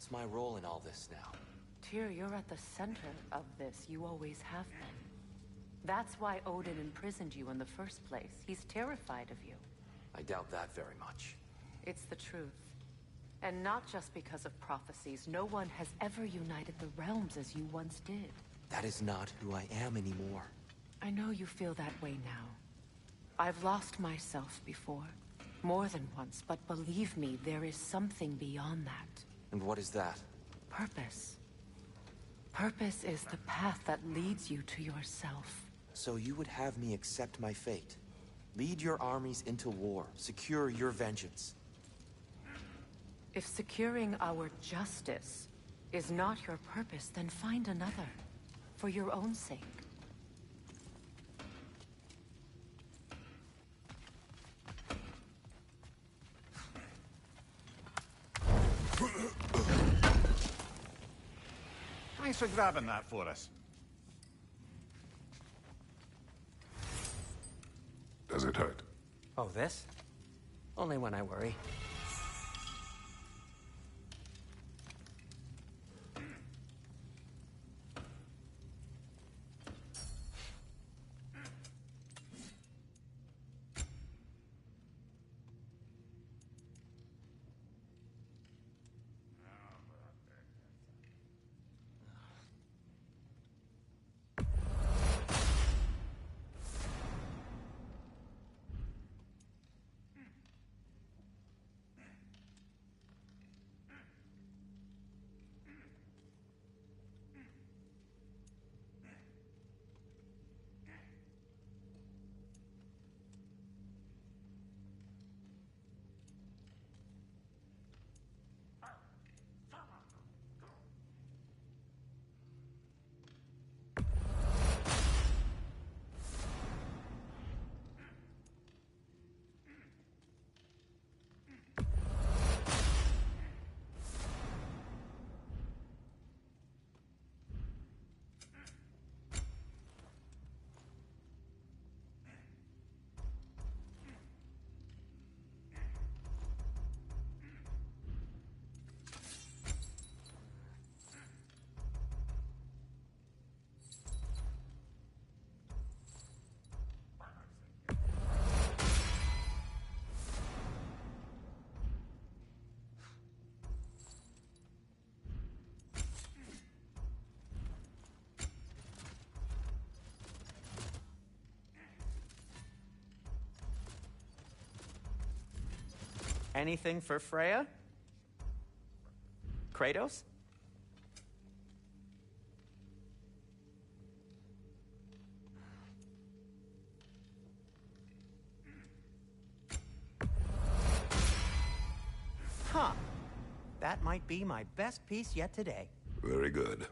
What's my role in all this now? Tyr, you're at the center of this. You always have been. That's why Odin imprisoned you in the first place. He's terrified of you. I doubt that very much. It's the truth. And not just because of prophecies. No one has ever united the realms as you once did. That is not who I am anymore. I know you feel that way now. I've lost myself before. More than once, but believe me, there is something beyond that. And what is that? Purpose. Purpose is the path that leads you to yourself. So you would have me accept my fate? Lead your armies into war, secure your vengeance. If securing our justice is not your purpose, then find another. For your own sake. Thanks for grabbing that for us. Does it hurt? Oh, this? Only when I worry. Anything for Freya? Kratos? Huh. That might be my best piece yet today. Very good.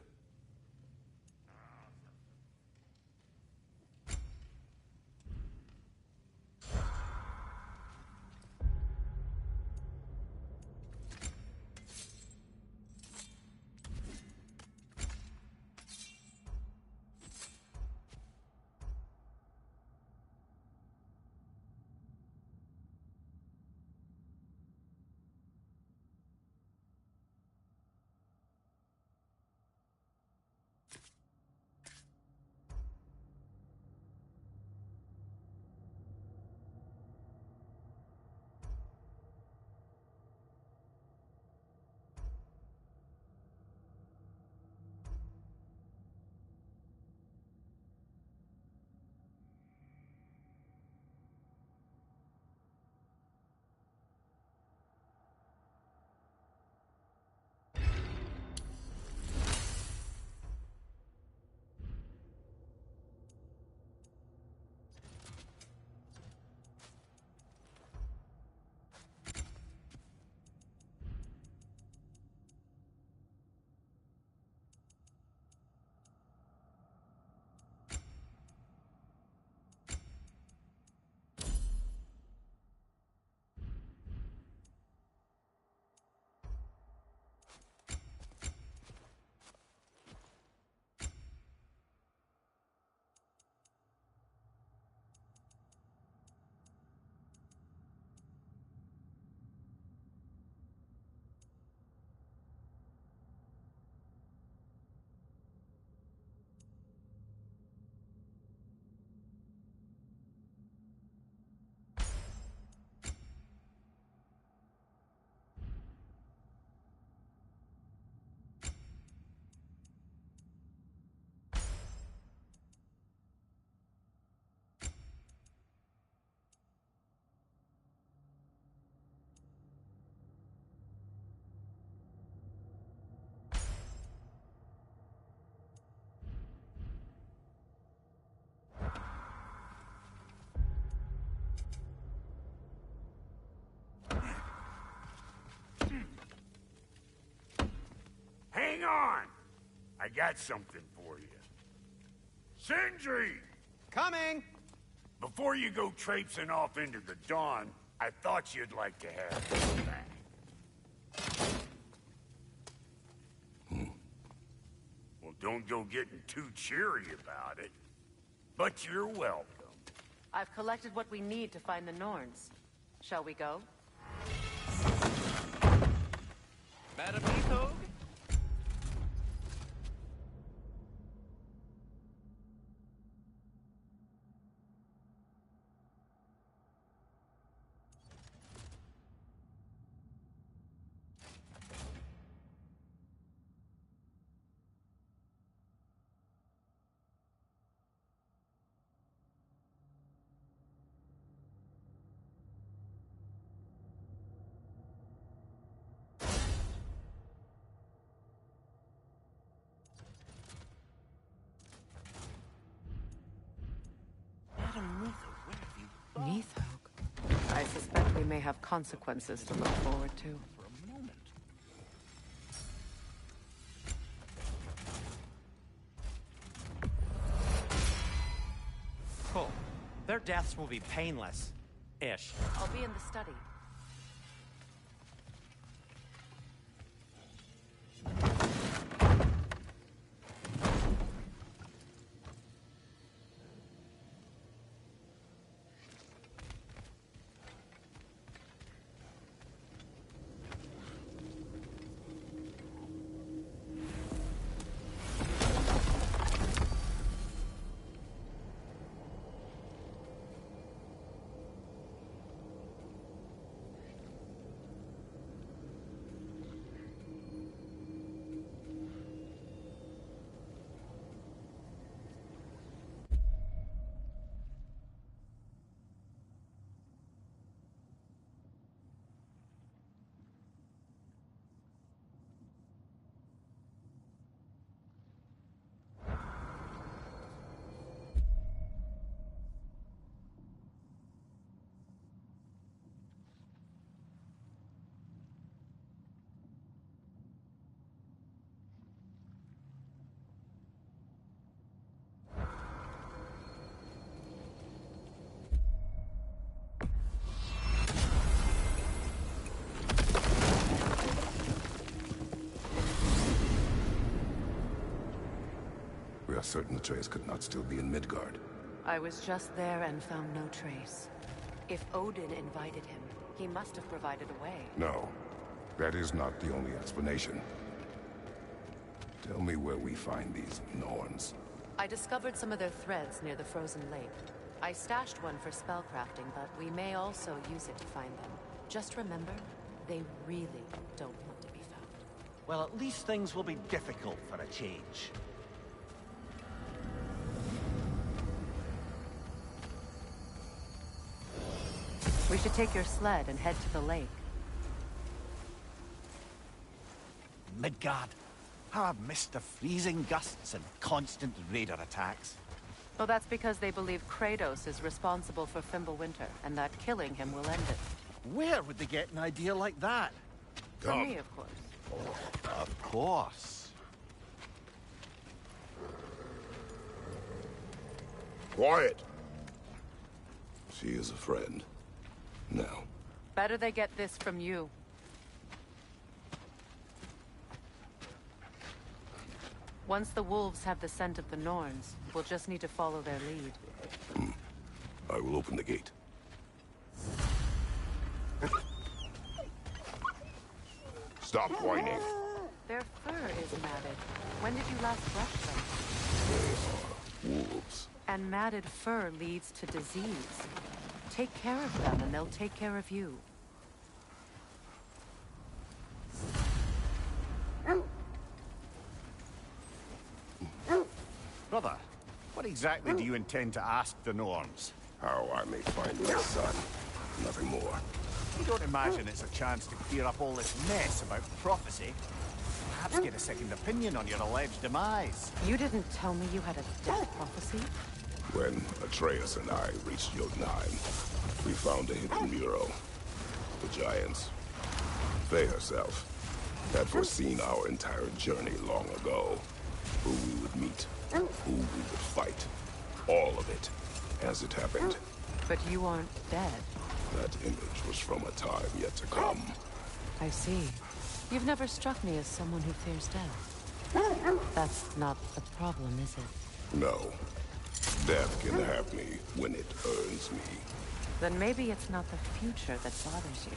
I got something for you. Sindri! Coming! Before you go traipsing off into the dawn, I thought you'd like to have this back. Well, don't go getting too cheery about it. But you're welcome. I've collected what we need to find the Norns. Shall we go? Madam Nithog? Nithog. I suspect we may have consequences to look forward to. Cool. Their deaths will be painless-ish. I'll be in the study. We are certain Atreus could not still be in Midgard. I was just there and found no trace. If Odin invited him, he must have provided a way. No, that is not the only explanation. Tell me where we find these Norns. I discovered some of their threads near the frozen lake. I stashed one for spellcrafting, but we may also use it to find them. Just remember, they really don't want to be found. Well, at least things will be difficult for a change. We should take your sled and head to the lake. Midgard. How I've missed the freezing gusts and constant raider attacks. Well, that's because they believe Kratos is responsible for Fimbulwinter, and that killing him will end it. Where would they get an idea like that? For me, of course. Of course. Quiet! She is a friend. Now. Better they get this from you. Once the wolves have the scent of the Norns, we'll just need to follow their lead. I will open the gate. Stop whining. Their fur is matted. When did you last brush them? Wolves. And matted fur leads to disease. Take care of them, and they'll take care of you. Brother, what exactly do you intend to ask the Norns? How I may find my son. Nothing more. You don't imagine it's a chance to clear up all this mess about prophecy? Perhaps get a second opinion on your alleged demise. You didn't tell me you had a death prophecy? When Atreus and I reached Jotunheim, we found a hidden mural. The giants, Faye herself, had foreseen our entire journey long ago. Who we would meet, who we would fight. All of it, as it happened. But you aren't dead. That image was from a time yet to come. I see. You've never struck me as someone who fears death. That's not the problem, is it? No. Death can have me when it earns me. Then maybe it's not the future that bothers you.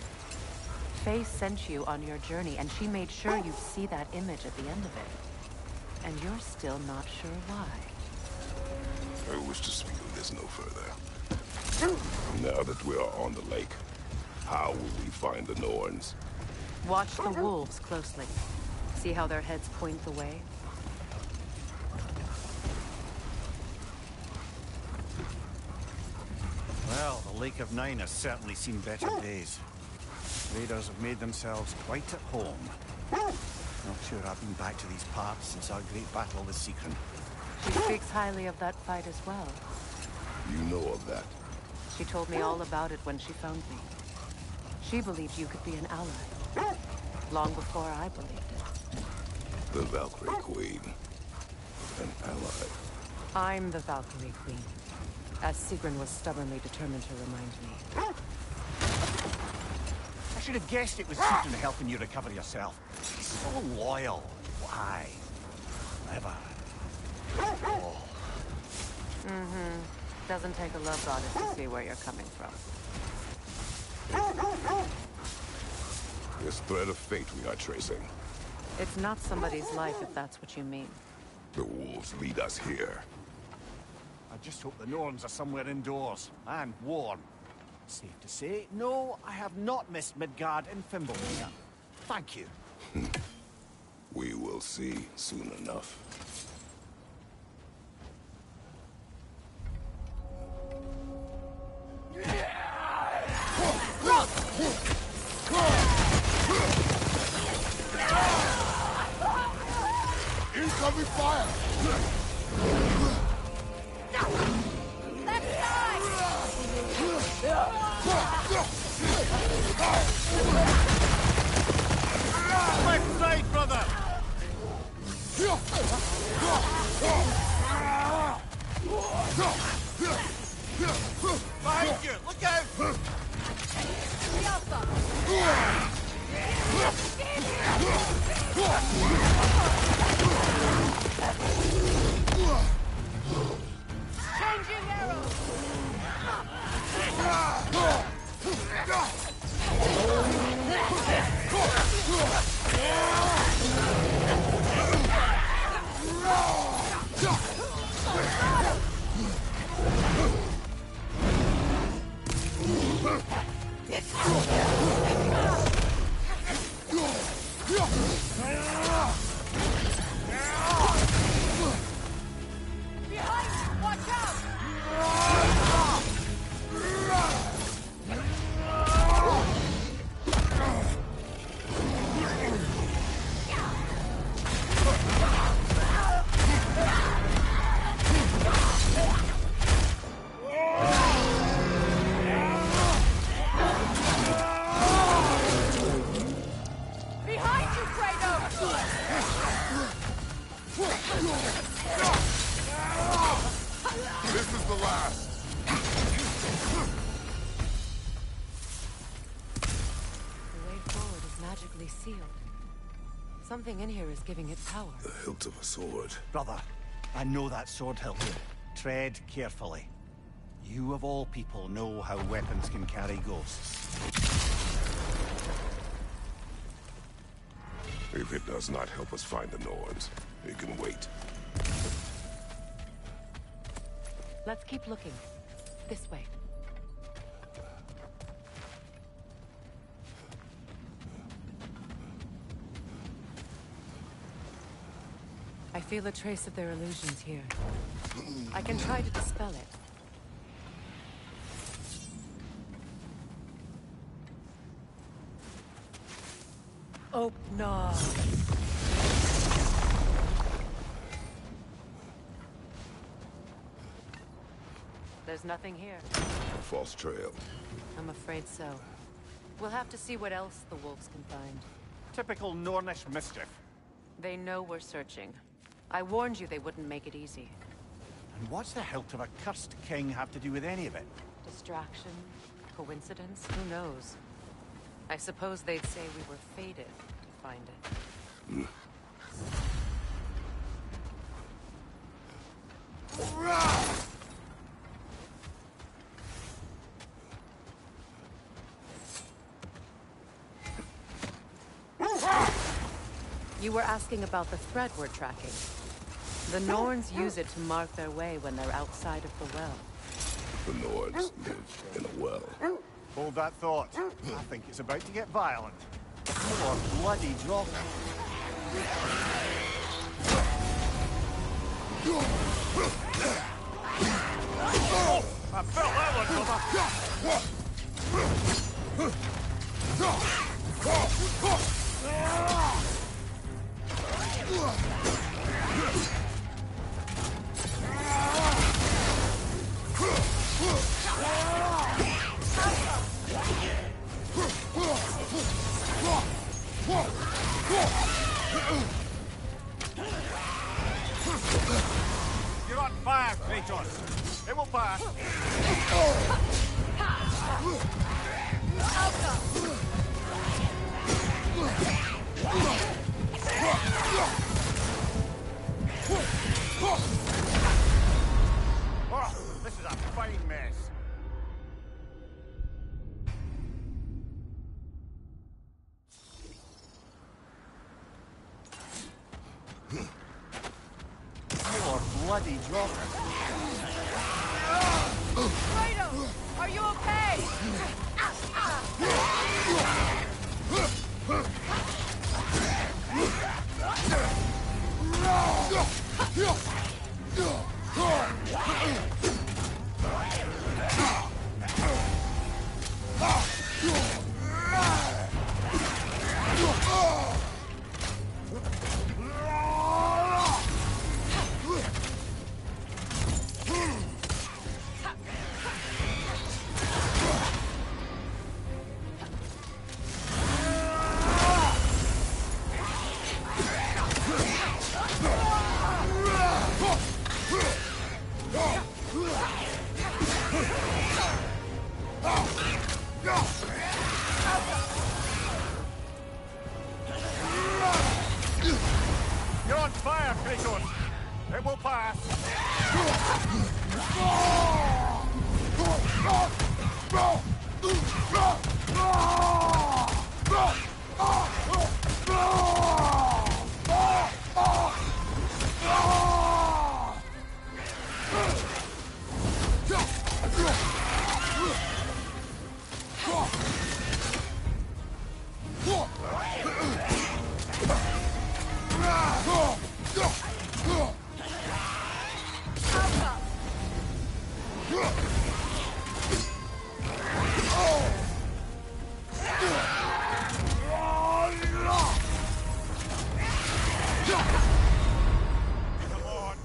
Faye sent you on your journey, and she made sure you'd see that image at the end of it. And you're still not sure why. I wish to speak of this no further. Now that we are on the lake, how will we find the Norns? Watch the wolves closely. See how their heads point the way? Well, the Lake of Nine has certainly seen better days. Raiders have made themselves quite at home. Not sure I've been back to these parts since our great battle with Seekron. She speaks highly of that fight as well. You know of that? She told me all about it when she found me. She believed you could be an ally. Long before I believed it. The Valkyrie Queen. An ally. I'm the Valkyrie Queen. As Seekron was stubbornly determined to remind me. I should have guessed it was Seekron helping you recover yourself. He's so loyal. Why? Never. Oh. Doesn't take a love goddess to see where you're coming from. This thread of fate we are tracing. It's not somebody's life, if that's what you mean. The wolves lead us here. I just hope the Norns are somewhere indoors and warm. Safe to say, no, I have not missed Midgard and Fimbulwinter. Thank you. We will see soon enough. Incoming fire! Left side, brother! Behind you! Look out! Changing arrows! This is the last. The way forward is magically sealed. Something in here is giving it power. The hilt of a sword. Brother, I know that sword hilt. Tread carefully. You of all people know how weapons can carry ghosts. If it does not help us find the Norns, it can wait. Let's keep looking. This way. I feel a trace of their illusions here. I can try to dispel it. Oh, no. There's nothing here. A false trail. I'm afraid so. We'll have to see what else the wolves can find. Typical Nornish mischief. They know we're searching. I warned you they wouldn't make it easy. And what's the hilt of a cursed king have to do with any of it? Distraction? Coincidence? Who knows? I suppose they'd say we were fated to find it. You were asking about the thread we're tracking. The Norns use it to mark their way when they're outside of the well. The Nords live in a well. Hold that thought. I think it's about to get violent. More bloody drop. I felt that one, You're on fire, Kratos. It will pass. Oh, this is a fine mess. More bloody drop. Kratos! Are you okay? You're on fire, Kratos! It will pass!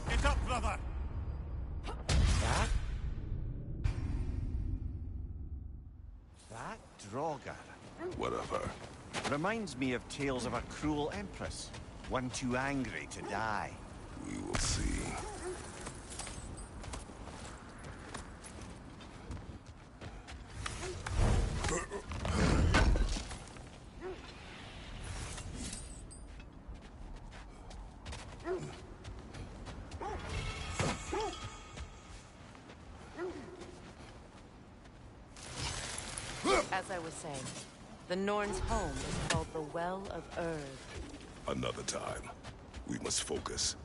Get up, brother! That Draugr What of her? reminds me of tales of a cruel empress, one too angry to die. We will see. As I was saying, the Norn's home is called the Well of Erd. Another time. We must focus.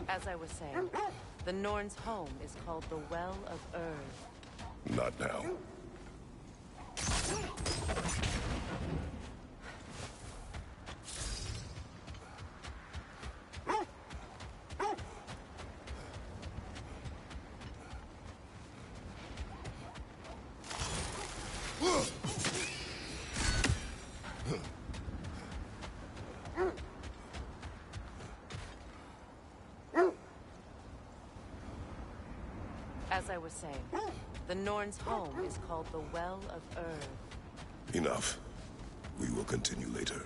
As I was saying, the Norn's home is called the Well of Erd. Not now. I was saying, the Norn's home is called the Well of Earth. Enough. We will continue later.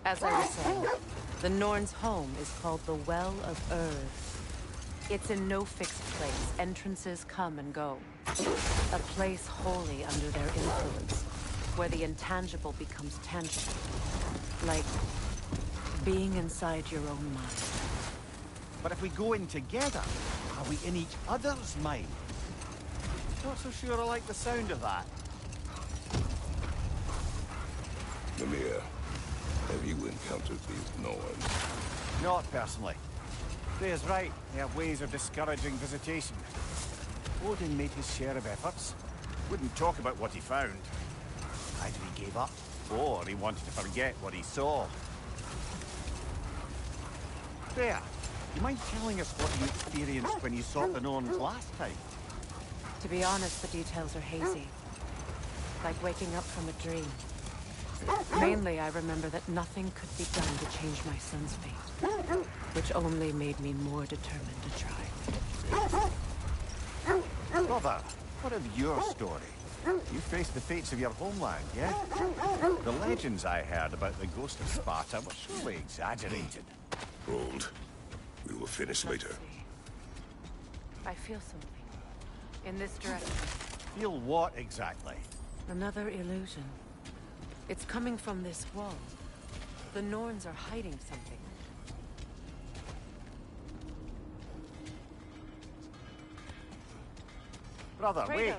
As I was saying, the Norn's home is called the Well of Earth. It's in no fixed place. Entrances come and go. A place wholly under their influence, where the intangible becomes tangible. Like being inside your own mind. But if we go in together, are we in each other's mind? Not so sure I like the sound of that. Mimir, have you encountered these Norns? Not personally. Freya's right. They have ways of discouraging visitation. Odin made his share of efforts. Wouldn't talk about what he found. Either he gave up, or he wanted to forget what he saw. Freya, you mind telling us what you experienced when you sought the Norns last time? To be honest, the details are hazy. Like waking up from a dream. Mainly, I remember that nothing could be done to change my son's fate. Which only made me more determined to try. Brother, what of your story? You faced the fates of your homeland, yeah? The legends I heard about the ghost of Sparta were surely exaggerated. Hold. We will finish later. Let's see. I feel something. In this direction. Feel what exactly? Another illusion. It's coming from this wall. The Norns are hiding something. Brother, wait. Kratos,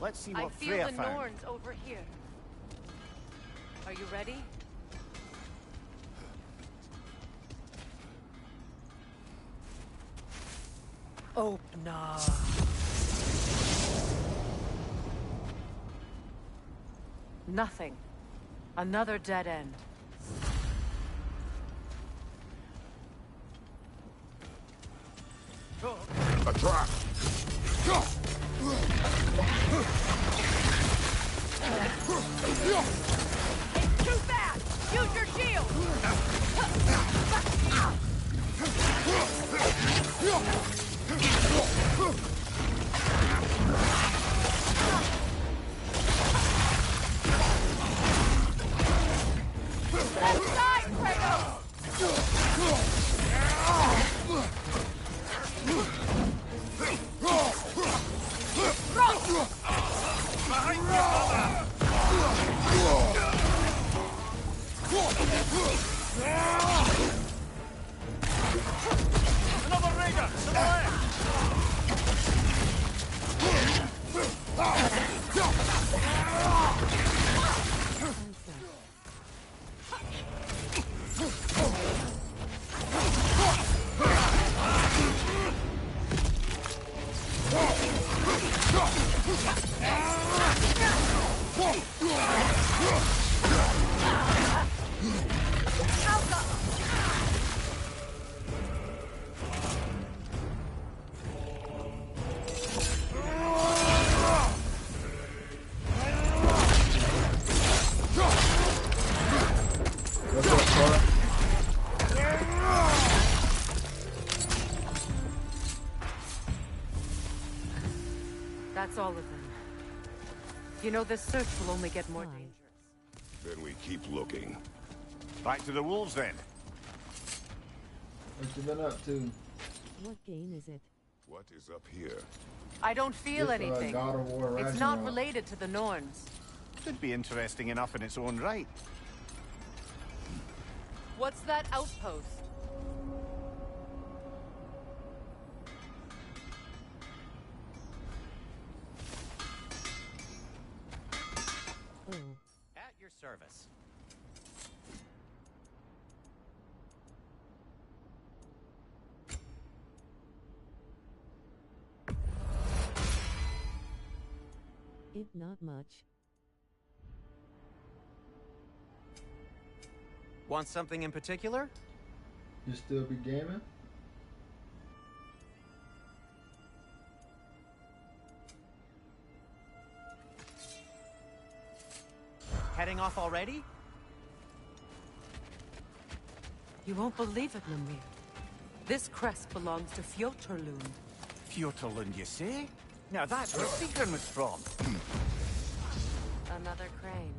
Let's see I what feel Freya the found. Norns over here. Are you ready? Open up. Nothing. Another dead end. A trap! It's too fast! Use your shield! Left side, Kratos! Another raider! To the left! That's all of them. You know, this search will only get more dangerous. Then we keep looking. Back to the wolves then. What you been up to? What game is it? What is up here? I don't feel Just, anything. God of War It's not Ragnarok. related to the Norns. Could be interesting enough in its own right. What's that outpost? Oh, At your service. it not much. Want something in particular? You still be gaming? heading off already? You won't believe it, Lemire. This crest belongs to Fjotorlund. Fjotorlund, you say? Now that's where Sigrun was from. Another crane.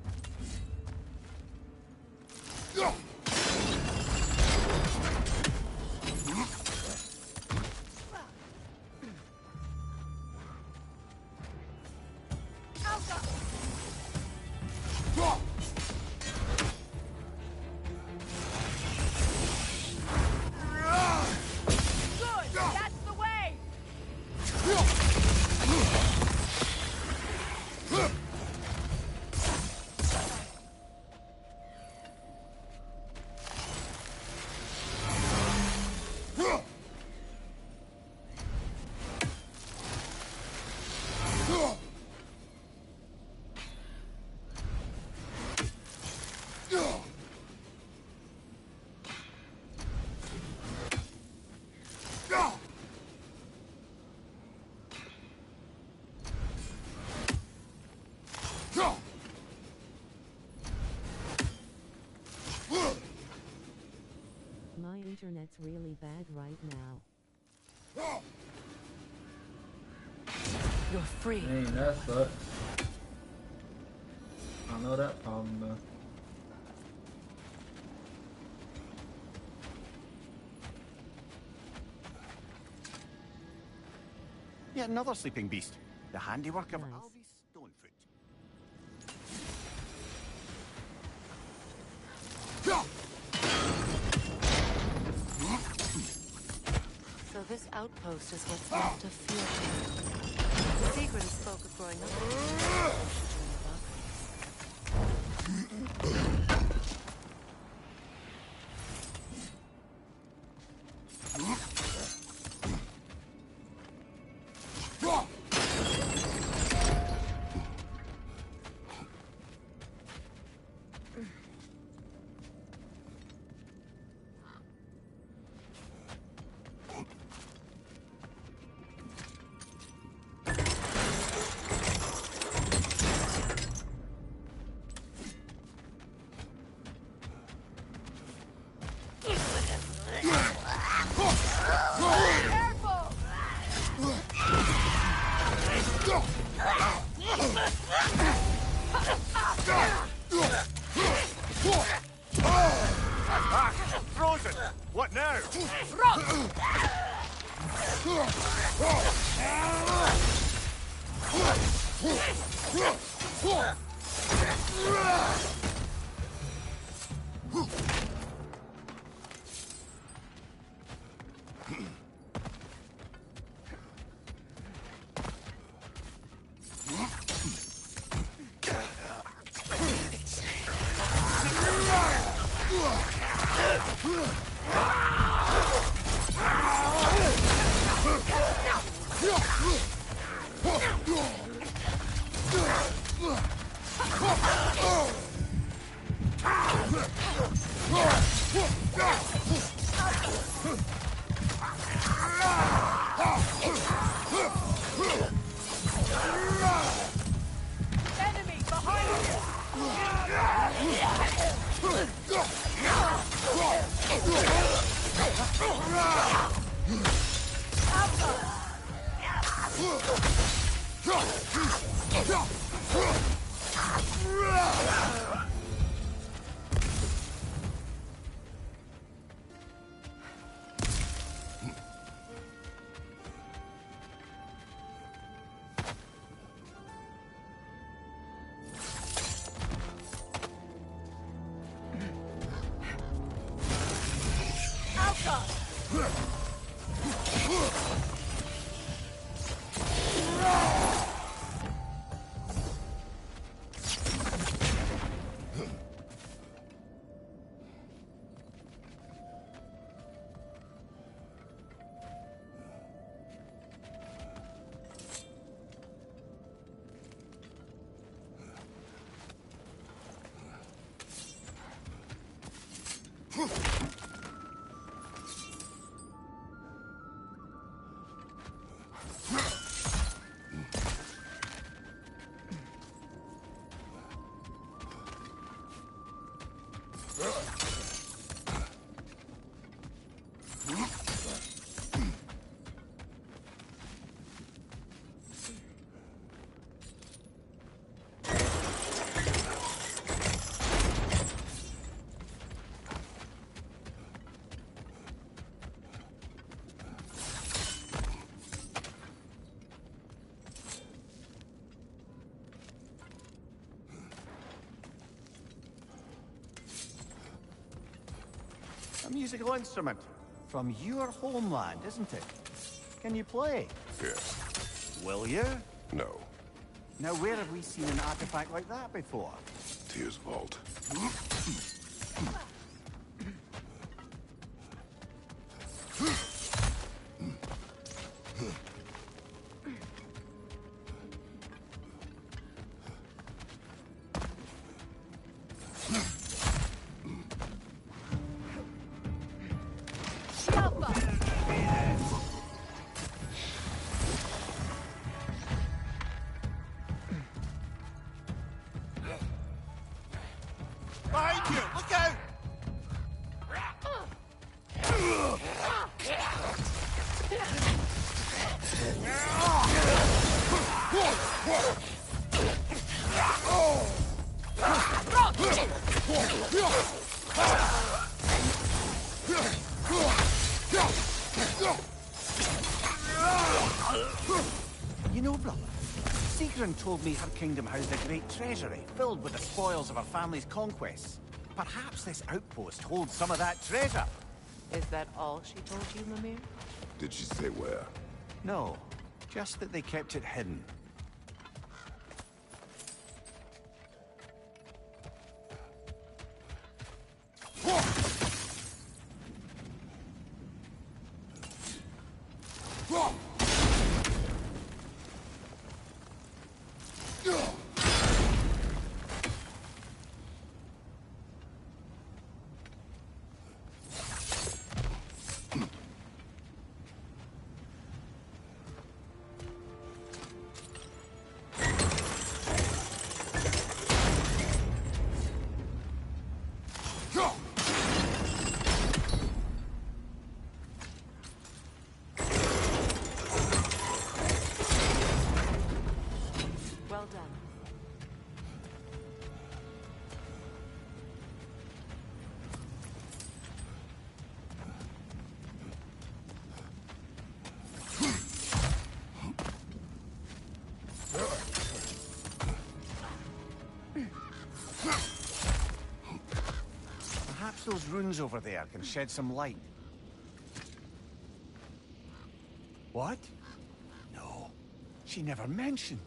My internet's really bad right now. You're free. Dang, that sucks. I know that problem though. Yet another sleeping beast. The handiwork of Nice. Alvi Stonefoot. So this outpost is what's left of Fjord. Sigrun spoke of growing up. Frozen! What now? musical instrument. From your homeland, isn't it? Can you play? Yes. Will you? No. Now, where have we seen an artifact like that before? Tears Vault. Behind you! Look out! You know, brother, Sigrun told me her kingdom housed a great treasury filled with the spoils of her family's conquests. Perhaps this outpost holds some of that treasure. Is that all she told you, Mimir? Did she say where? No, just that they kept it hidden. Well done. Perhaps those runes over there can shed some light. What? No, she never mentioned.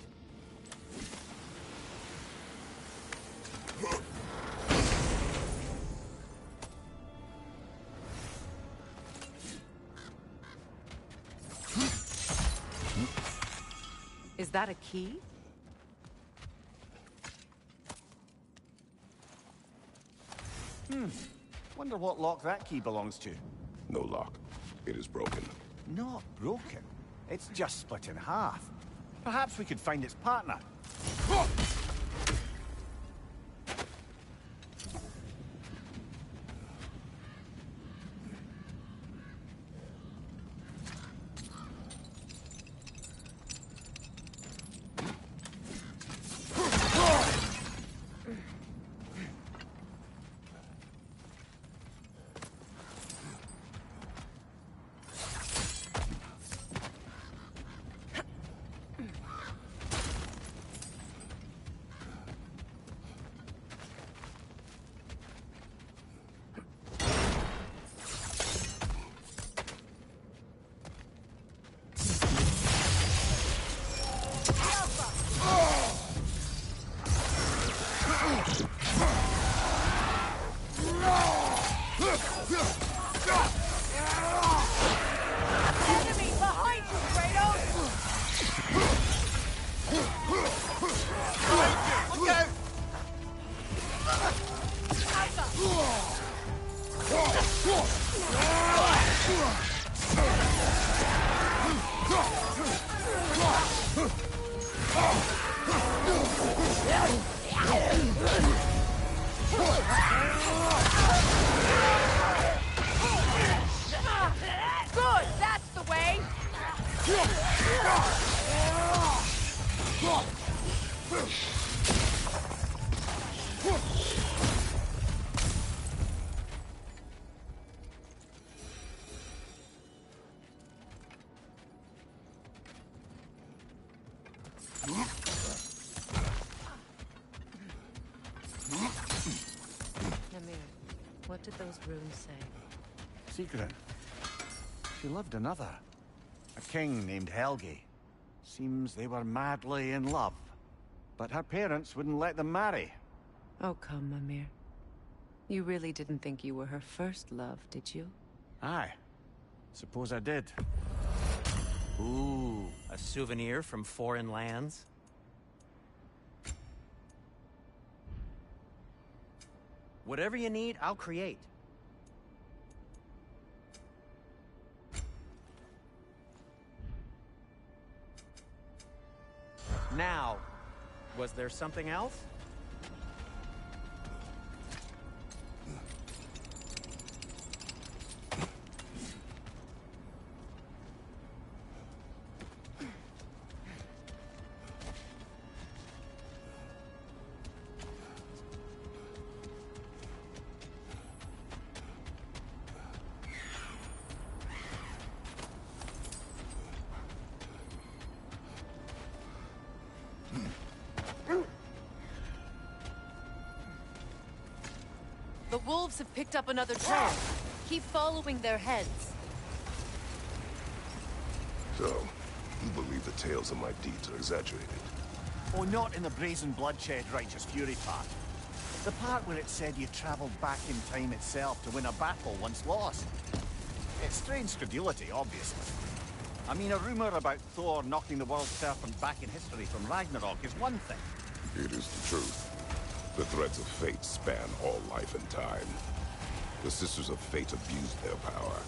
Is that a key? Wonder what lock that key belongs to. No lock. It is broken. Not broken. It's just split in half. Perhaps we could find its partner. Enemy behind you, Kratos! Look out! Good, that's the way! Mimir, what did those runes say? Sigrun. She loved another. A king named Helgi. Seems they were madly in love. But her parents wouldn't let them marry. Oh, come, Mimir. You really didn't think you were her first love, did you? Aye. Suppose I did. Ooh, a souvenir from foreign lands? Whatever you need, I'll create. Now, was there something else? The wolves have picked up another trail. Keep following their heads. So, you believe the tales of my deeds are exaggerated? Oh, not in the brazen bloodshed righteous fury part. The part where it said you traveled back in time itself to win a battle once lost. It's strange credulity, obviously. I mean, a rumor about Thor knocking the world serpent back in history from Ragnorok is one thing. It is the truth. The threads of fate span all life and time. The Sisters of Fate abused their power.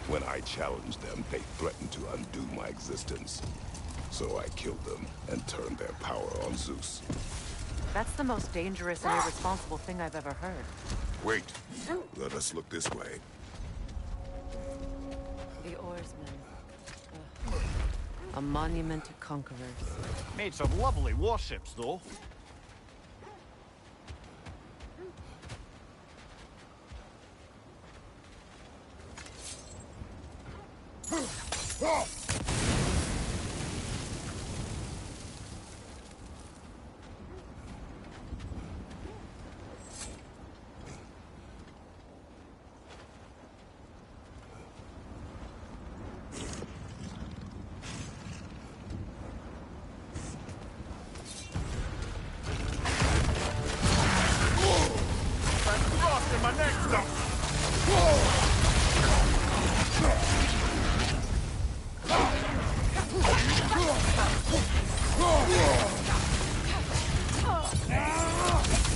When I challenged them, they threatened to undo my existence. So I killed them and turned their power on Zeus. That's the most dangerous and irresponsible thing I've ever heard. Wait. Let us look this way. The oarsmen. A monument to conquerors. Made some lovely warships, though.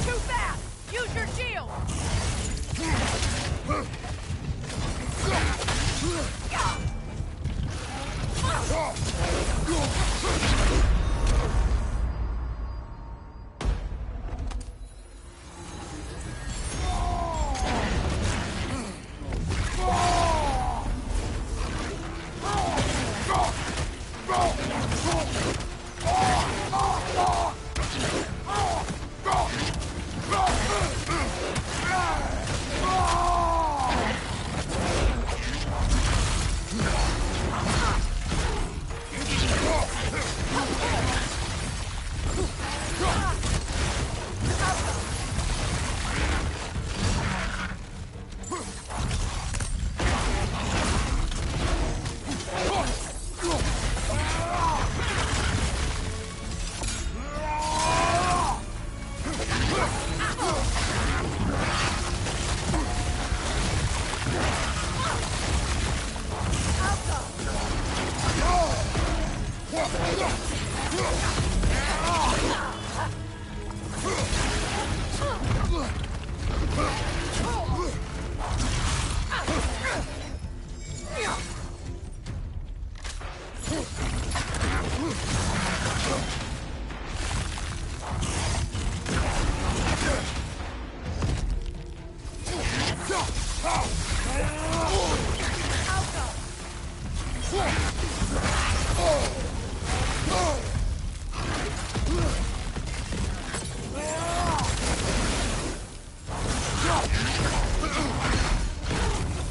Too fast! Use your shield!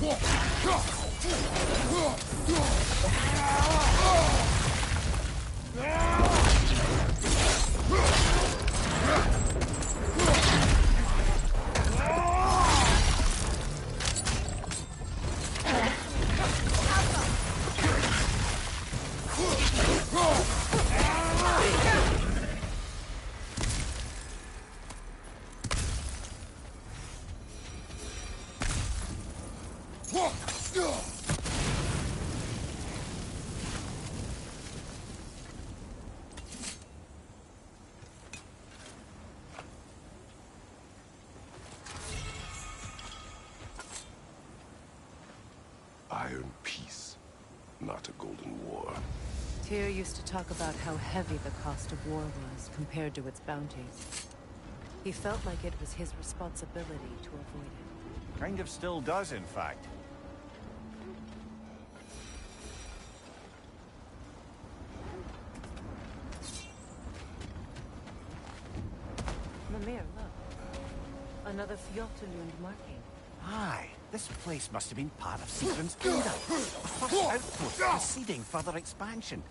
Whoa! Tyr used to talk about how heavy the cost of war was compared to its bounties. He felt like it was his responsibility to avoid it. Kind of still does, in fact. Mimir, look. Another Fjotalund marking. Aye, this place must have been part of Sigrun's kingdom. A first outpost preceding further expansion.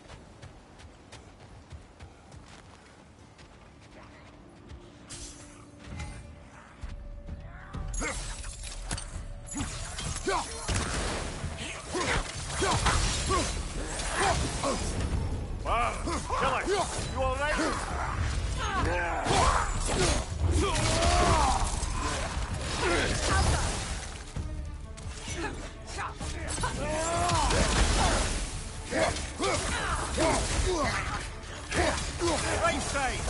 Wow, killer, you all right? Right side!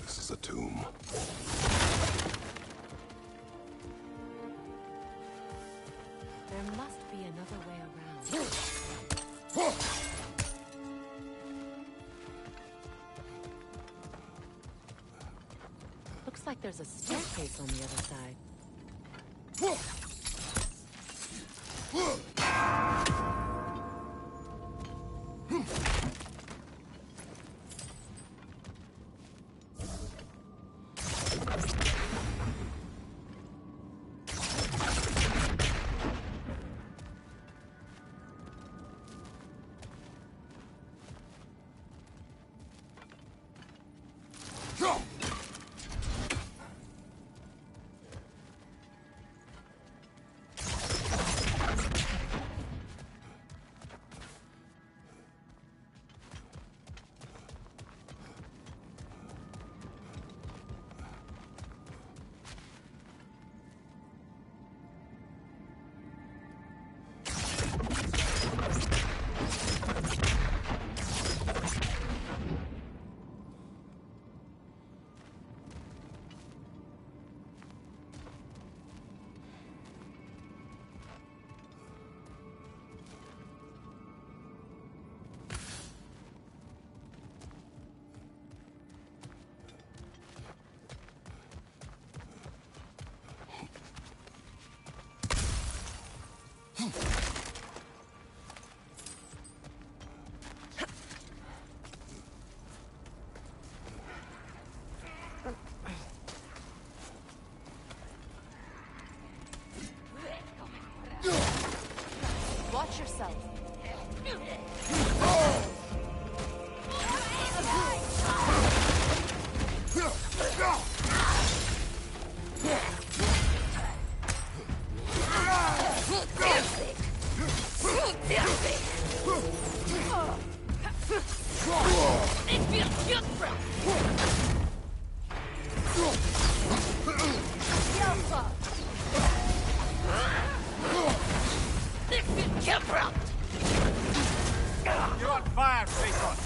This is a tomb. There must be another way around. Looks like there's a staircase on the other side. Watch yourself. You're on fire, Sigurd!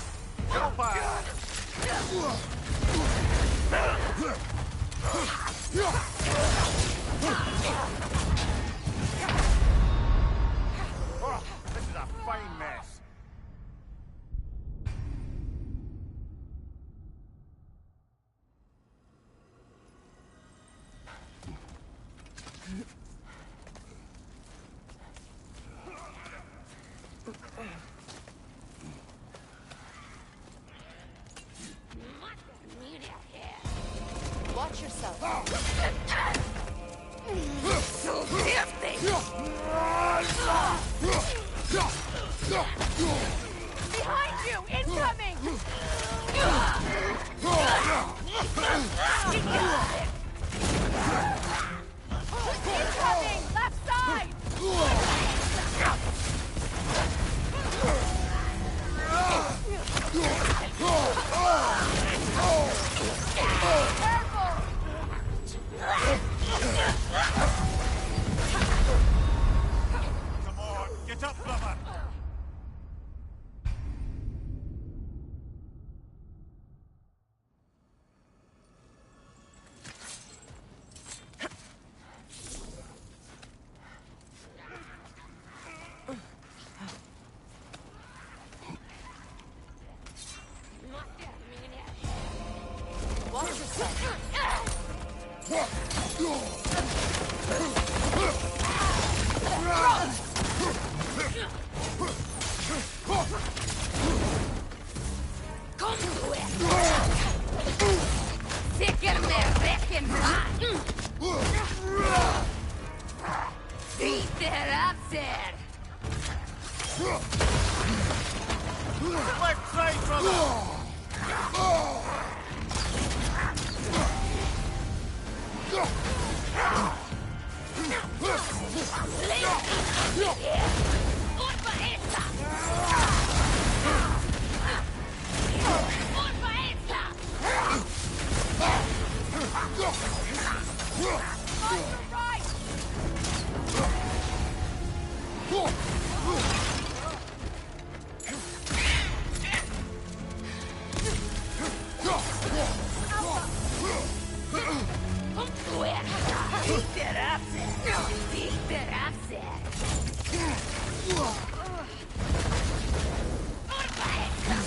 Get on fire! Oh, this is a fine mess. Watch yourself. Watch yourself. Sicker med räcken fan! Sitter avser! Left side, brother! Orpa esta! Orpa esta! On your right! Sitter avser! Sitter avser! Orpa esta!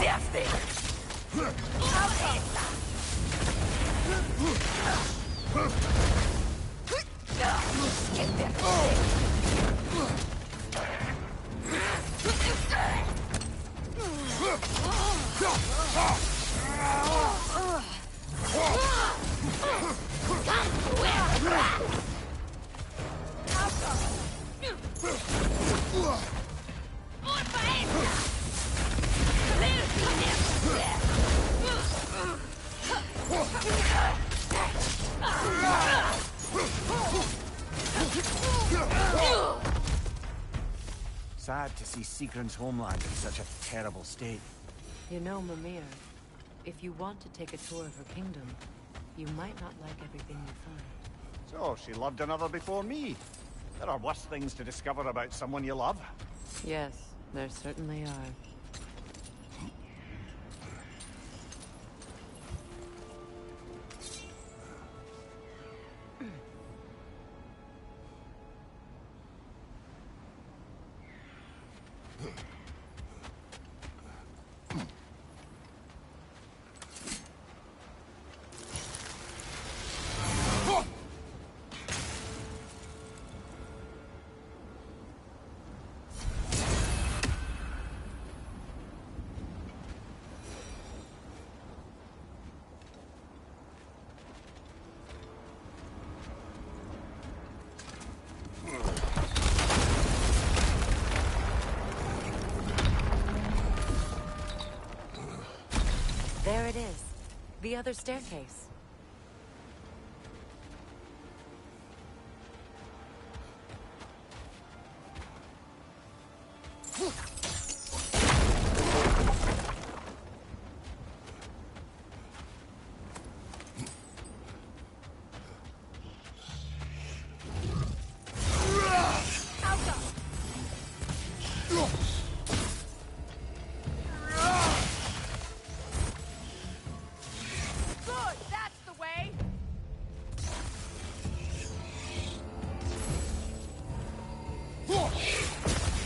That's it! Orpa esta! Get there! Sad to see Sigrun's homeland in such a terrible state. You know, Mimir, if you want to take a tour of her kingdom, you might not like everything you find. So, she loved another before me. There are worse things to discover about someone you love. Yes, there certainly are. There it is. The other staircase.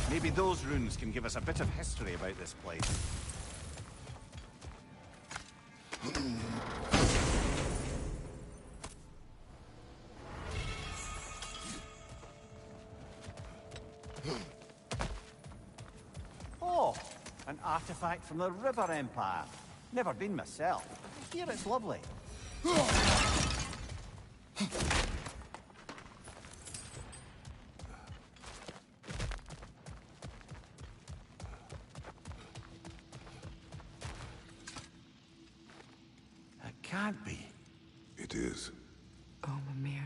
Maybe those runes can give us a bit of history about this place. Oh, an artifact from the River Empire. Never been myself. I hear it's lovely. Can't be. It is. Oh, Mimir.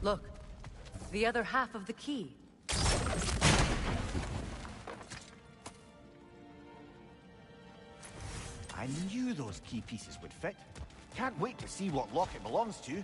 Look, the other half of the key. I knew those key pieces would fit. Can't wait to see what lock it belongs to.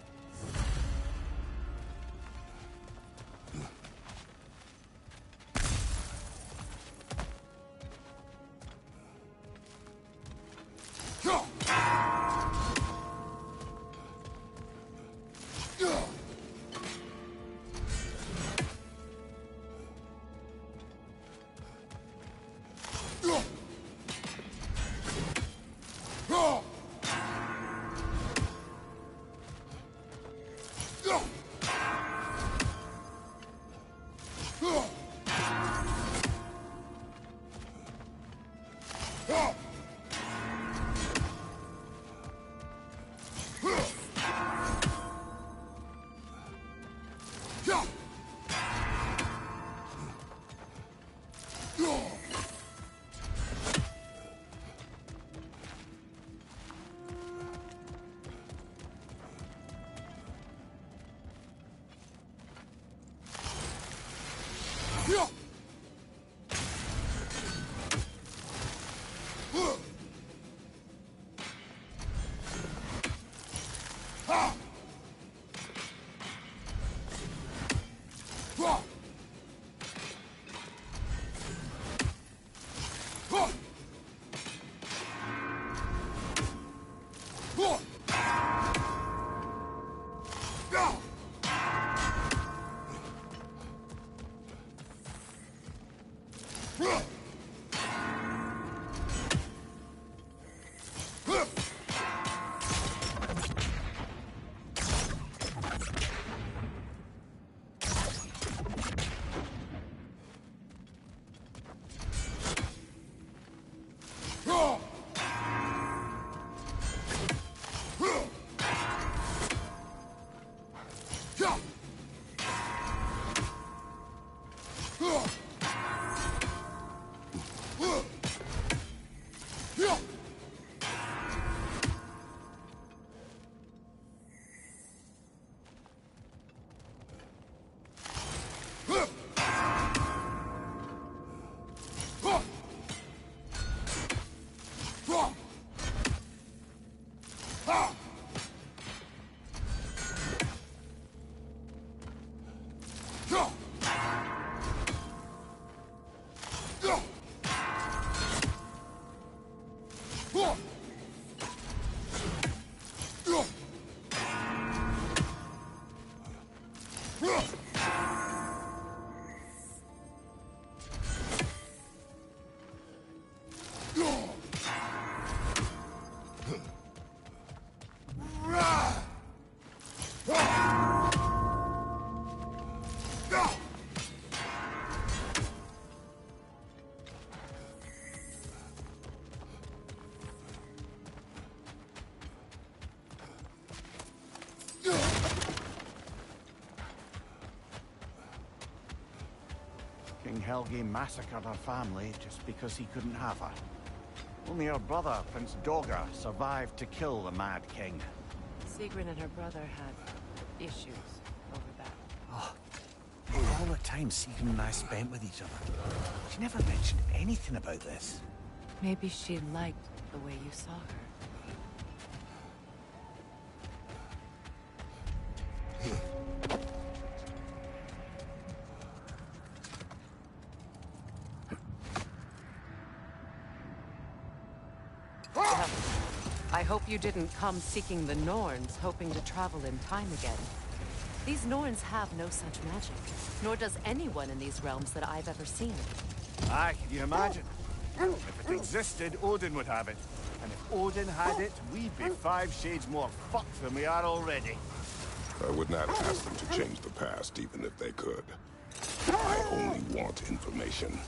King Helgi massacred her family just because he couldn't have her. Only her brother, Prince Dogger, survived to kill the Mad King. Sigrun and her brother had issues over that. Oh, all the time Sigrun and I spent with each other. She never mentioned anything about this. Maybe she liked the way you saw her. I hope you didn't come seeking the Norns, hoping to travel in time again. These Norns have no such magic, nor does anyone in these realms that I've ever seen. Aye, can you imagine? If it existed, Odin would have it. And if Odin had it, we'd be 5 shades more fucked than we are already. I would not ask them to change the past, even if they could. I only want information.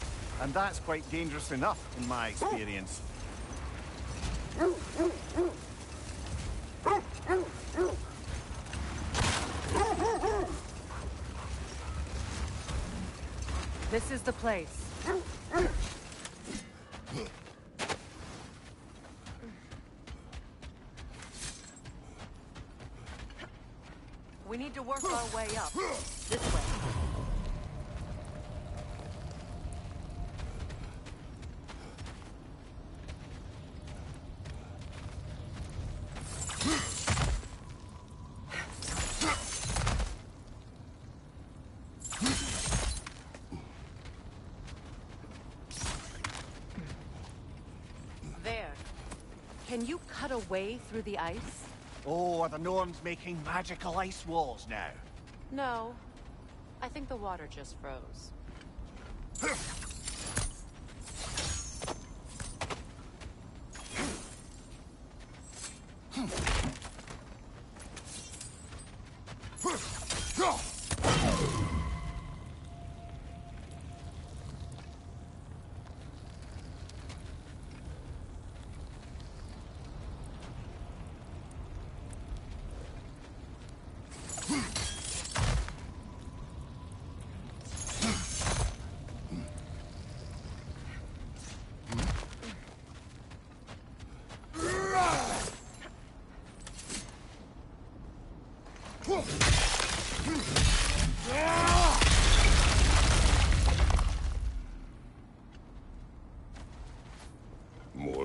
And that's quite dangerous enough, in my experience. This is the place. We need to work our way up. This way. There. Can you cut a way through the ice? Oh, are the Norns making magical ice walls now? No. I think the water just froze.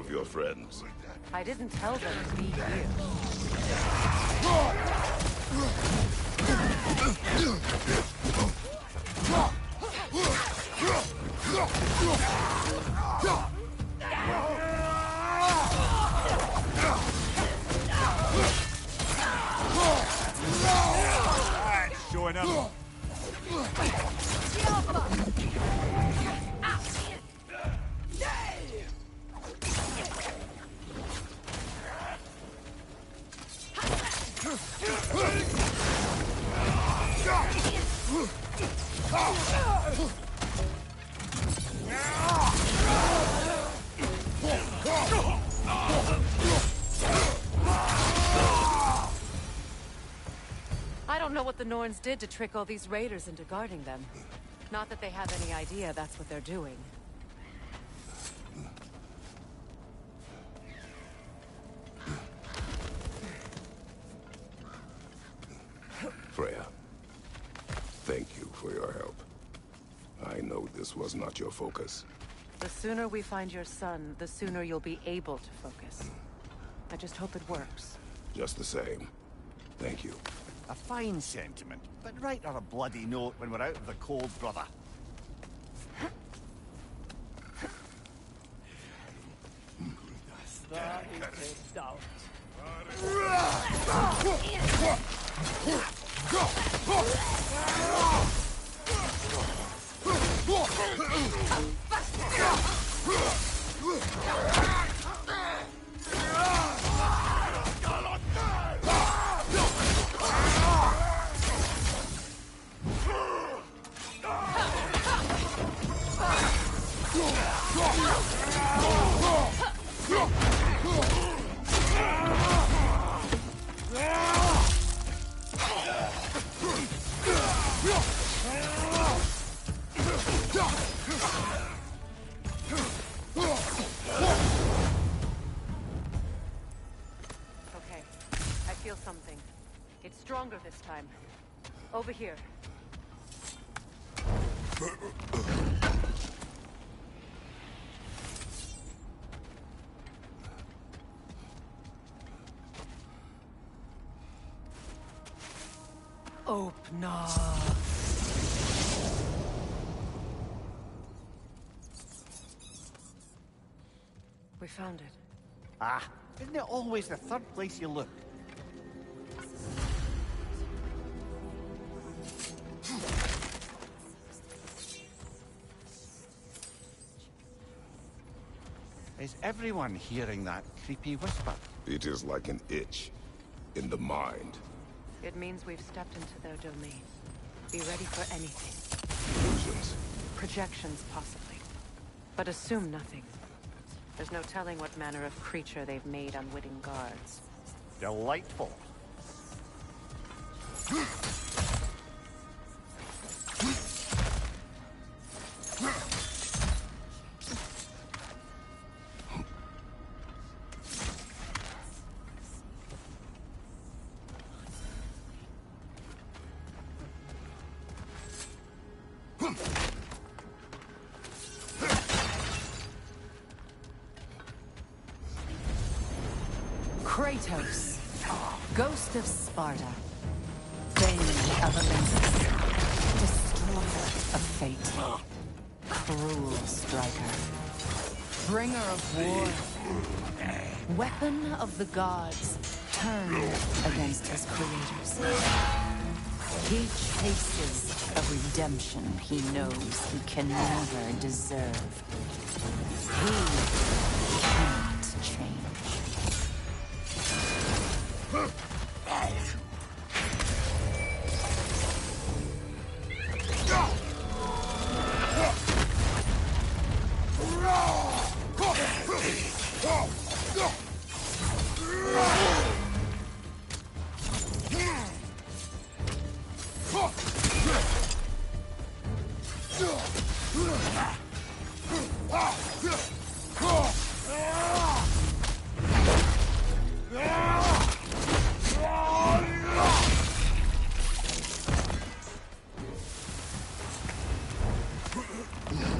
of your friends? I didn't tell them to be here. Showing up. I don't know what the Norns did to trick all these raiders into guarding them. Not that they have any idea that's what they're doing. Freya, thank you for your help. I know this was not your focus. The sooner we find your son, the sooner you'll be able to focus. I just hope it works. Just the same, thank you. A fine sentiment, but write her a bloody note when we're out of the cold, brother. Okay, I feel something. It's stronger this time. Over here. Open. We found it. Ah, isn't it always the third place you look? Is everyone hearing that creepy whisper? It is like an itch in the mind. It means we've stepped into their domain. Be ready for anything. Illusions. Projections, possibly. But assume nothing. There's no telling what manner of creature they've made unwitting guards. Delightful. Kratos, Ghost of Sparta, Bane of Olympus, Destroyer of Fate, Cruel Striker, Bringer of War, Weapon of the Gods, turned against his creators. He chases a redemption he knows he can never deserve. He cannot change.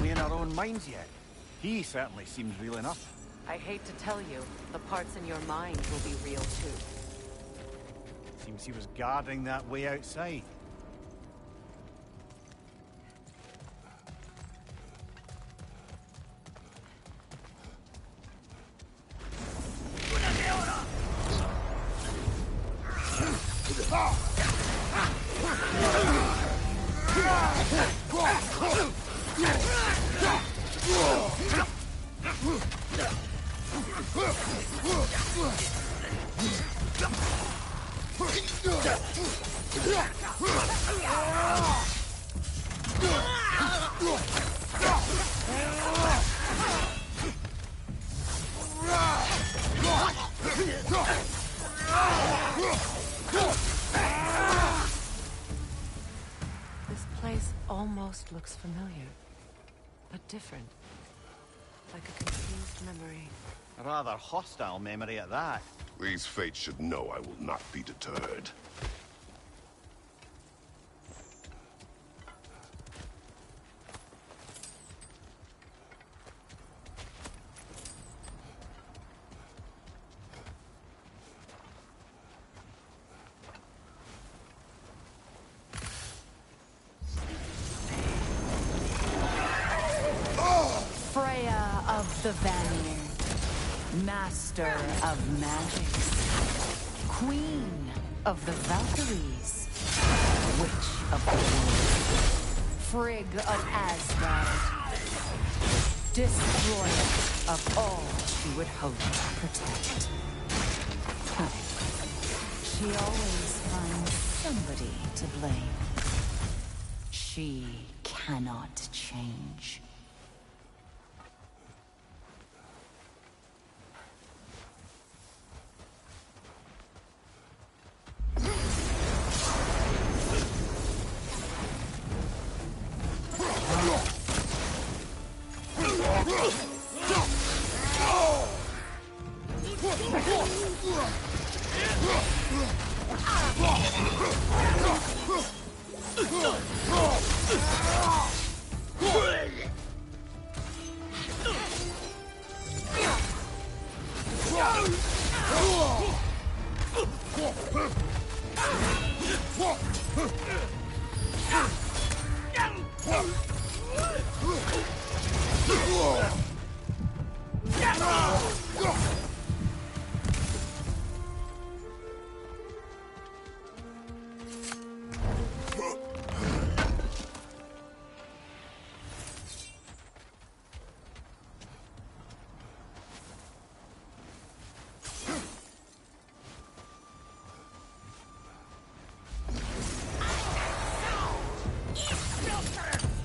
We in our own minds yet? He certainly seems real enough. I hate to tell you, the parts in your mind will be real too. Seems he was guarding that way outside. This place almost looks familiar, but different. Like a confused memory. A rather hostile memory at that. These fates should know I will not be deterred. Freya of the Vanir, Master of Magics, Queen of the Valkyries, Witch of the North, Frigg of Asgard, Destroyer of all she would hope to protect. She always finds somebody to blame. She cannot change.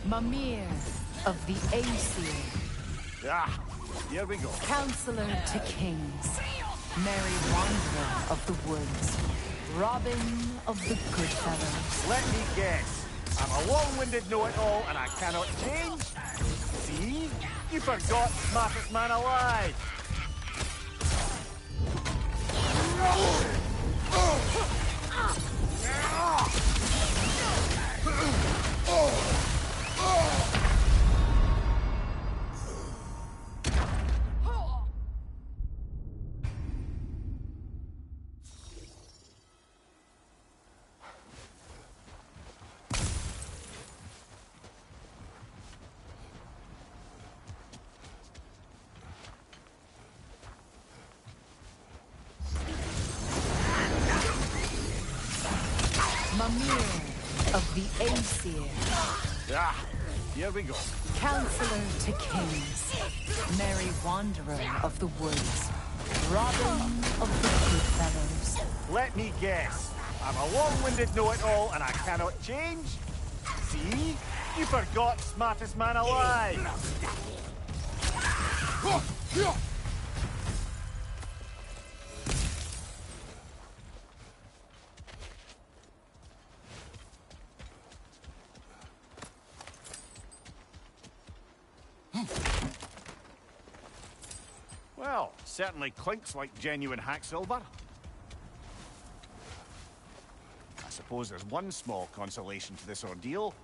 Mimir of the Aesir. Ah, here we go. Counselor to kings, Merry Wanderer of the woods, Robin of the Goodfellows. Let me guess. I'm a long-winded know-it-all and I cannot change? See? You forgot smartest man alive. Mimir of the Aesir. Ah, here we go. Counselor to kings, Merry Wanderer of the woods, Robin of the Goodfellows. Let me guess. I'm a long-winded know-it-all and I cannot change? See? You forgot smartest man alive. Well, certainly clinks like genuine hack silver. I suppose there's one small consolation to this ordeal.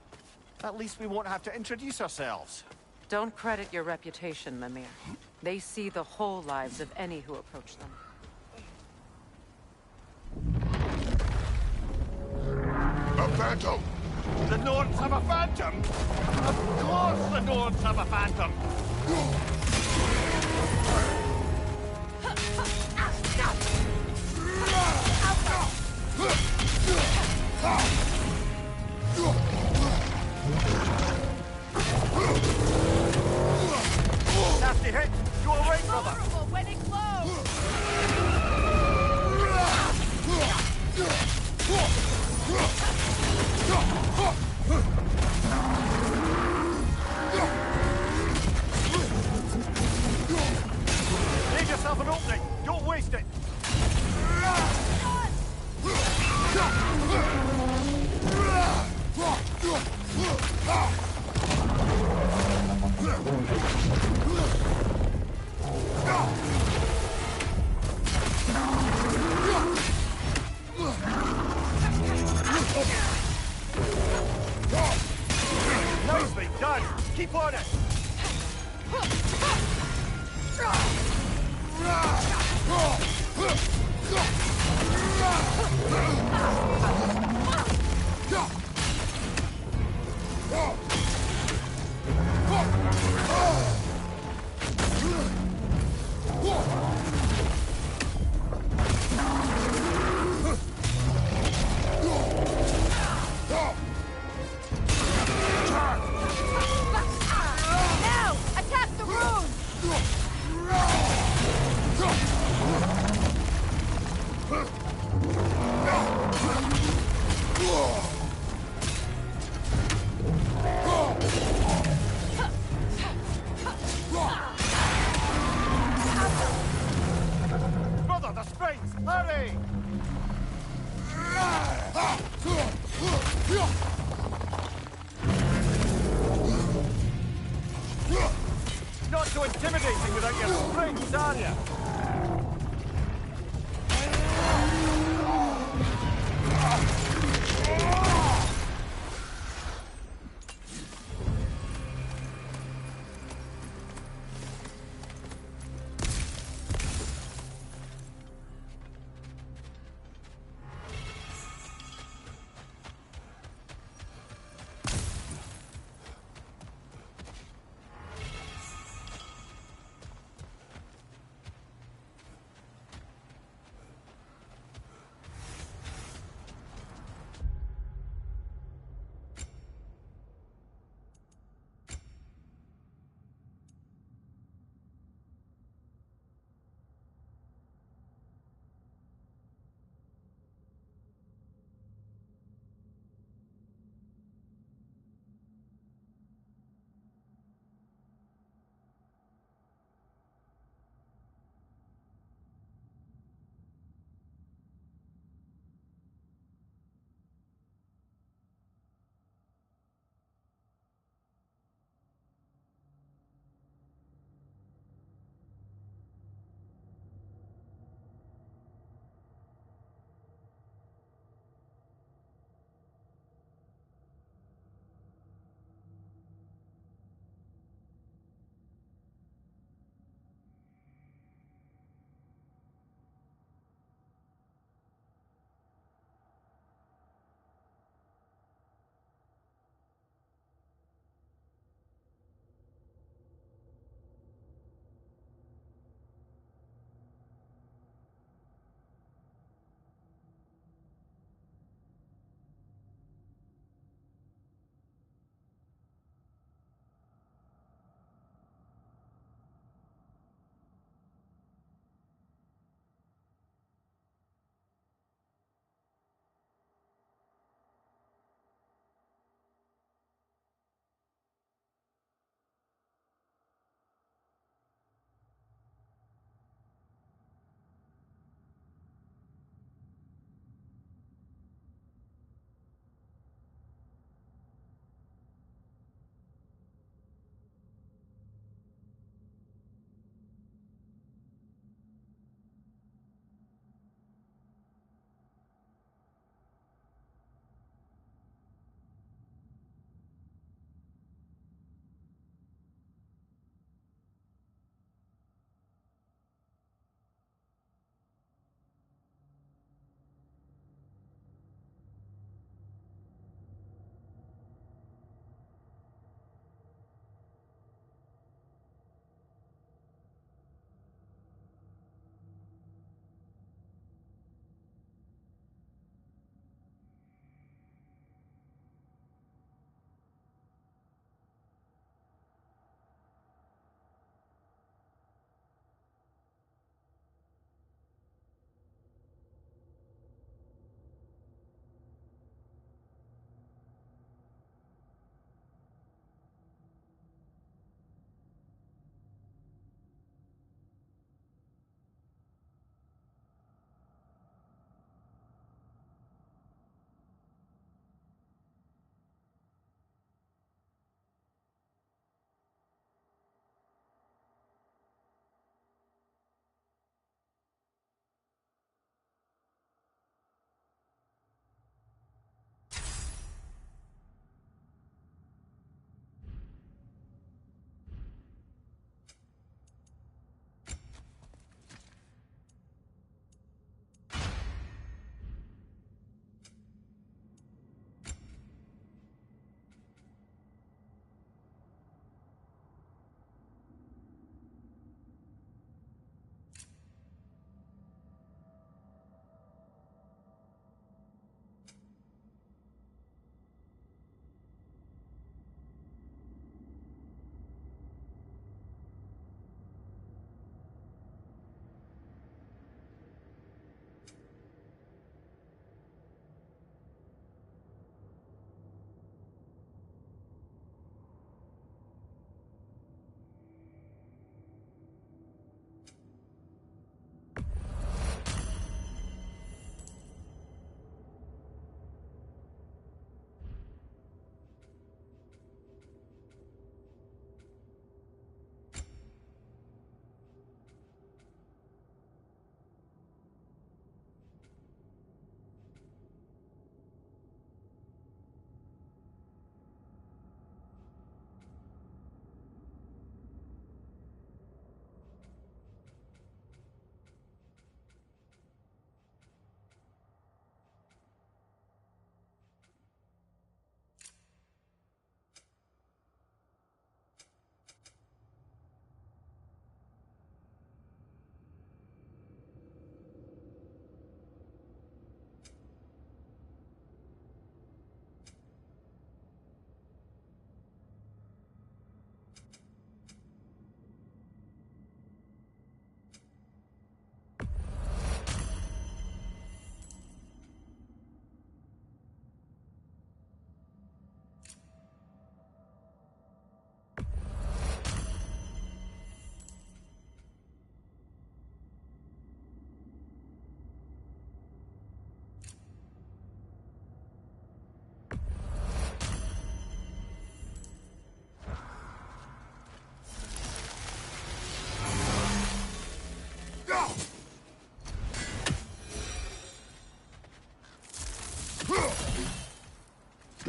At least we won't have to introduce ourselves. Don't credit your reputation, Mimir. They see the whole lives of any who approach them. A phantom! The Norns have a phantom! Of course the Norns have a phantom! Nasty hit! Go away, brother! When it glows! Leave yourself an opening! Don't waste it! Nicely done! Keep on it! Now! Attack the rune! Brother, the springs! Hurry! Not so intimidating without your springs, are you?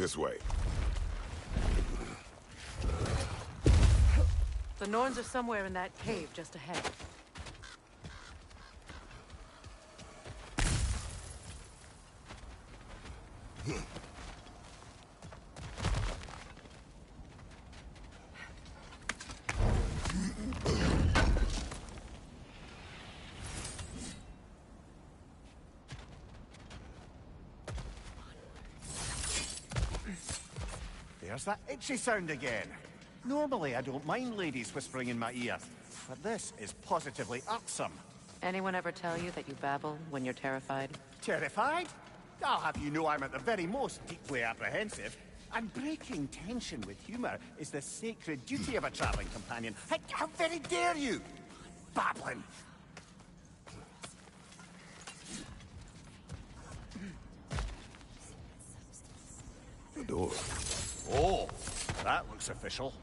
This way. The Norns are somewhere in that cave just ahead. There's that itchy sound again. Normally, I don't mind ladies whispering in my ear, but this is positively irksome. Anyone ever tell you that you babble when you're terrified? Terrified? I'll have you know I'm at the very most deeply apprehensive. And breaking tension with humor is the sacred duty of a traveling companion. How very dare you! Babbling! The door. Oh, that looks official.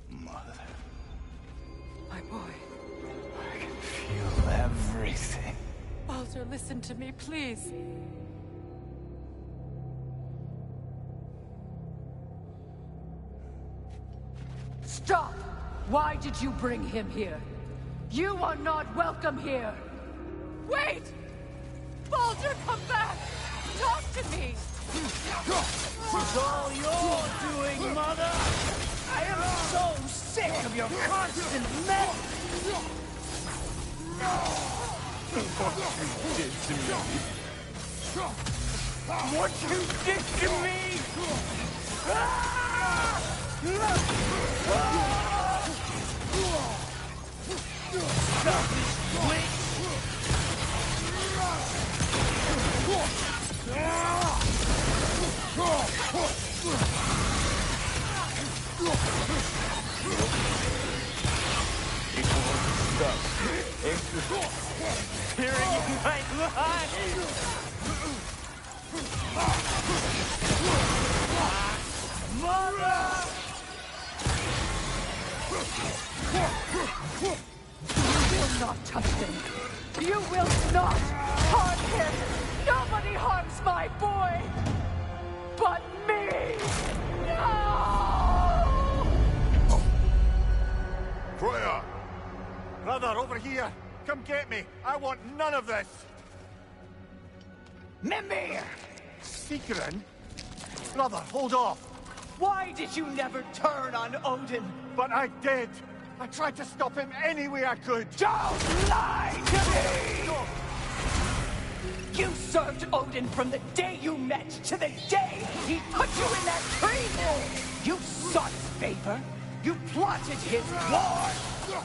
Mother. My boy. I can feel everything. Baldur, listen to me, please. Stop! Why did you bring him here? You are not welcome here! Wait! Baldur, come back! Talk to me! It's all you're doing, Mother! I am so sick of your constant mess! What you did to me! Tearing in my blood! Mother! You will not touch him! You will not harm him! Nobody harms my boy! But me! No! Freya! Brother, over here! Come get me! I want none of this! Mimir! Sigrun? Brother, hold off! Why did you never turn on Odin? But I did! I tried to stop him any way I could! Don't lie to me! You served Odin from the day you met to the day he put you in that tree! You sought favor! You plotted his war!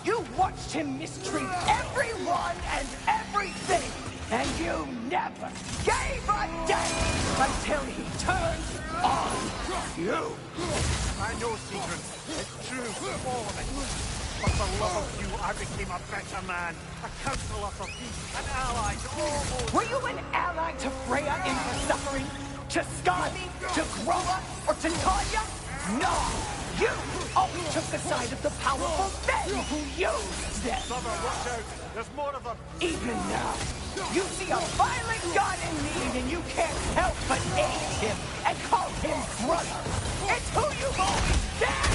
You watched him mistreat everyone and everything! And you never gave a damn until he turned on you! I know, Sigrun. It's true, all of it. But for love of you, I became a better man. A counselor for peace, an ally to all those... Were you an ally to Freya in her suffering? To Skadi? To Groa? Or to Tanya? No! You always took the side of the powerful men who used them! Brother, watch out! There's more of them! Even now, you see a violent god in need and you can't help but aid him and call him brother! It's who you've always been!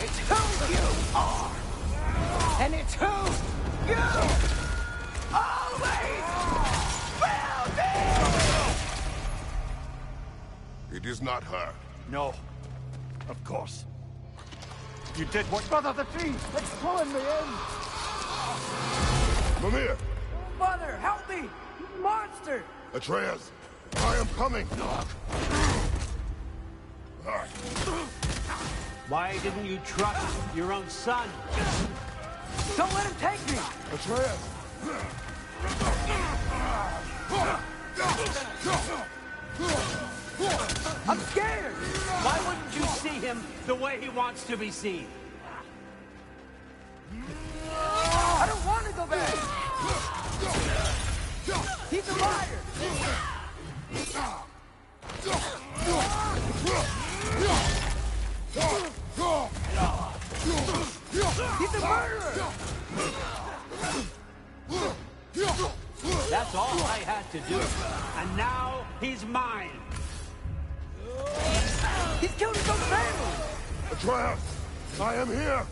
It's who you are! And it's who you always will be! It is not her. No. Of course. You did what... Brother, the tree! It's pulling me in! Mimir! Mother, help me! Monster! Atreus! I am coming! Why didn't you trust your own son? Don't let him take me! Atreus! I'm scared! Why wouldn't you see him the way he wants to be seen? I don't want to go back! He's a liar! And now he's mine. He's killed his own family! Atreus, I am here!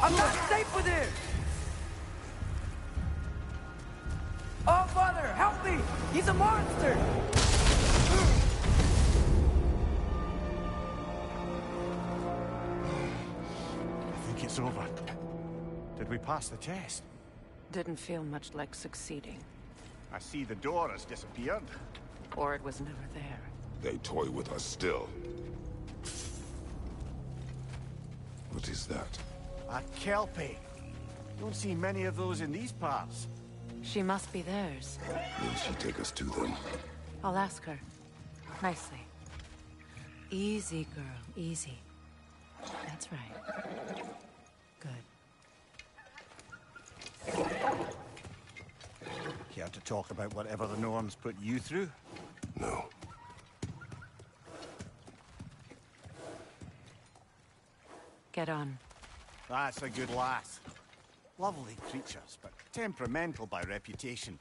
I'm not safe with him! Oh, Father, help me! He's a monster! I think it's over. Did we pass the test? Didn't feel much like succeeding. I see the door has disappeared. Or it was never there. They toy with us still. What is that? A Kelpie. Don't see many of those in these parts. She must be theirs. Will she take us to them? I'll ask her. Nicely. Easy, girl. Easy. That's right. Good. Care to talk about whatever the Norns put you through? No. Get on. That's a good lass. Lovely creatures, but temperamental by reputation.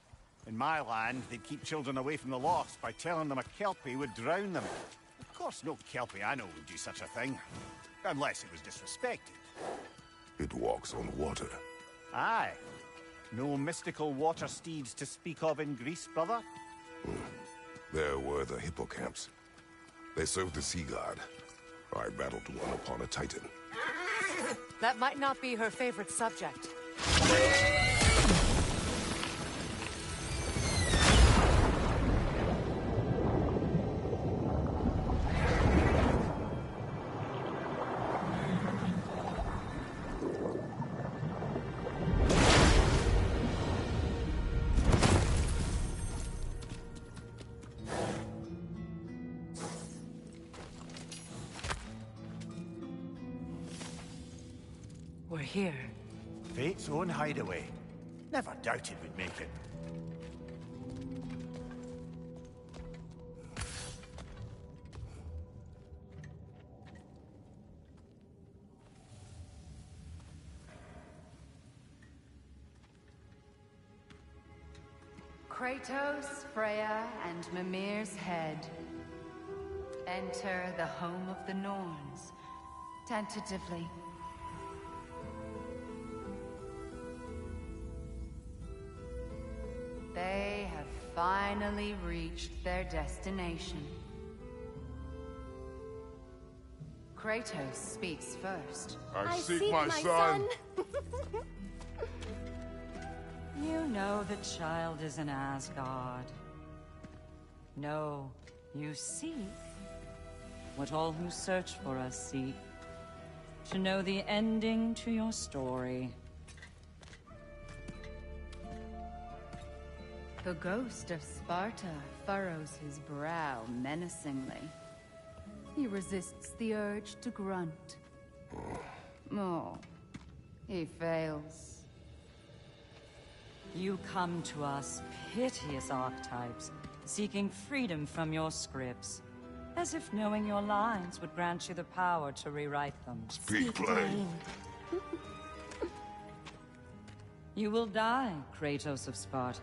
In my land, they'd keep children away from the lost by telling them a Kelpie would drown them. Of course, no Kelpie I know would do such a thing. Unless it was disrespected. It walks on water. Aye. No mystical water steeds to speak of in Greece, brother? There were the hippocamps. They served the sea god. I battled one upon a titan. That might not be her favorite subject. We're here. Fate's own hideaway. Never doubted we'd make it. Kratos, Freya, and Mimir's head. Enter the home of the Norns, tentatively. They have finally reached their destination. Kratos speaks first. I seek my son. You know the child is in Asgard. No, you seek what all who search for us seek. To know the ending to your story. The ghost of Sparta furrows his brow menacingly. He resists the urge to grunt. Oh, he fails. You come to us, piteous archetypes, seeking freedom from your scripts. As if knowing your lines would grant you the power to rewrite them. Speak plain. You will die, Kratos of Sparta.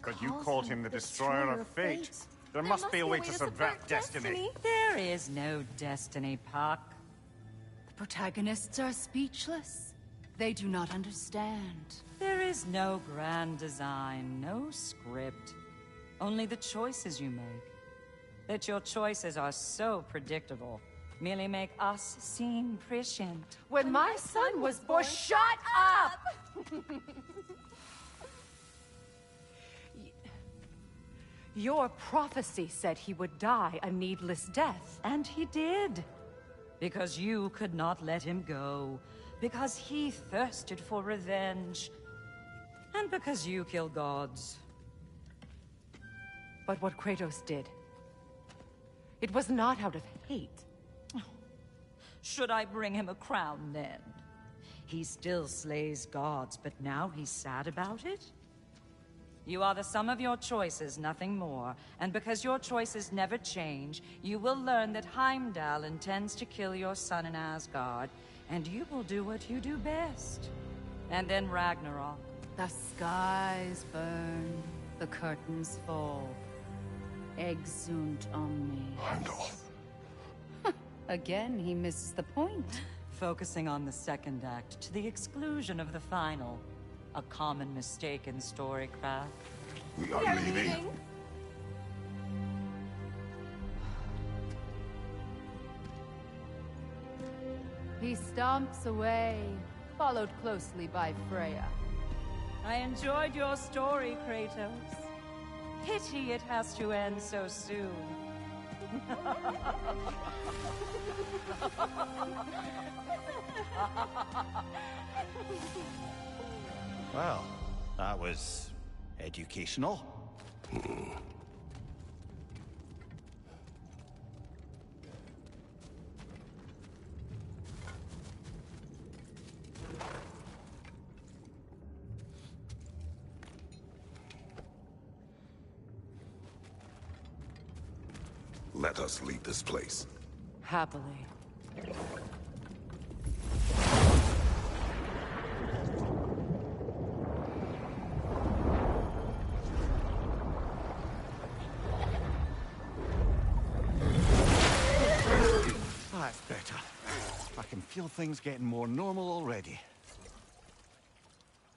But you called him the Destroyer of Fate. There must be a way to subvert destiny. There is no destiny, Puck. The protagonists are speechless. They do not understand. There is no grand design, no script. Only the choices you make. That your choices are so predictable, merely make us seem prescient. When my son was born, shut up! Your prophecy said he would die a needless death. And he did. Because you could not let him go. Because he thirsted for revenge. And because you kill gods. But what Kratos did, it was not out of hate. Should I bring him a crown then? He still slays gods, but now he's sad about it? You are the sum of your choices, nothing more. And because your choices never change, you will learn that Heimdall intends to kill your son in Asgard, and you will do what you do best. And then Ragnarok. The skies burn, the curtains fall. Exunt omnes. Heimdall. Again, he misses the point. Focusing on the second act to the exclusion of the final. A common mistake in storycraft. We are leaving. He stomps away, followed closely by Freya. I enjoyed your story, Kratos. Pity it has to end so soon. Well, that was educational. Let us leave this place. Happily. That's better. I can feel things getting more normal already.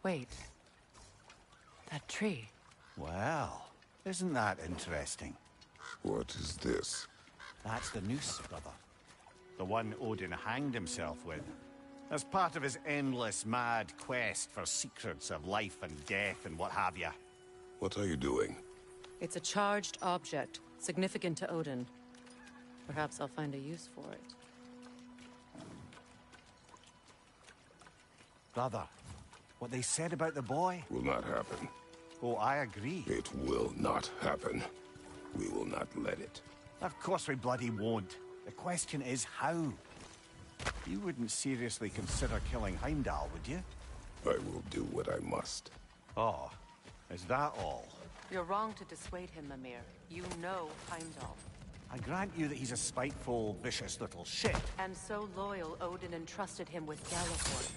Wait. That tree. Well, isn't that interesting? What is this? That's the noose, brother. The one Odin hanged himself with. As part of his endless, mad quest for secrets of life and death and what have you. What are you doing? It's a charged object, significant to Odin. Perhaps I'll find a use for it. Brother, what they said about the boy? Will not happen. Oh, I agree. It will not happen. We will not let it. Of course we bloody won't. The question is how. You wouldn't seriously consider killing Heimdall, would you? I will do what I must. Oh, is that all? You're wrong to dissuade him, Mimir. You know Heimdall. I grant you that he's a spiteful, vicious little shit. And so loyal, Odin entrusted him with Gjallarhorn.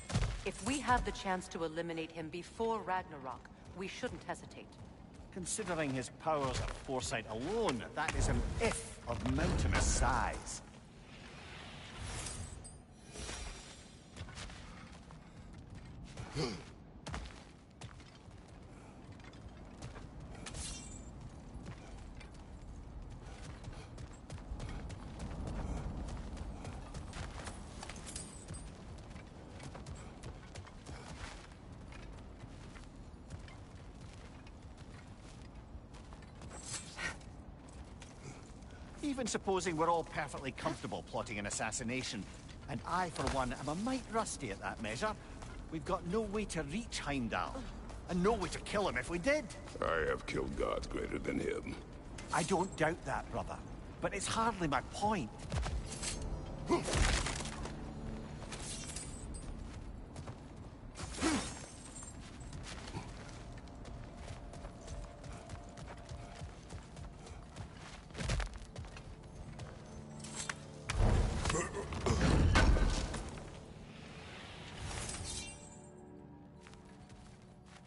If we have the chance to eliminate him before Ragnarok, we shouldn't hesitate. Considering his powers of foresight alone, that is an if of mountainous size. Even supposing we're all perfectly comfortable plotting an assassination, and I, for one, am a mite rusty at that measure, we've got no way to reach Heimdall, and no way to kill him if we did. I have killed gods greater than him. I don't doubt that, brother, but it's hardly my point.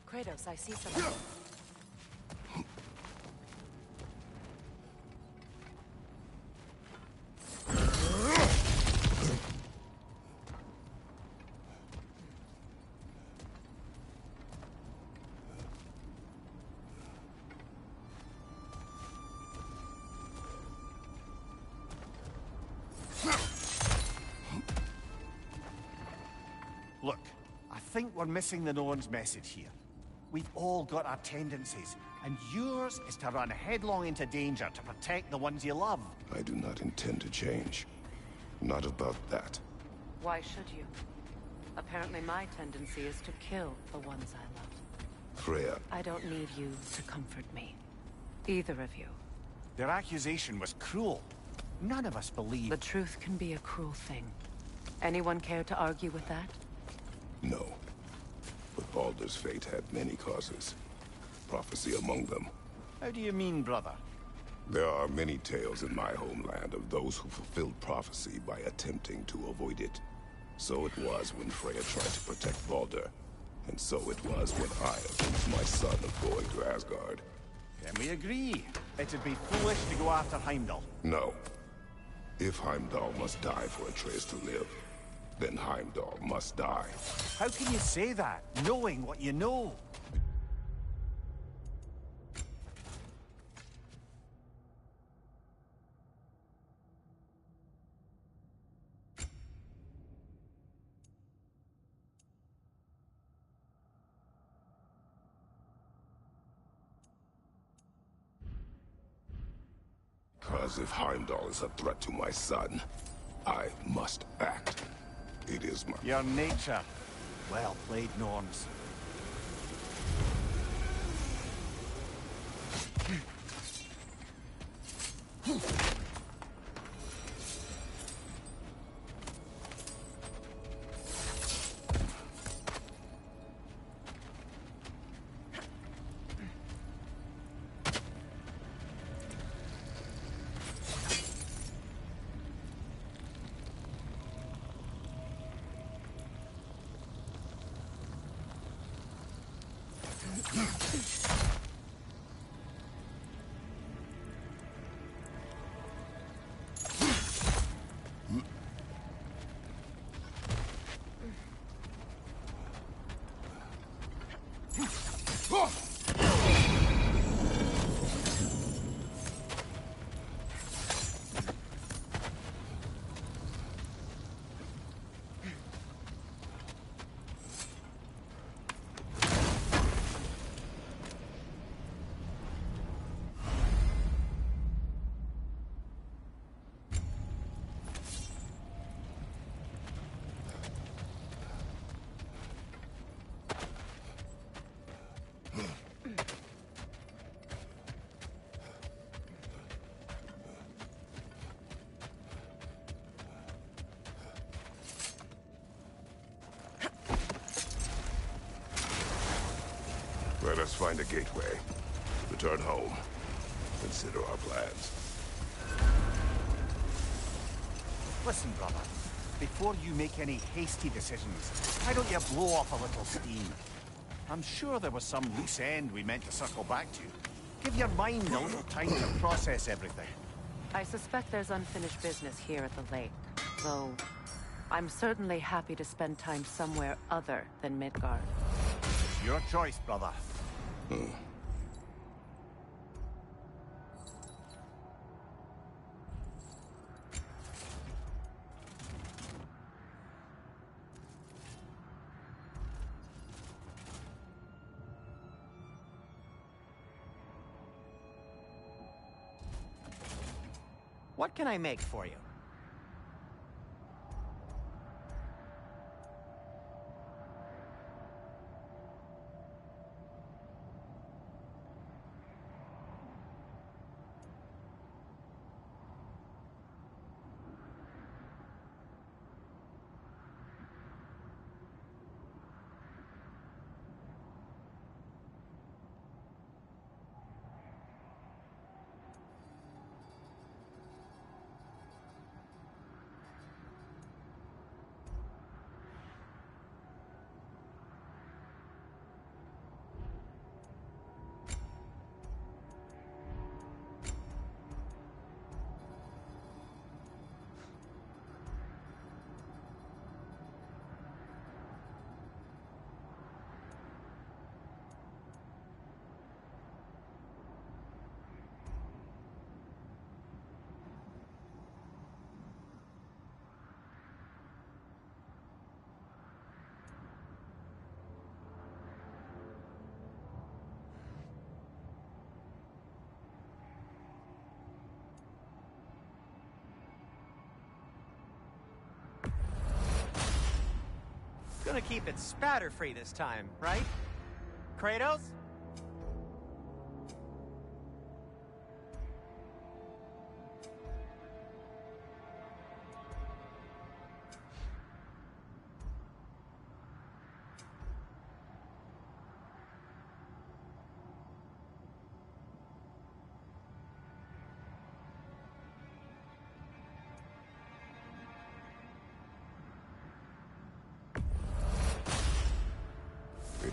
Kratos, I see something. Look, I think we're missing the Norn's message here. We've all got our tendencies, and yours is to run headlong into danger to protect the ones you love. I do not intend to change. Not about that. Why should you? Apparently my tendency is to kill the ones I love. Freya. I don't need you to comfort me. Either of you. Their accusation was cruel. None of us believe... The truth can be a cruel thing. Anyone care to argue with that? No. But Baldur's fate had many causes. prophecy among them. How do you mean, brother? There are many tales in my homeland of those who fulfilled prophecy by attempting to avoid it. So it was when Freya tried to protect Baldur. And so it was when I accused my son of going to Asgard. Then we agree. It'd be foolish to go after Heimdall. No. If Heimdall must die for Atreus to live, then Heimdall must die. How can you say that, knowing what you know? Because if Heimdall is a threat to my son, I must act. It is my... Your nature. Well played, Norns. Let us find a gateway. Return home. Consider our plans. Listen, brother. Before you make any hasty decisions, why don't you blow off a little steam? I'm sure there was some loose end we meant to circle back to. Give your mind a little time to process everything. I suspect there's unfinished business here at the lake, though I'm certainly happy to spend time somewhere other than Midgard. It's your choice, brother. What can I make for you? Gonna keep it spatter-free this time, right? Kratos?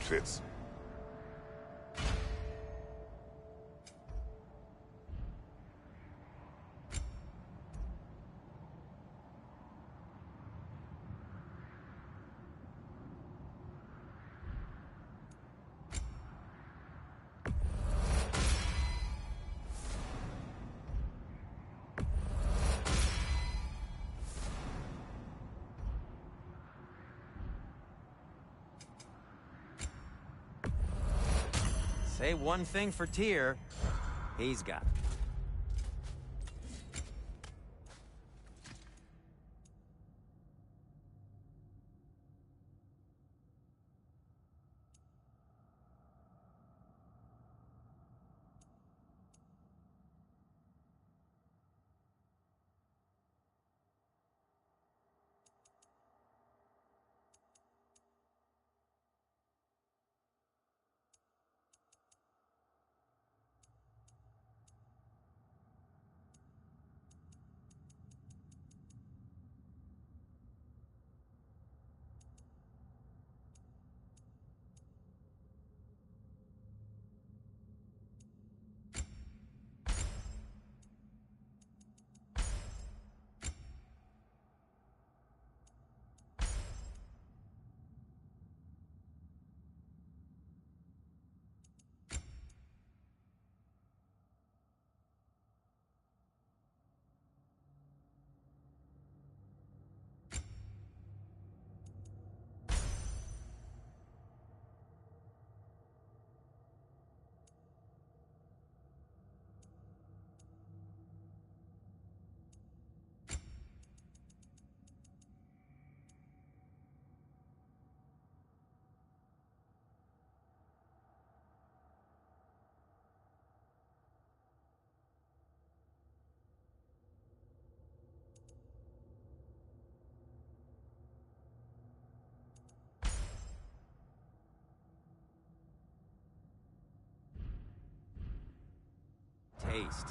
fits. Say one thing for Tyr, he's got it. Taste.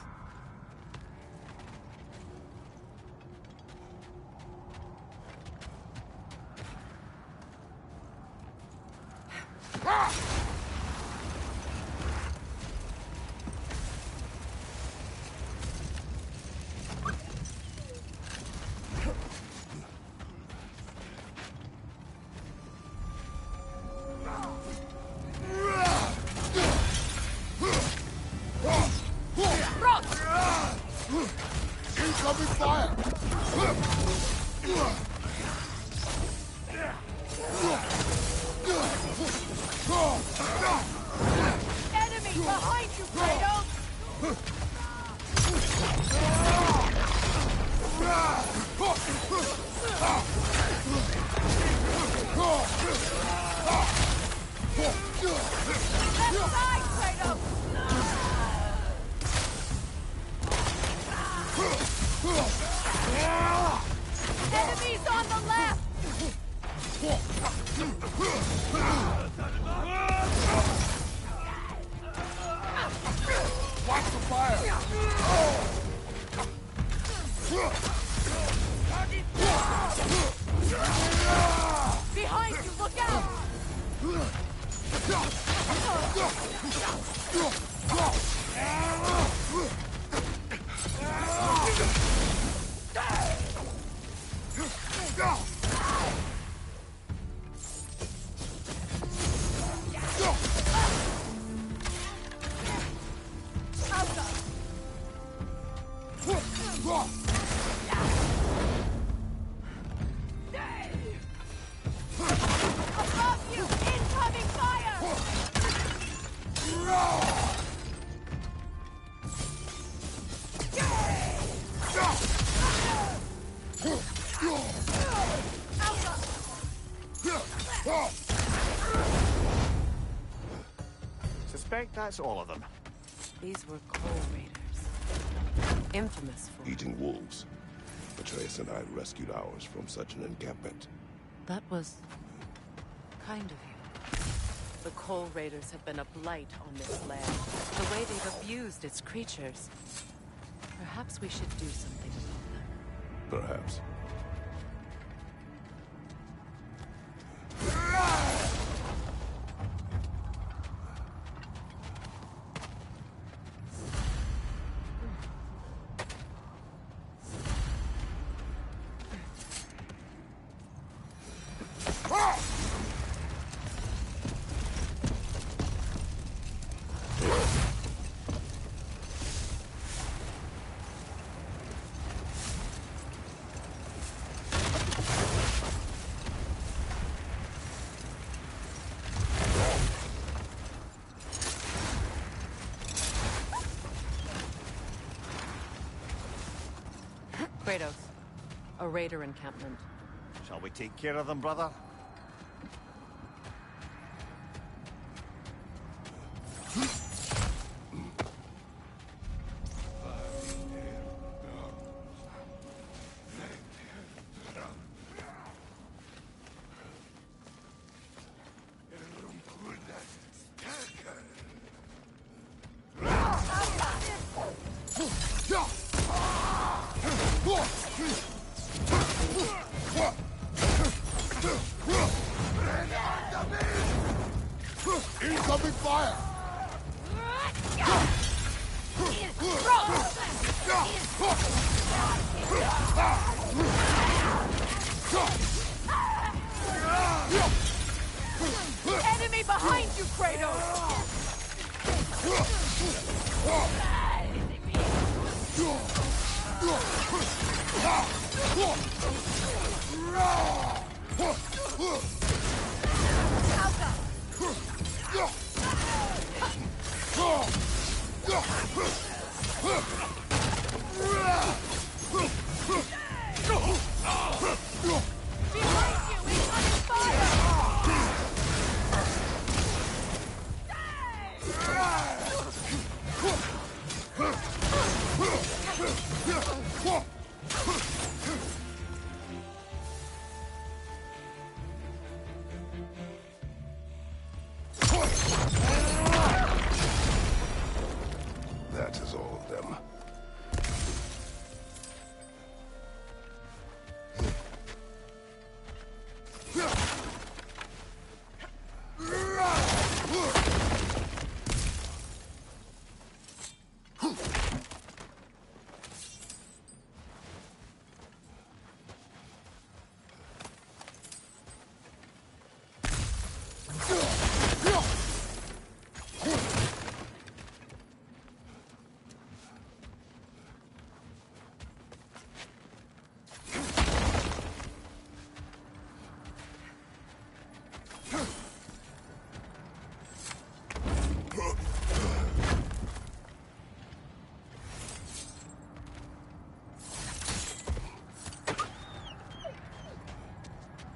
Incoming fire! Enemy behind you, Kratos! Left side, Kratos! Enemies on the left! Watch the fire! Behind you, look out! Above you! Incoming fire! Suspect that's all of them. These were Coal Raiders. Infamous for... Eating wolves. Atreus and I rescued ours from such an encampment. That was... kind of you. The Coal Raiders have been a blight on this land. The way they've abused its creatures. Perhaps we should do something about them. Perhaps. a raider encampment. Shall we take care of them, brother? Incoming fire! Enemy behind you, Kratos! That is all of them.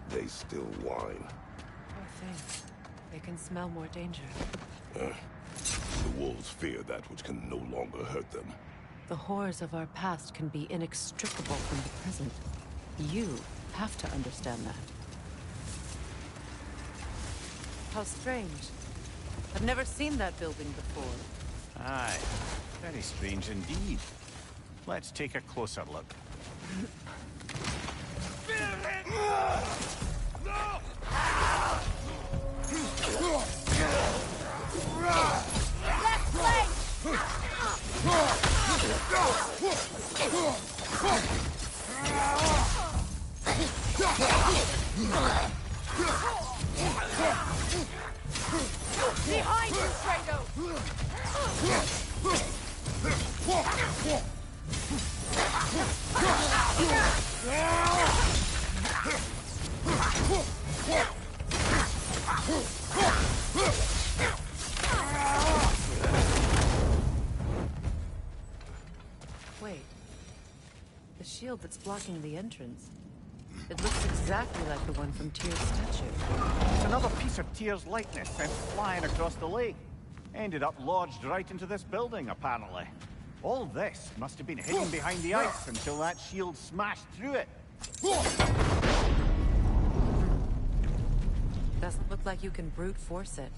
They still whine. Poor things. They can smell more danger. The wolves fear that which can no longer hurt them. The horrors of our past can be inextricable from the present. You have to understand that. How strange. I've never seen that building before. Aye, very strange indeed. Let's take a closer look. Left flank! Behind you, Kratos! Wait. The shield that's blocking the entrance. It looks exactly like the one from Tyr's statue. It's another piece of Tyr's likeness sent flying across the lake. Ended up lodged right into this building, apparently. All this must have been hidden behind the ice until that shield smashed through it. Doesn't look like you can brute force it.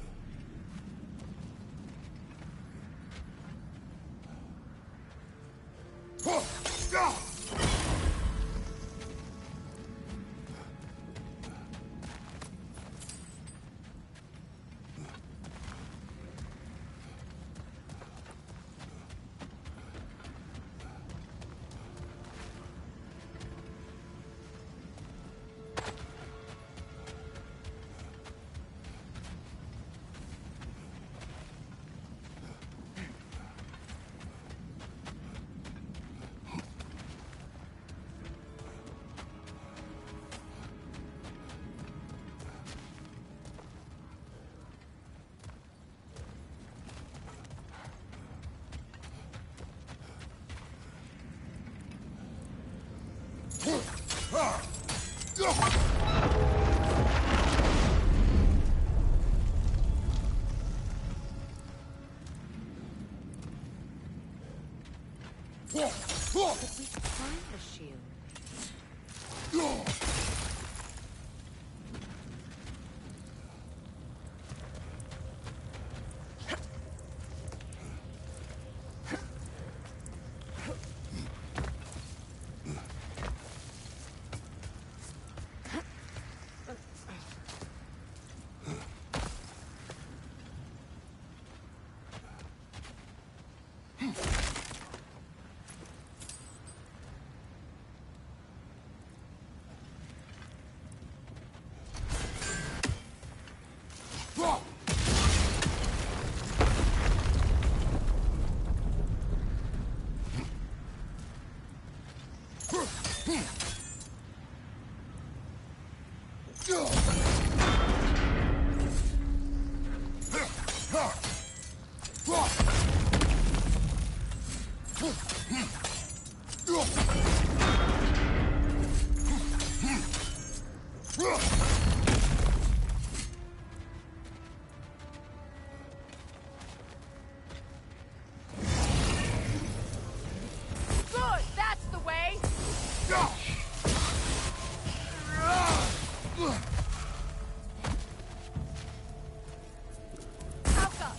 Good, that's the way! Alka!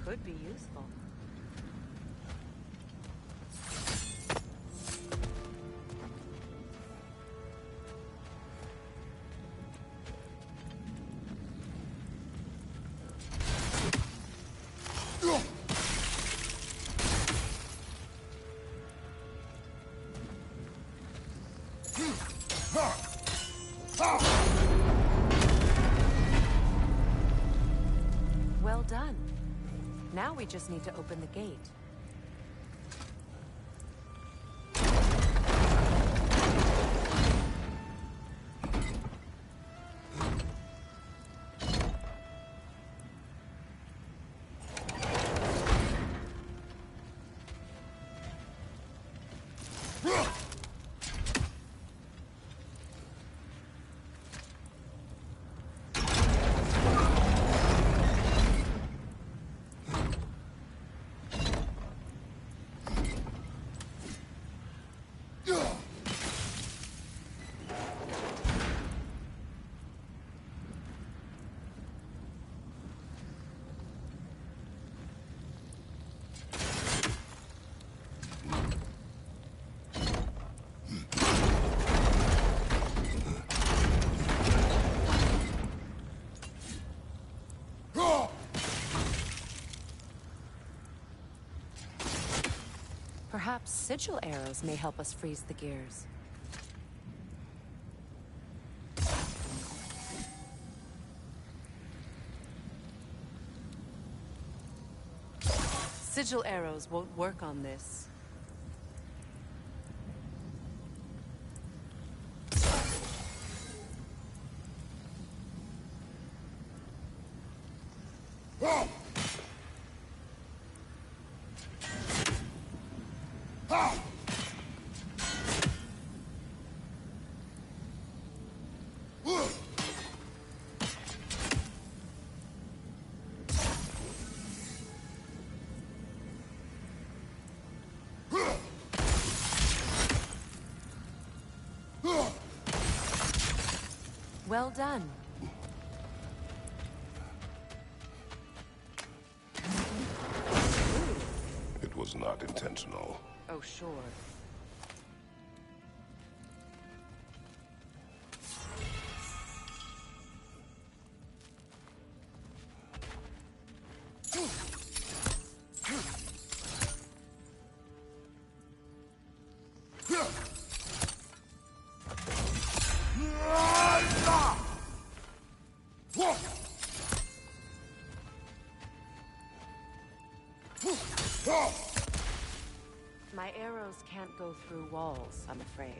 Could be useful. Well done. Now we just need to open the gate. Perhaps sigil arrows may help us freeze the gears. Sigil arrows won't work on this. Well done. It was not intentional. Oh, sure. My arrows can't go through walls, I'm afraid.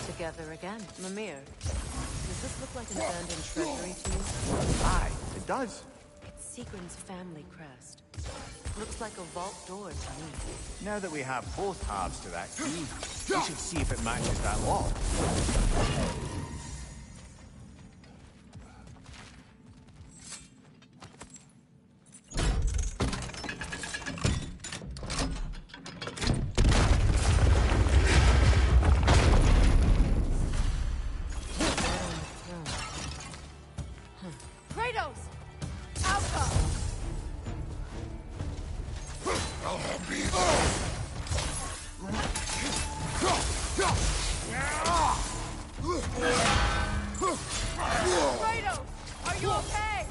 Together again. Mimir, does this look like an abandoned treasury to you? Aye, it does. It's Sigrun's family crest. Looks like a vault door to me. Now that we have both halves to that key, we should see if it matches that lock. Kratos! Alpha! I'll have me. Kratos! Are you okay?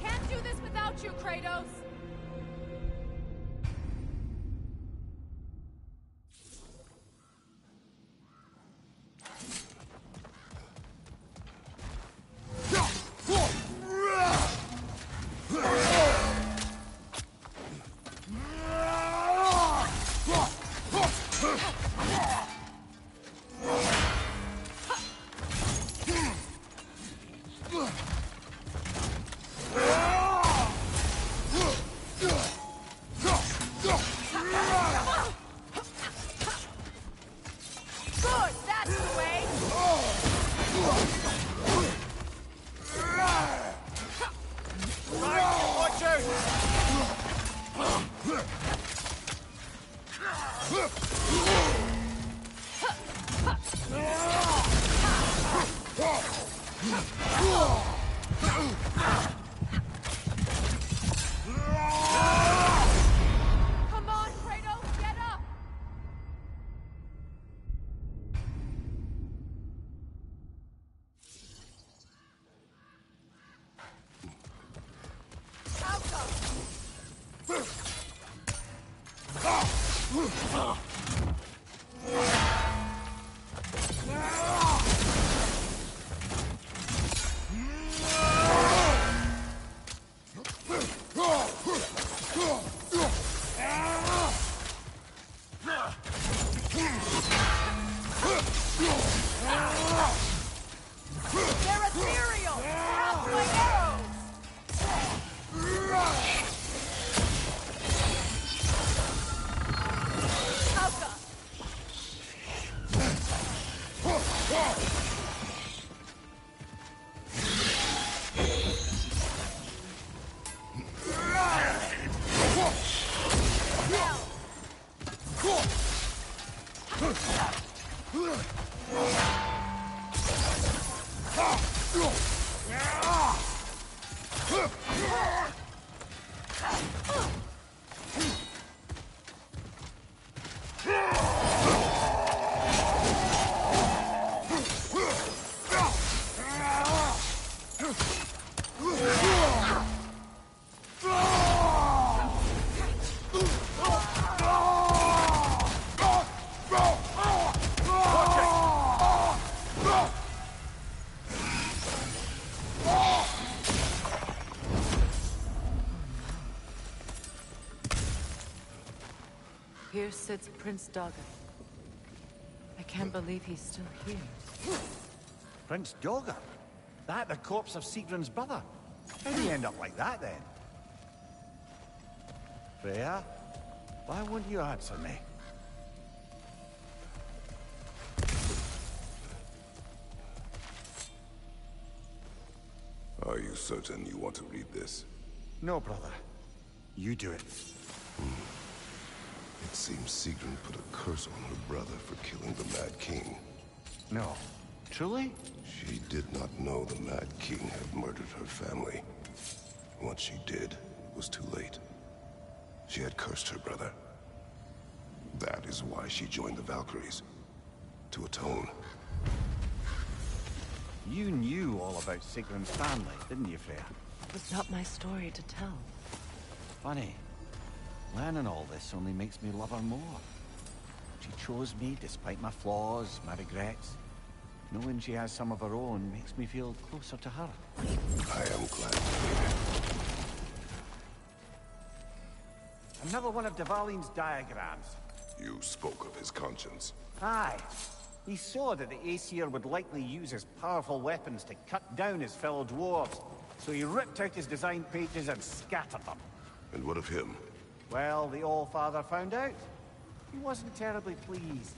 Can't do this without you, Kratos! Good, that's the way! Watch out! Come on, Kratos, get up! They're ethereal! Perhaps my arrows! Alka! Here sits Prince Daga. I can't believe he's still here. Prince Doga? That the corpse of Sigrun's brother? How did he end up like that, then? Freya? Why won't you answer me? Are you certain you want to read this? No, brother. You do it. It seems Sigrun put a curse on her brother for killing the Mad King. No. Truly? She did not know the Mad King had murdered her family. Once she did, it was too late. She had cursed her brother. That is why she joined the Valkyries. To atone. You knew all about Sigrun's family, didn't you, Freya? It was not my story to tell. Funny. Learning all this only makes me love her more. She chose me despite my flaws, my regrets. Knowing she has some of her own makes me feel closer to her. I am glad to hear it. Another one of Dvalin's diagrams. You spoke of his conscience. Aye. He saw that the Aesir would likely use his powerful weapons to cut down his fellow dwarves, so he ripped out his design pages and scattered them. And what of him? Well, the All-Father found out. He wasn't terribly pleased.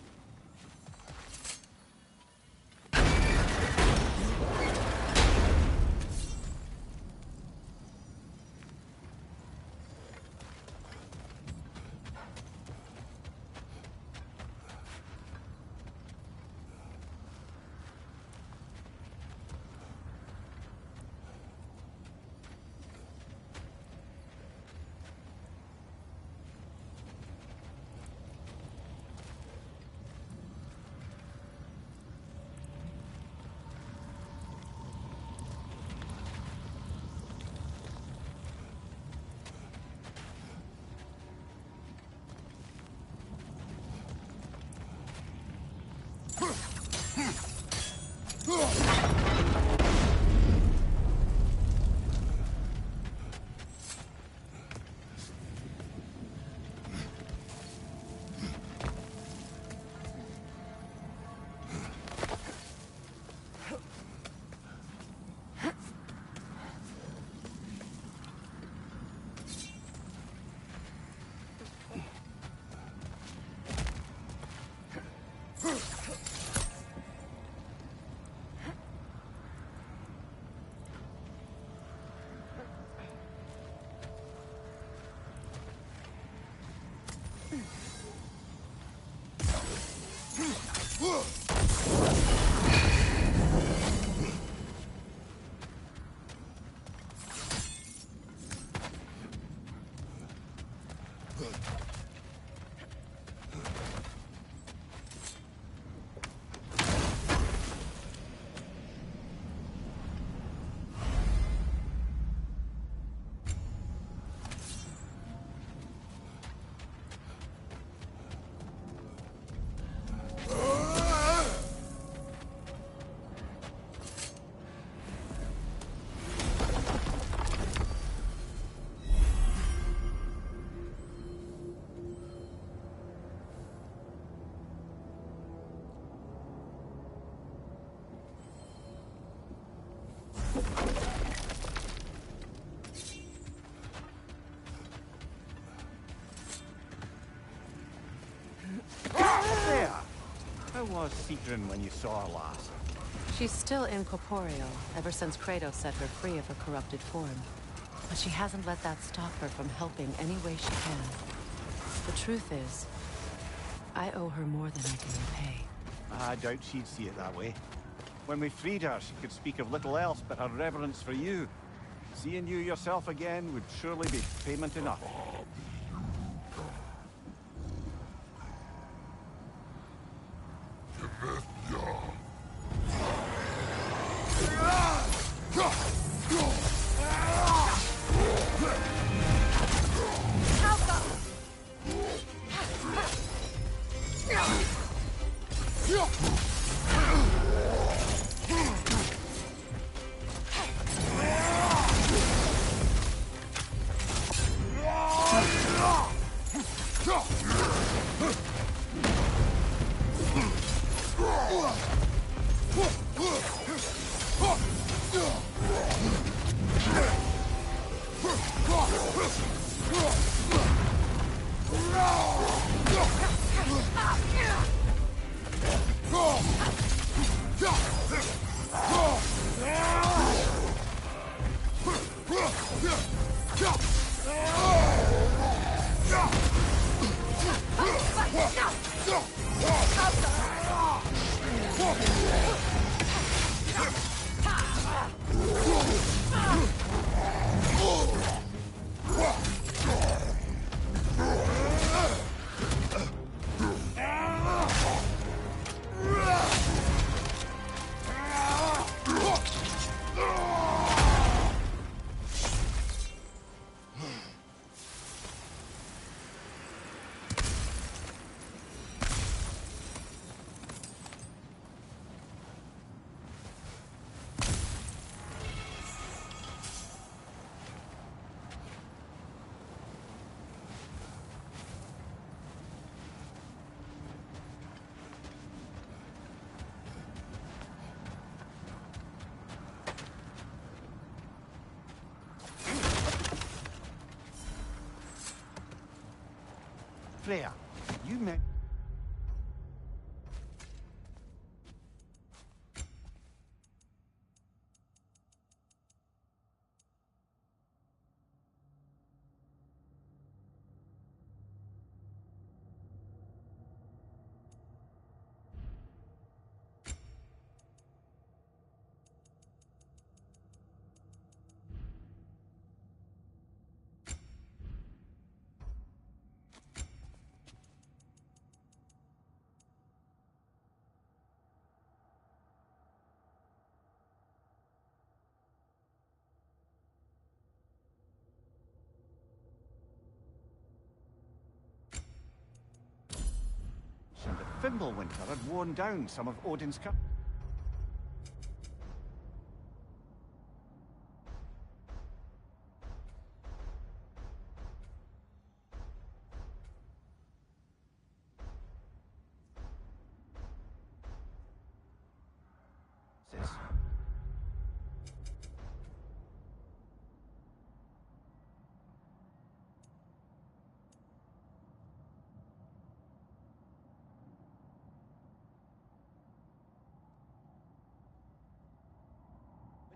How was Sigrun when you saw her last? She's still incorporeal, ever since Kratos set her free of her corrupted form. But she hasn't let that stop her from helping any way she can. The truth is, I owe her more than I can repay. I doubt she'd see it that way. When we freed her, she could speak of little else but her reverence for you. Seeing you yourself again would surely be payment enough. Freya, you met... And the Fimbulwinter had worn down some of Odin's cup.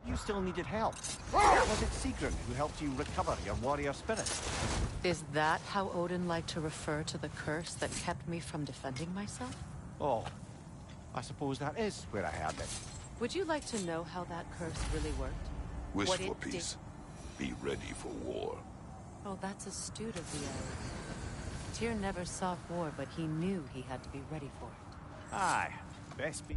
You still needed help. Was it Sigrun who helped you recover your warrior spirit? Is that how Odin liked to refer to the curse that kept me from defending myself? Oh, I suppose that is where I heard it. Would you like to know how that curse really worked? Wish What for it did- peace. Be ready for war. Oh, that's astute of the elf. Tyr never sought war, but he knew he had to be ready for it. Aye, best be...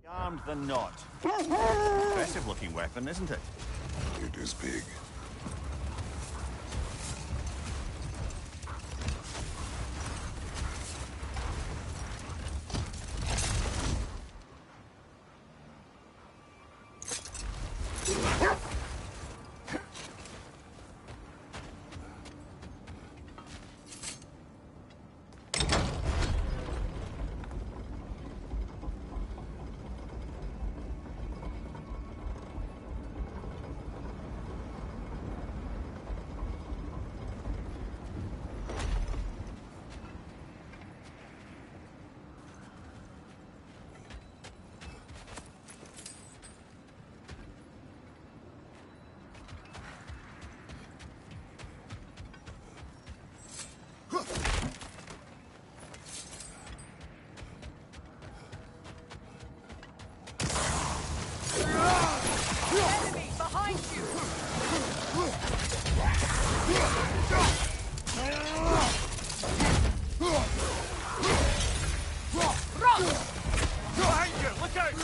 Armed than not. Impressive looking weapon, isn't it? It is big. Enemy behind you! Run! Behind you! Look out!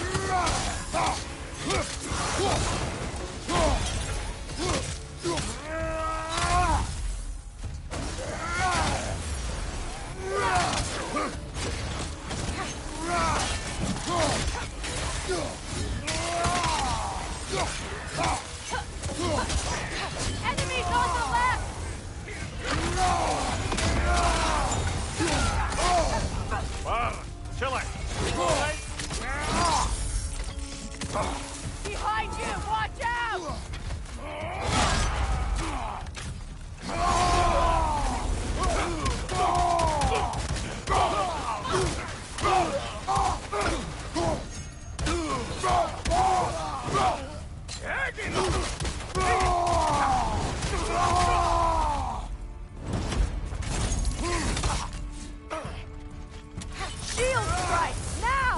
Enemies on the left! Wow, chill it! Behind you! Watch out! Shield strike! Now!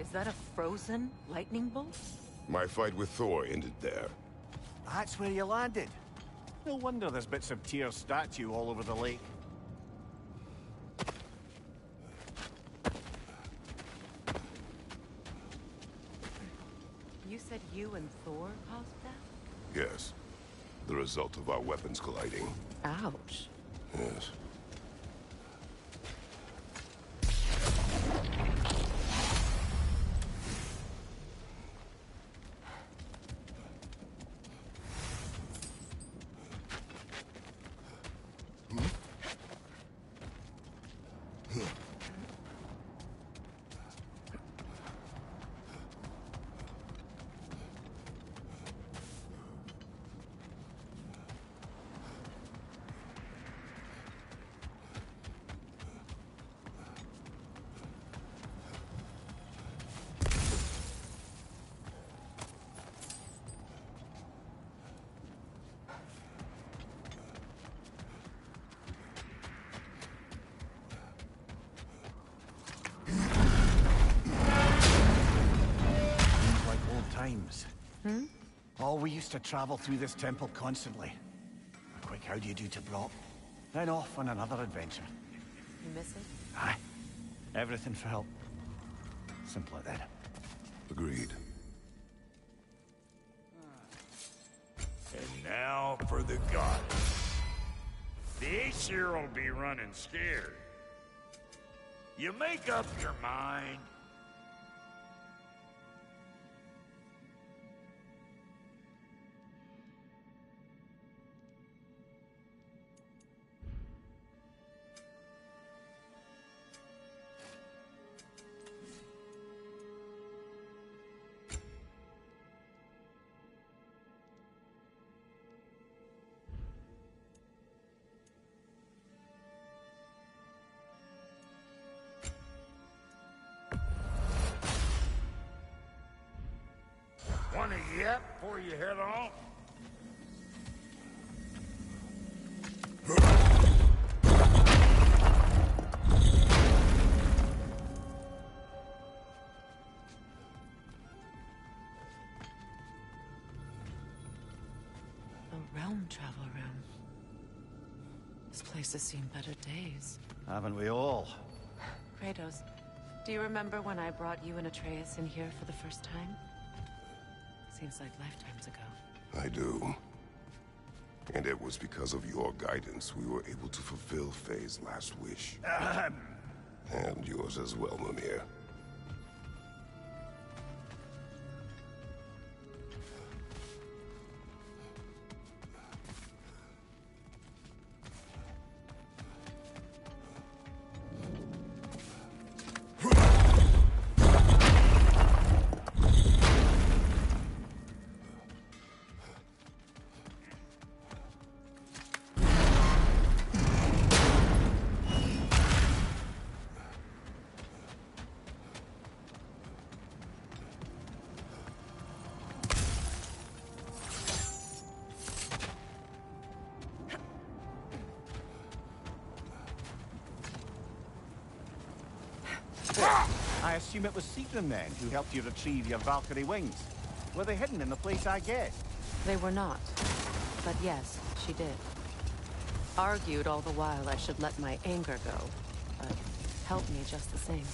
Is that a frozen lightning bolt? My fight with Thor ended there. That's where you landed. No wonder there's bits of Tyr's statue all over the lake. You said you and Thor caused that? Yes. The result of our weapons colliding. Ouch. Yes. Oh, we used to travel through this temple constantly. A quick how do you do to Brock, then off on another adventure. You miss it? Aye. Everything felt simpler then. Agreed. And now for the goddess. The Aesir will be running scared. You make up your mind. Want a yap before you head on? A realm travel room. This place has seen better days. Haven't we all? Kratos, do you remember when I brought you and Atreus in here for the first time? Seems like lifetimes ago. I do. And it was because of your guidance we were able to fulfill Faye's last wish. And yours as well, Mimir. I assume it was Sigrun then who helped you retrieve your Valkyrie wings. Were they hidden in the place I guessed? They were not. But yes, she did. Argued all the while I should let my anger go, but helped me just the same.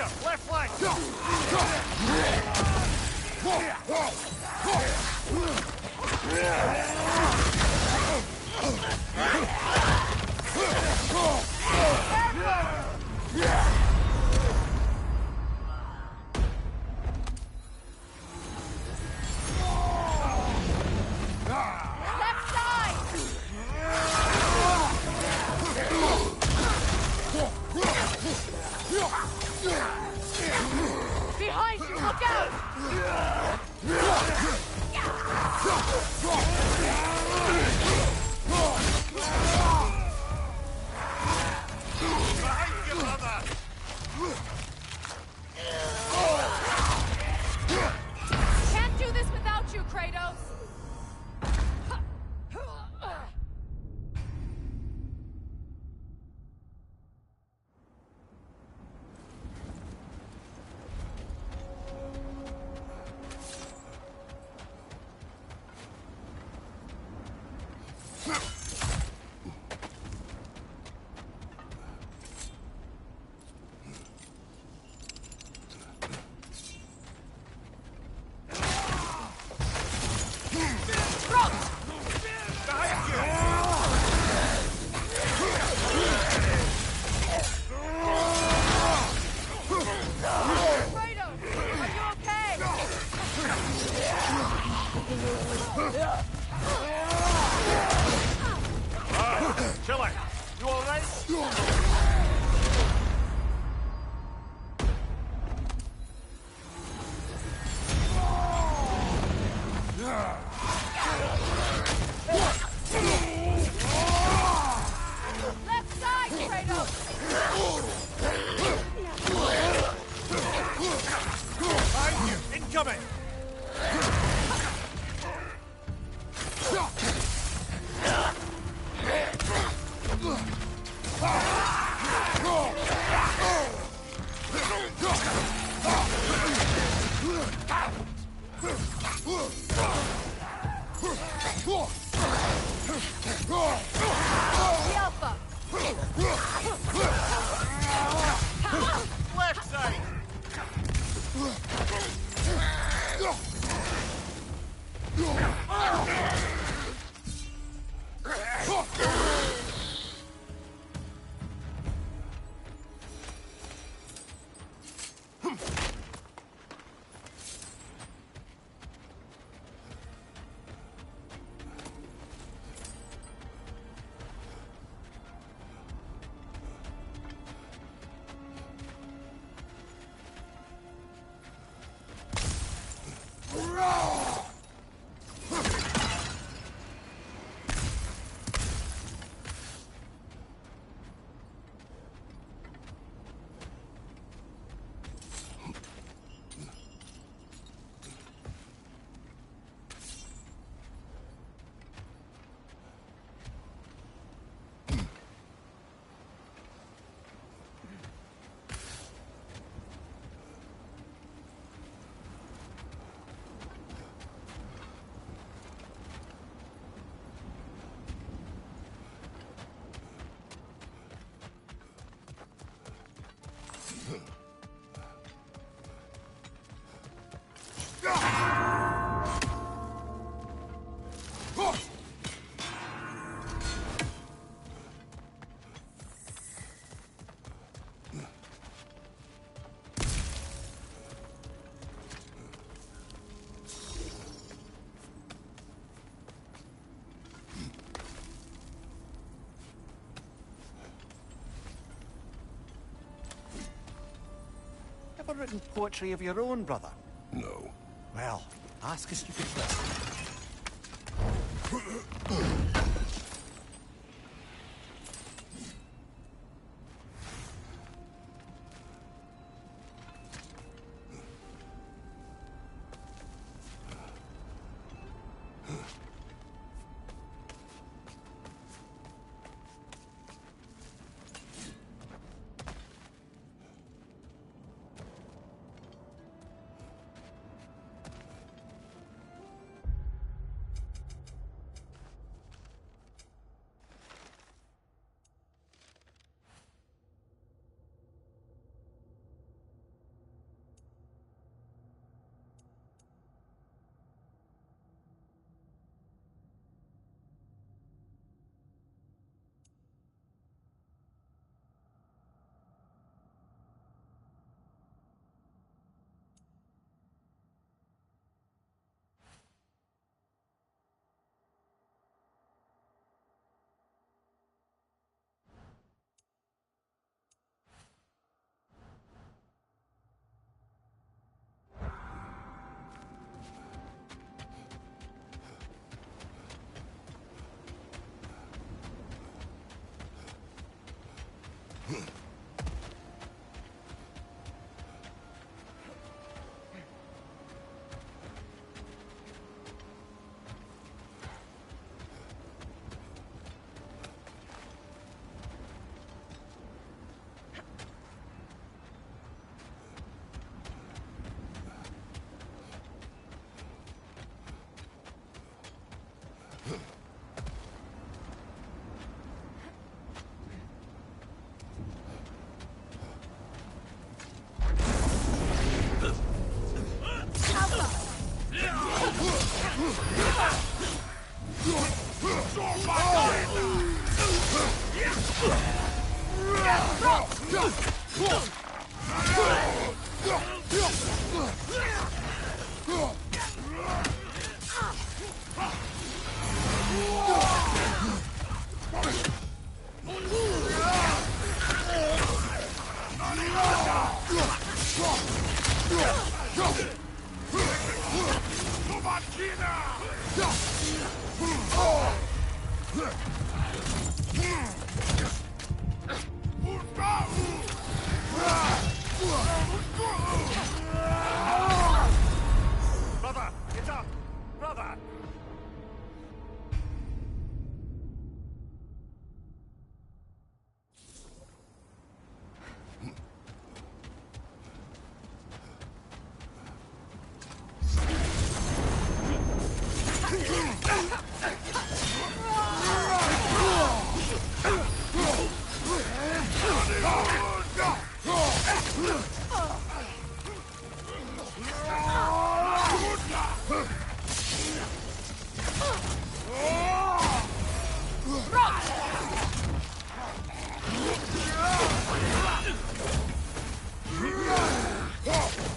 Ranger, left flank! Left side! Behind you, look out! Behind you, brother! Can't do this without you, Kratos! Chile, you alright? Left side, Kratos! Behind you, incoming! Alpha! Left side! Ever written poetry of your own, brother? No. Well, ask a stupid question. Brother, get up! Brother!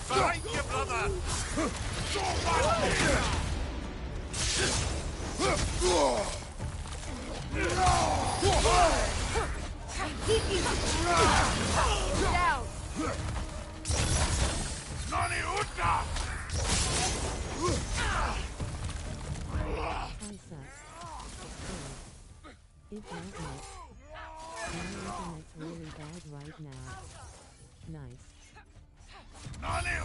Fight your brother! Down! Nani Uta! It won't miss. My internet's really bad right now. Nice. Nani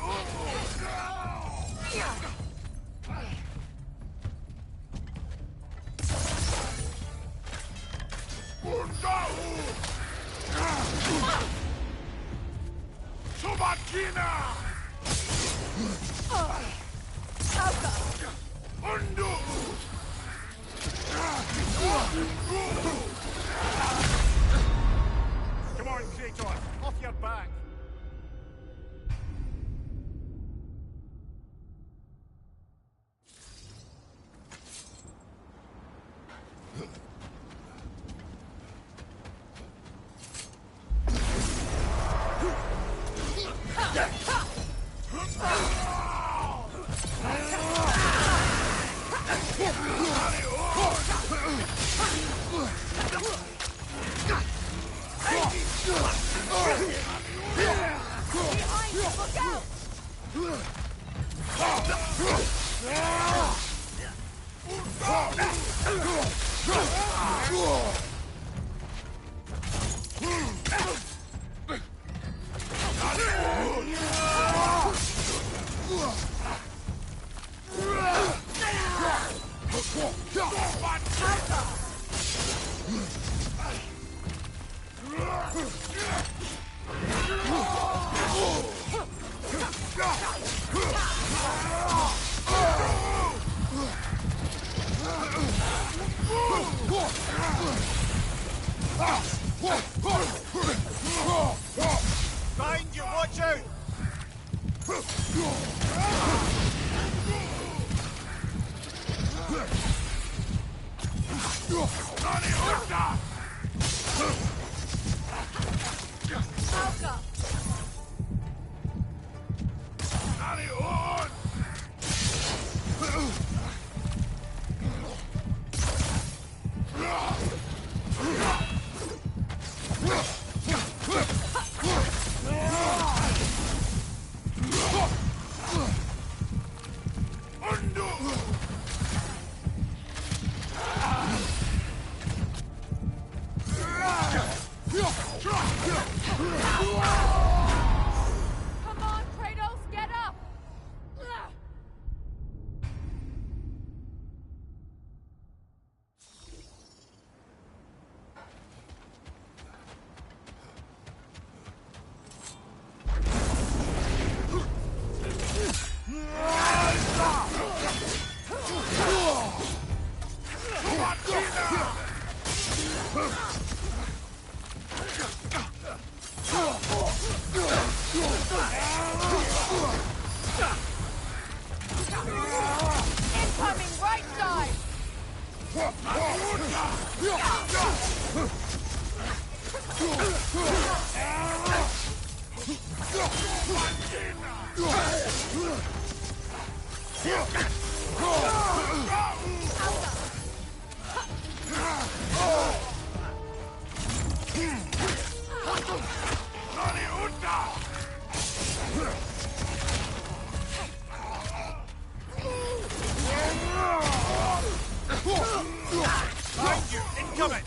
Subakina! Undo! Come on, Kratos, off your back! Come on, Kratos, get up! Incoming right side! Behind you! Incoming!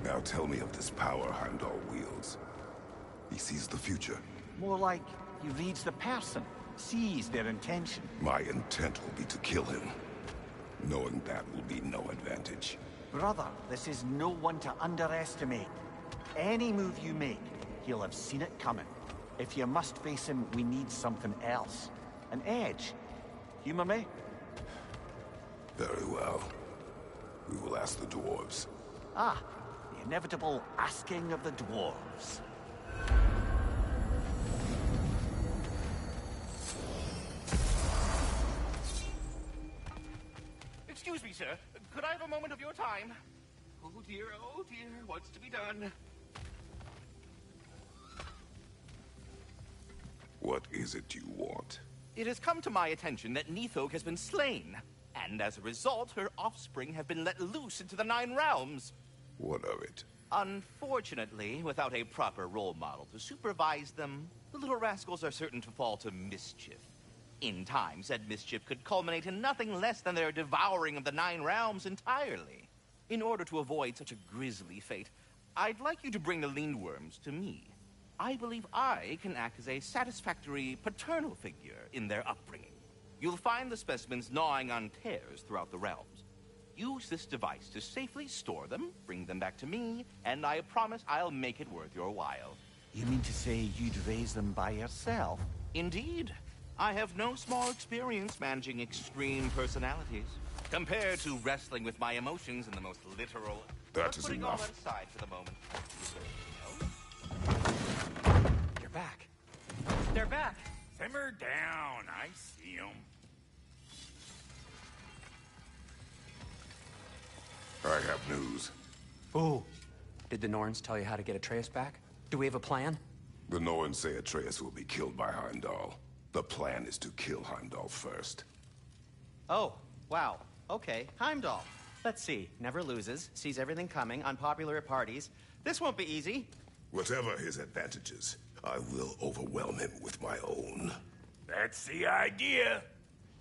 Now tell me of this power Heimdall wields. He sees the future. More like he reads the person, sees their intention. My intent will be to kill him. Knowing that will be no advantage. Brother, this is no one to underestimate. Any move you make, he'll have seen it coming. If you must face him, we need something else. An edge. Humor me? Very well. We will ask the dwarves. Ah, the inevitable asking of the dwarves. Excuse me, sir. Could I have a moment of your time? Oh dear, what's to be done? What is it you want? It has come to my attention that Nithog has been slain, and as a result, her offspring have been let loose into the Nine Realms. What of it? Unfortunately, without a proper role model to supervise them, the little rascals are certain to fall to mischief. In time, said mischief could culminate in nothing less than their devouring of the Nine Realms entirely. In order to avoid such a grisly fate, I'd like you to bring the Lindworms to me. I believe I can act as a satisfactory paternal figure in their upbringing. You'll find the specimens gnawing on tears throughout the realms. Use this device to safely store them, bring them back to me, and I promise I'll make it worth your while. You mean to say you'd raise them by yourself? Indeed. I have no small experience managing extreme personalities. Compared to wrestling with my emotions in the most literal... That is putting enough. all that aside for the moment. You're back. They're back. Simmer down. I see them. I have news. Ooh. Did the Norns tell you how to get Atreus back? Do we have a plan? The Norns say Atreus will be killed by Heimdall. The plan is to kill Heimdall first. Oh, wow. Okay, Heimdall. Let's see. Never loses, sees everything coming, unpopular at parties. This won't be easy. Whatever his advantages, I will overwhelm him with my own. That's the idea.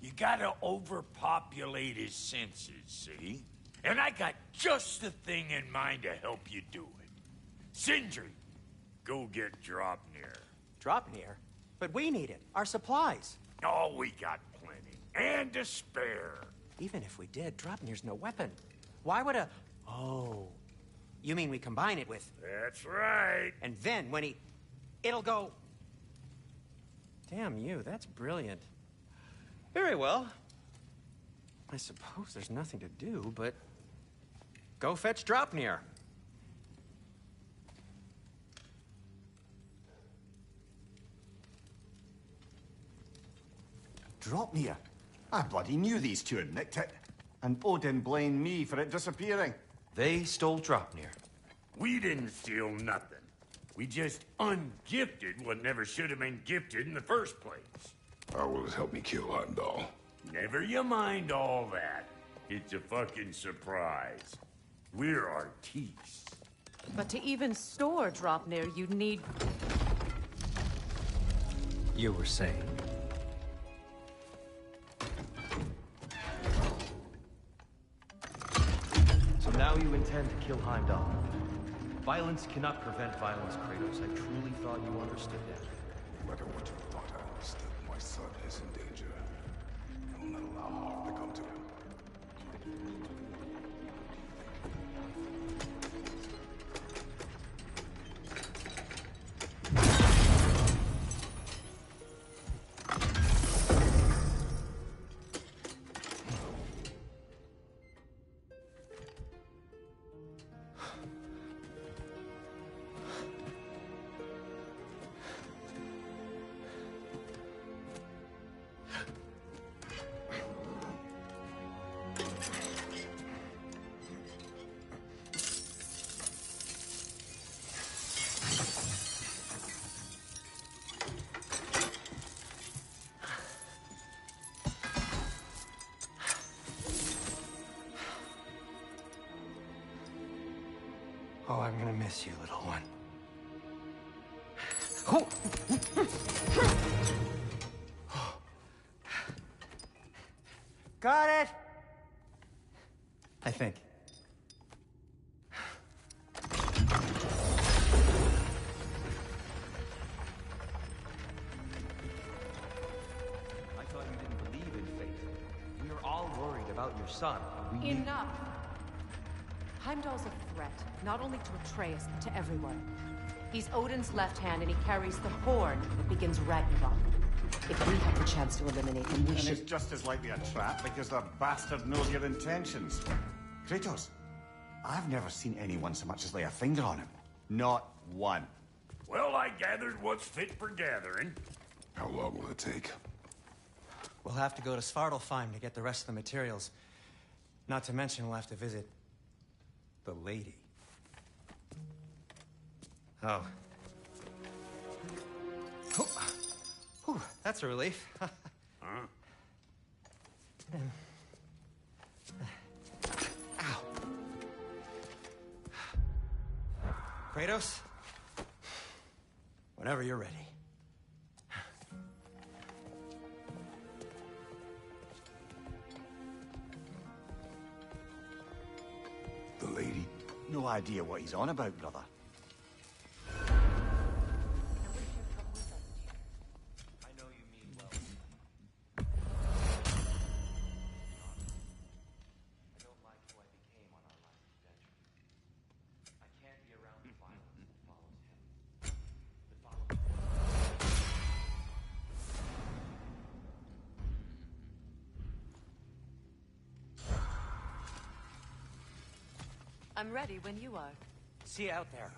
You gotta overpopulate his senses, see? And I got just the thing in mind to help you do it. Sindri, go get Dropnir. Dropnir? But we need it. Our supplies. Oh, we got plenty. And to spare. Even if we did, Dropnir's no weapon. Why would a... Oh. You mean we combine it with... That's right. And then when he... It'll go... Damn you, that's brilliant. Very well. I suppose there's nothing to do, but... Go fetch Dropnir. Dropnir? I bloody knew these two had nicked it. And Odin blamed me for it disappearing. They stole Dropnir. We didn't steal nothing. We just ungifted what never should have been gifted in the first place. How will it help me kill Heimdall? Never you mind all that. It's a fucking surprise. We're artistes. But to even store Dropnir, you'd need... You were saying? So now you intend to kill Heimdall. Violence cannot prevent violence, Kratos. I truly thought you understood that. No matter what you thought I understood, my son is in danger. I will not allow harm to come to him. Oh, I'm gonna miss you, little one. Oh. Got it! I think. I thought you didn't believe in fate. We were all worried about your son. Enough! Heimdall's a threat, not only to Atreus, but to everyone. He's Odin's left hand, and he carries the horn that begins Ragnarok. If we have the chance to eliminate him, we should... it's just as likely a trap because the bastard knows your intentions. Kratos, I've never seen anyone so much as lay a finger on him. Not one. Well, I gathered what's fit for gathering. How long will it take? We'll have to go to Svartalfheim to get the rest of the materials. Not to mention we'll have to visit... the lady. Oh. Whew, that's a relief. Huh? Ow. Kratos? Whenever you're ready. no idea what he's on about, brother. I know you mean well. I don't like who I became on our last adventure. I can't be around the violence that follows him. That follows me. I'm ready when you are. See you out there.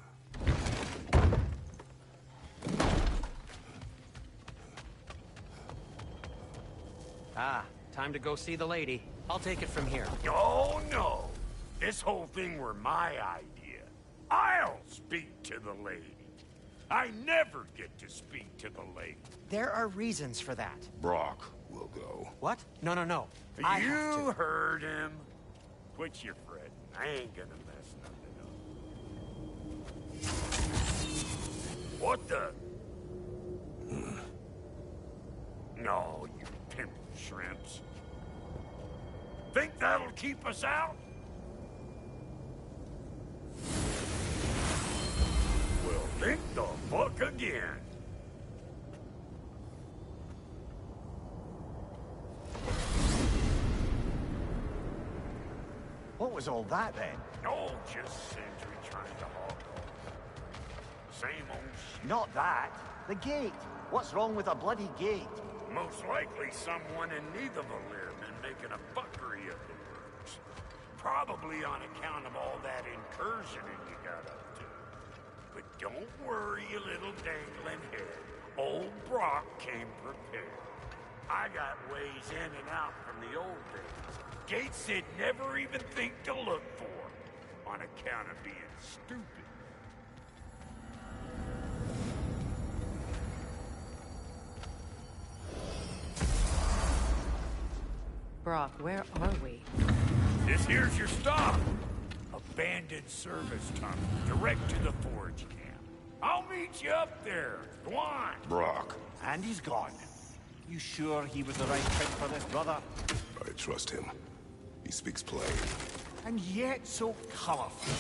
Ah, time to go see the lady. I'll take it from here. Oh, no. This whole thing were my idea. I'll speak to the lady. I never get to speak to the lady. There are reasons for that. Brock will go. What? No. I have You to. heard him. Quit your fretting. I ain't gonna mess nothing up. What the? No, you pimp shrimps. Think that'll keep us out? Well, think the fuck again. What was all that, then? Oh, just Sentry trying to hog off. Same old shit. Not that. The gate. What's wrong with a bloody gate? Most likely someone in Neitherville been making a fuckery of the works. Probably on account of all that incursioning you got up to. But don't worry, you little dangling head. Old Brock came prepared. I got ways in and out from the old days. Gates they'd never even think to look for, on account of being stupid. Brock, where are we? This here's your stop. Abandoned service tunnel, direct to the forge camp. I'll meet you up there. Go on. Brock. And he's gone. You sure he was the right pick for this, brother? I trust him. He speaks plain. And yet so colorful.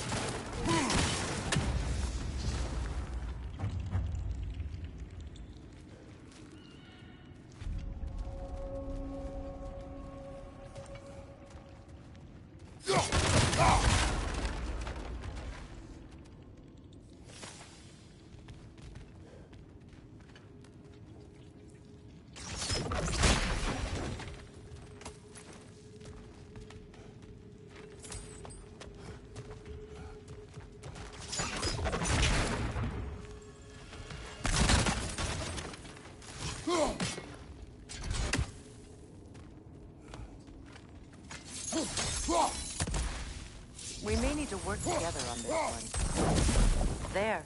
We may need to work together on this one. There.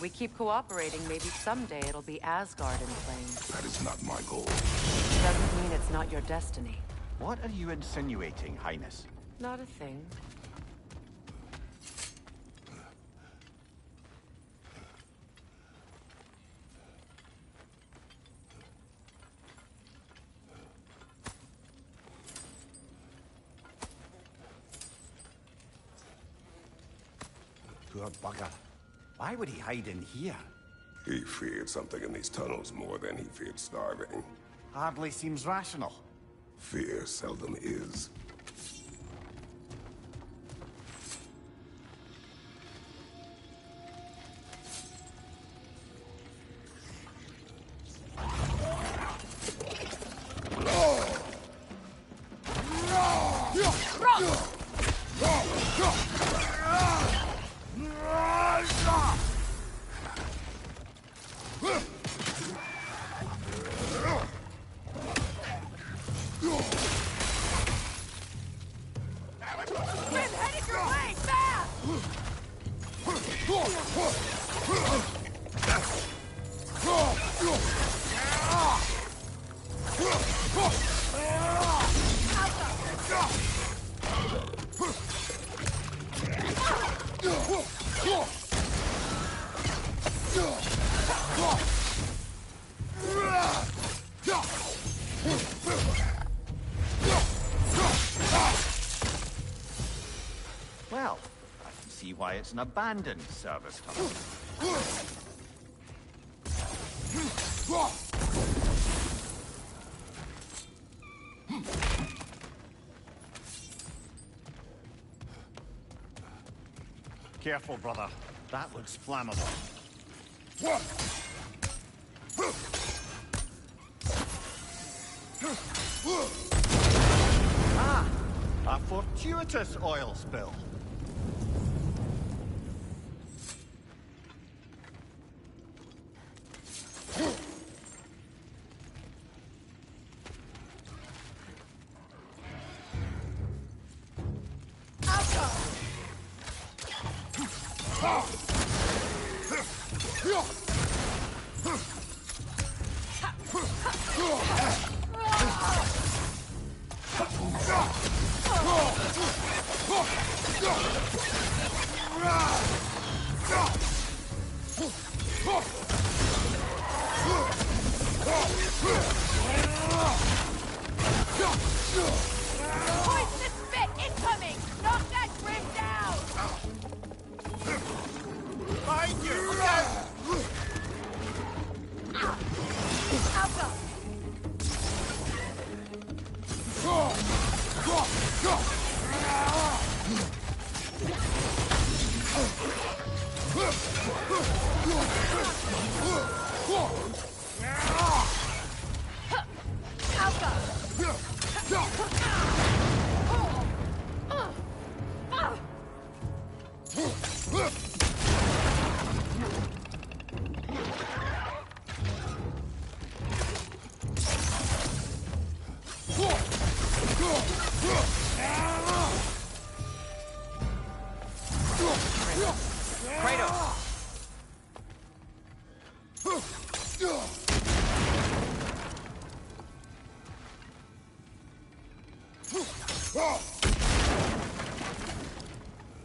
We keep cooperating, maybe someday it'll be Asgard in flames. That is not my goal. Doesn't mean it's not your destiny. What are you insinuating, Highness? Not a thing. Poor bugger. Why would he hide in here? He feared something in these tunnels more than he feared starving. Hardly seems rational. Fear seldom is. why it's an abandoned service tunnel. Careful, brother. That looks flammable. Ah! A fortuitous oil spill. Poisonous spit incoming! Knock that grim down! Behind you! Look out! Alpha!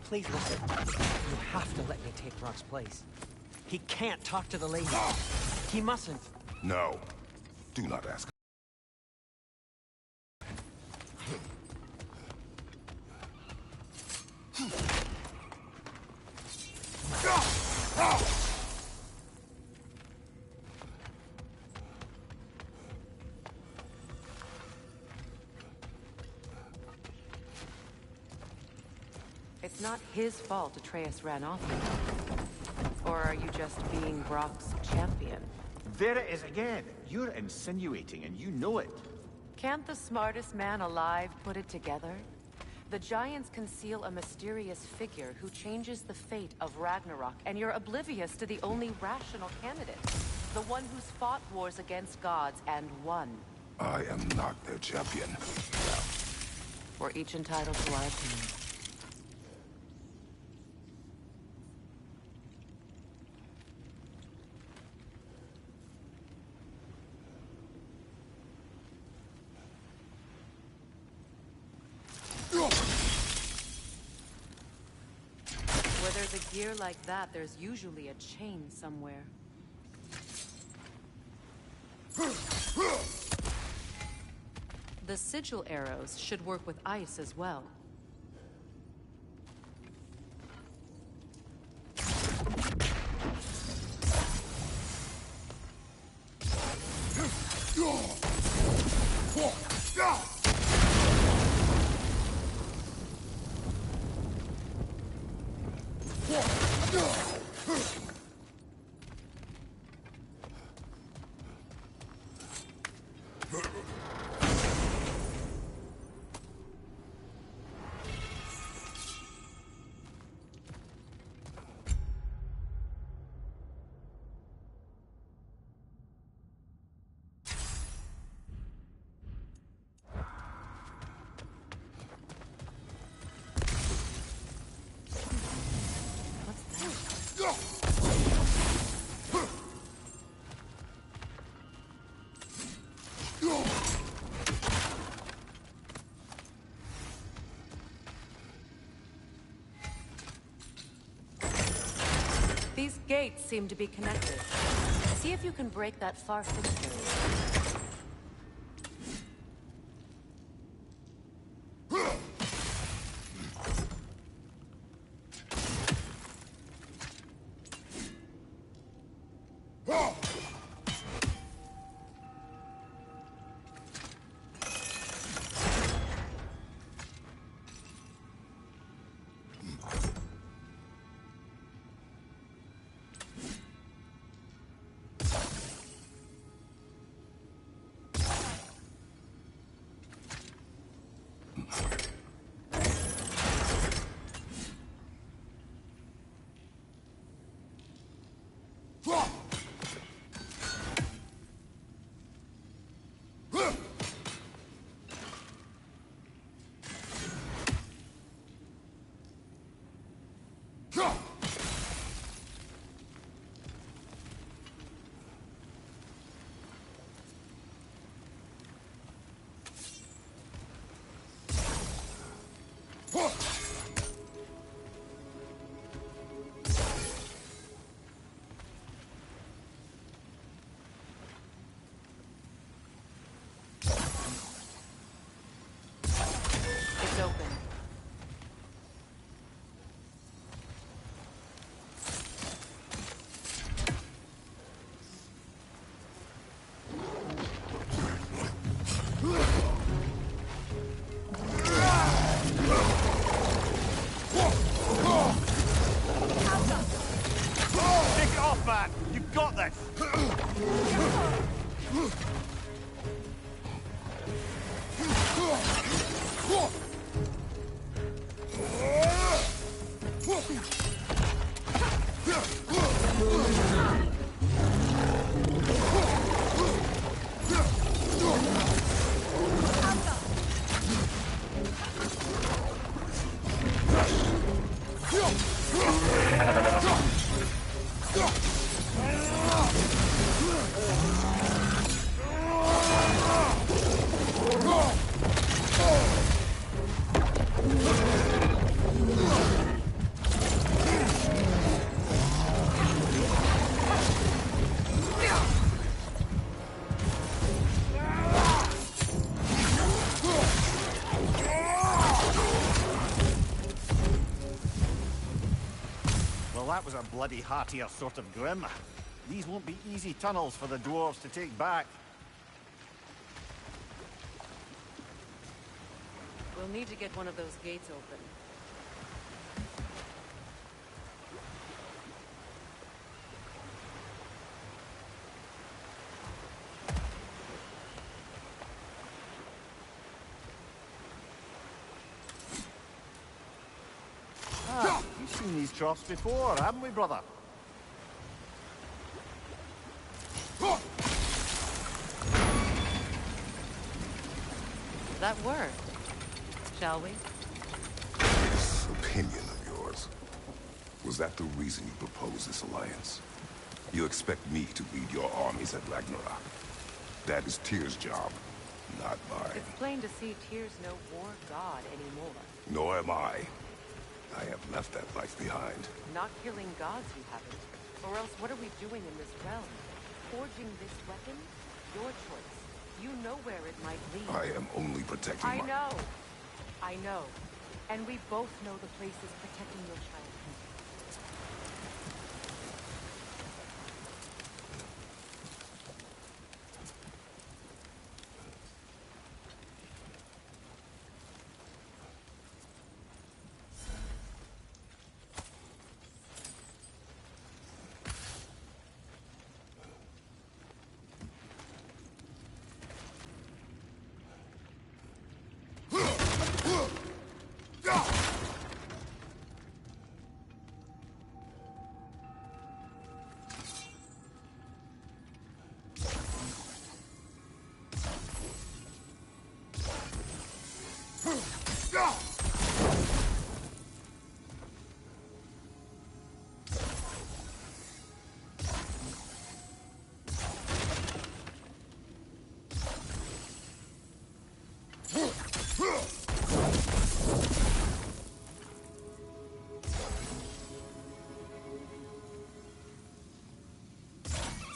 Please listen. You have to let me take Rock's place. He can't talk to the lady. He mustn't. No. Do not ask. It's not his fault Atreus ran off with. Or are you just being Brock's champion? There it is again. You're insinuating and you know it. Can't the smartest man alive put it together? The Giants conceal a mysterious figure who changes the fate of Ragnarok, and you're oblivious to the only rational candidate. The one who's fought wars against gods and won. I am not their champion. We're each entitled to our opinion. Where there's a gear like that, there's usually a chain somewhere. The sigil arrows should work with ice as well. These gates seem to be connected. See if you can break that far fixture. It's open. Take it off, man! You've got this! Well, that was a bloody heartier sort of grim. These won't be easy tunnels for the dwarves to take back. We'll need to get one of those gates open. Ah, we've seen these troughs before, haven't we, brother? That worked. Shall we? This opinion of yours, was that the reason you proposed this alliance? You expect me to lead your armies at Ragnorok? That is Tyr's job, not mine. It's plain to see Tyr's no war god anymore. Nor am I. I have left that life behind. Not killing gods, you haven't. Or else what are we doing in this realm? Forging this weapon? Your choice. You know where it might lead. I am only protecting I my... know. I know. And we both know the place is protecting your child.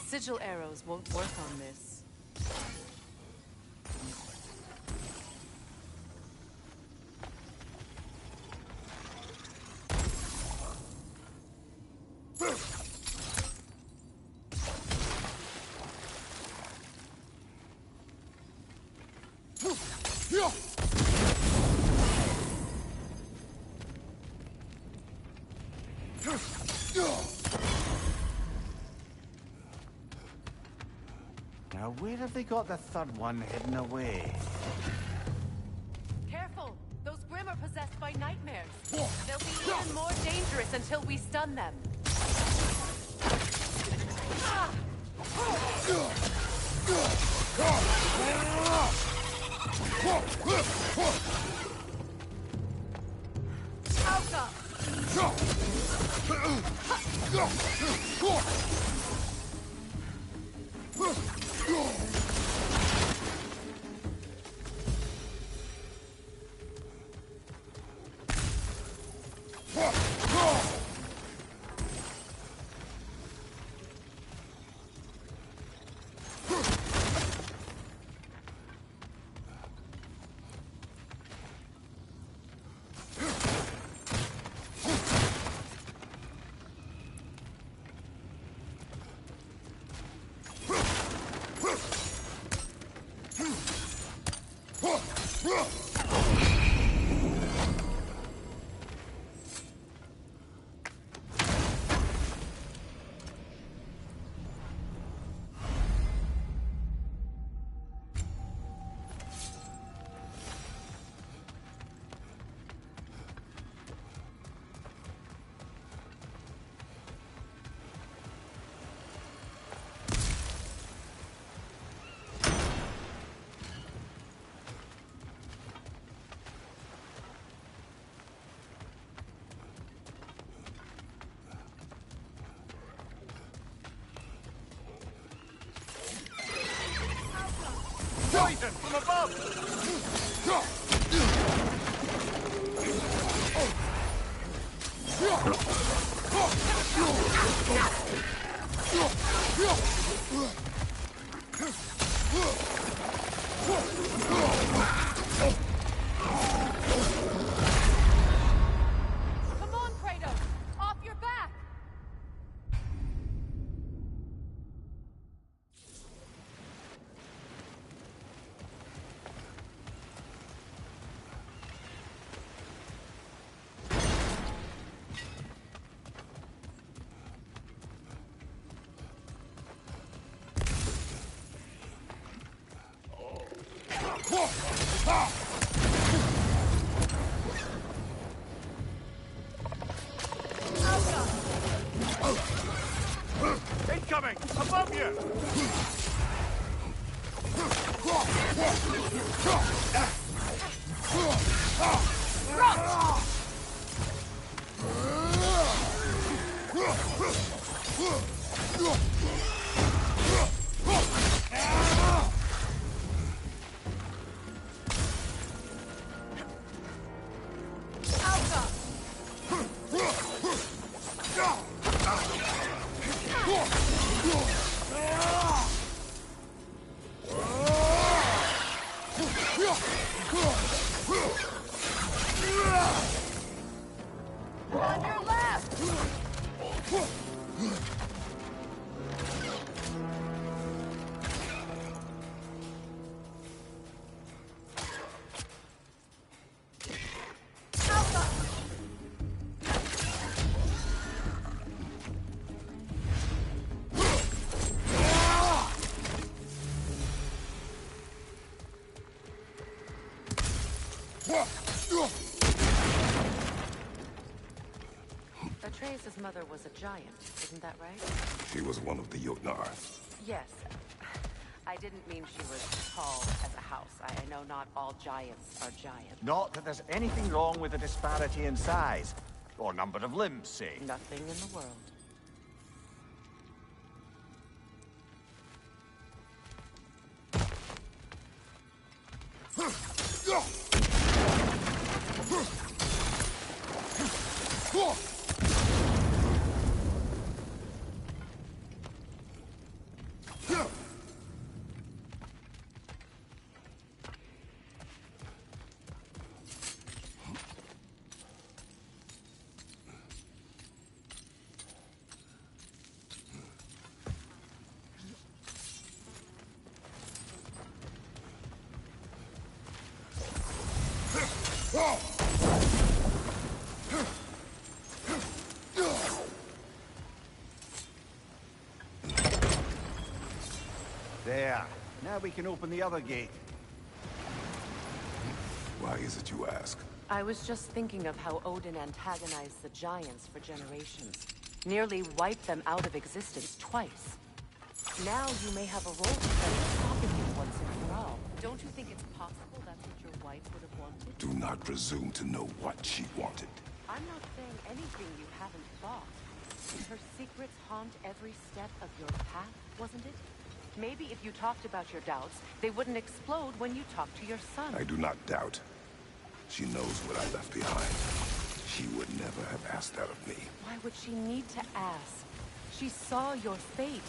Sigil arrows won't work on this. Now, where have they got the third one hidden away? Careful! my nightmares. They'll be even more dangerous until we stun them. Poison from above! Come on, Kratos! Off your back! Incoming! Above you! On your left! Atreus' mother was a giant, isn't that right? She was one of the Jotnar. Yes. I didn't mean she was tall as a house. I know not all giants are giants. Not that there's anything wrong with the disparity in size. Or number of limbs, say. Nothing in the world. There. Now we can open the other gate. Why is it you ask? I was just thinking of how Odin antagonized the giants for generations. Nearly wiped them out of existence twice. Now you may have a role to play in stopping him once and for all. Don't you think it's possible that's what your wife would have wanted? Do not presume to know what she wanted. I'm not saying anything you haven't thought. Her secrets haunt every step of your path, wasn't it? Maybe if you talked about your doubts, they wouldn't explode when you talked to your son. I do not doubt. She knows what I left behind. She would never have asked that of me. Why would she need to ask? She saw your fate.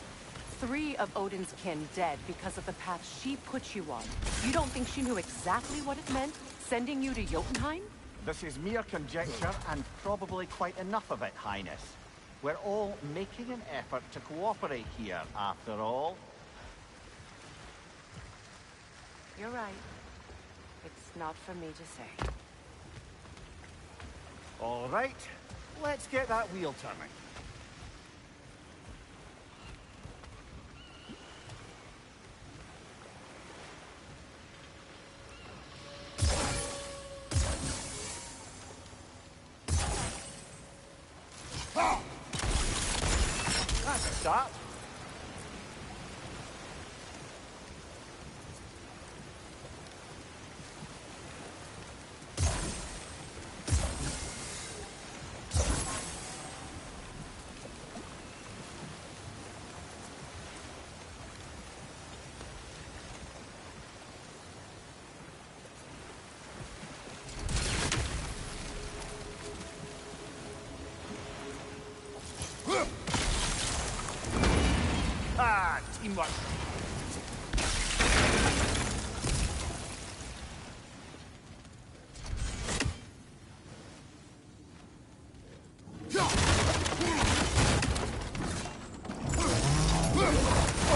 3 of Odin's kin dead because of the path she put you on. You don't think she knew exactly what it meant, sending you to Jotunheim? This is mere conjecture, and probably quite enough of it, Highness. We're all making an effort to cooperate here, after all. You're right. It's not for me to say. All right, let's get that wheel turning. That's a start. Ah, teamwork.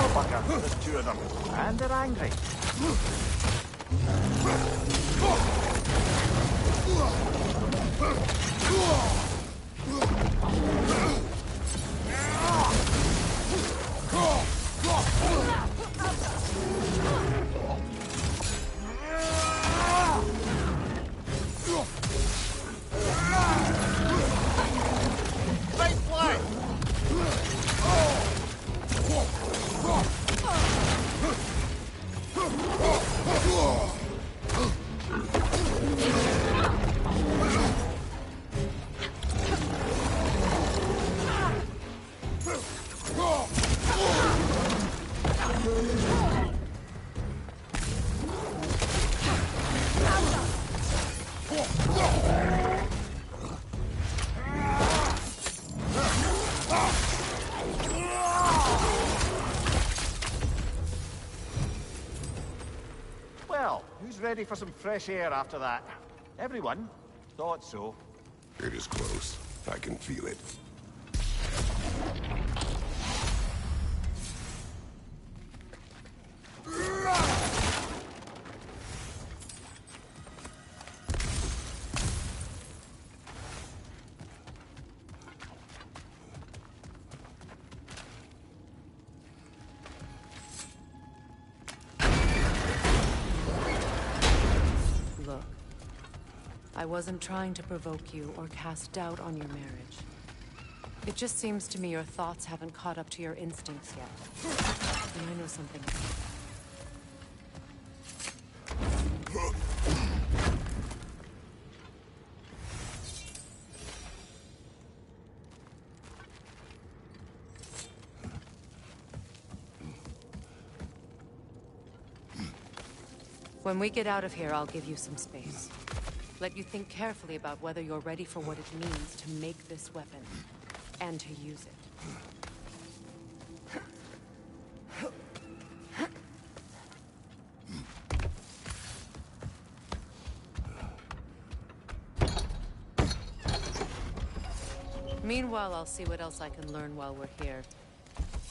Oh, bugger, there's 2 of them. And they're angry. Well, who's ready for some fresh air after that? Everyone? Thought so. It is close. I can feel it. Look, I wasn't trying to provoke you or cast doubt on your marriage. It just seems to me your thoughts haven't caught up to your instincts yet. And I know something. When we get out of here, I'll give you some space. Let you think carefully about whether you're ready for what it means to make this weapon, and to use it. Meanwhile, I'll see what else I can learn while we're here.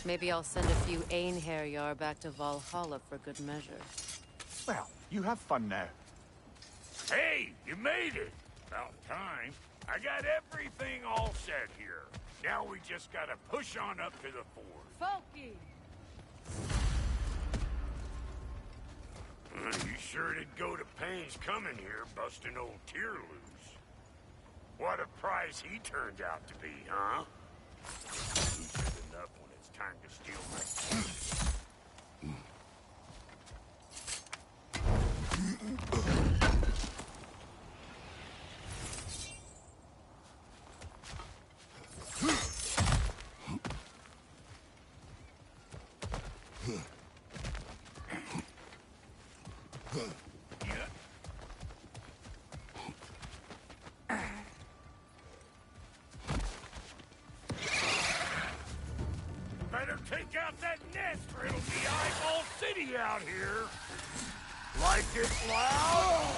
Maybe I'll send a few Einherjar back to Valhalla for good measure. Well, you have fun now. Hey, you made it! About time. I got everything all set here. Now we just gotta push on up to the fort. Folky! You sure did go to pains coming here, busting old Tyr loose. What a prize he turned out to be, huh? Decent enough when it's time to steal my keys. Better take out that nest or it'll be eyeball city out here. Like it loud?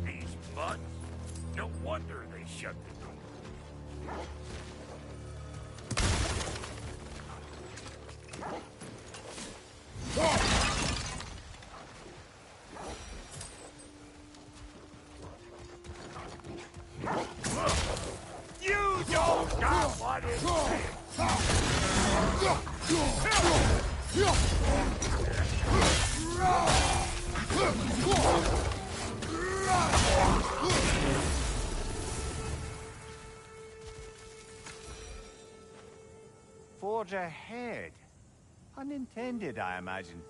These butts? No wonder they shut the door. You don't got what it Forge ahead. Unintended, I imagine.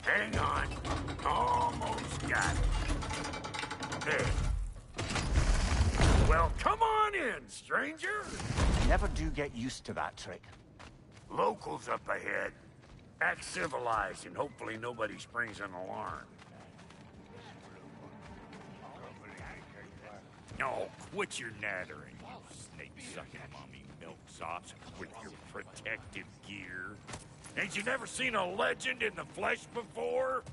Hang on. Almost got it. There. Well, come on in, stranger. Never do get used to that trick. Locals up ahead. Act civilized and hopefully nobody springs an alarm. No, quit your nattering, you snake-sucking mommy milksops with your protective gear. Ain't you never seen a legend in the flesh before?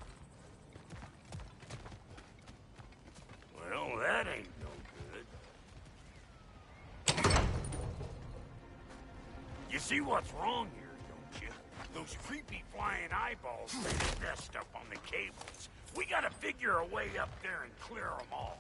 Well, that ain't no good. You see what's wrong here, don't you? Those creepy flying eyeballs messed up on the cables. We gotta figure a way up there and clear them all.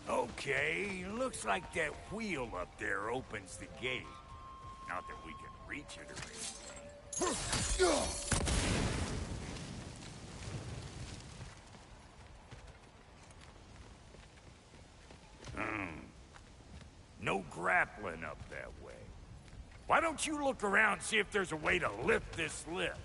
Okay, looks like that wheel up there opens the gate. Not that we can reach it or anything. No grappling up that way. Why don't you look around and see if there's a way to lift this lift?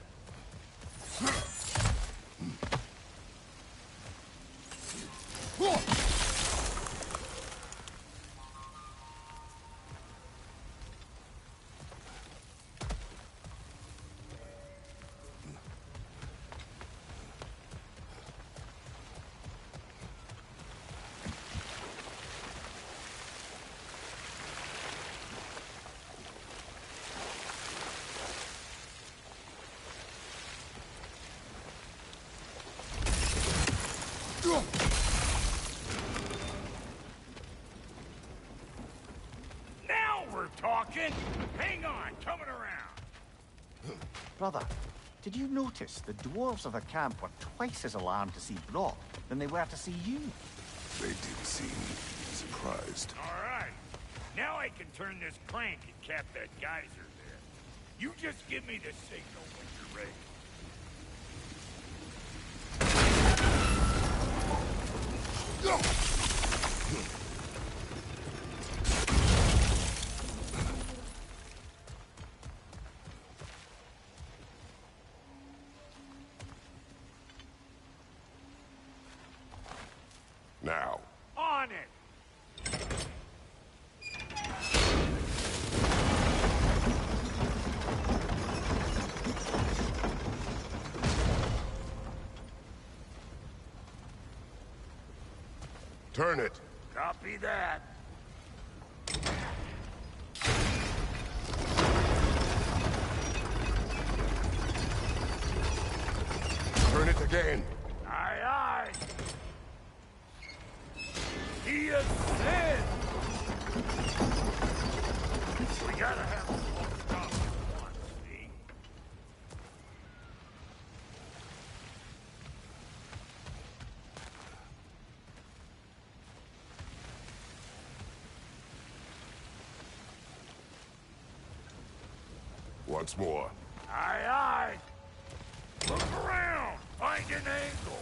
Now we're talking! Hang on, coming around! Brother, did you notice the dwarves of the camp were twice as alarmed to see Brock than they were to see you? They did seem surprised. All right. Now I can turn this crank and cap that geyser there. You just give me the signal when you're ready. Now. On it! Turn it. Copy that. Turn it again. Aye, aye. He has said. We gotta have some more stuff at once, see? Once more. Aye, aye. Look around. Find an angle.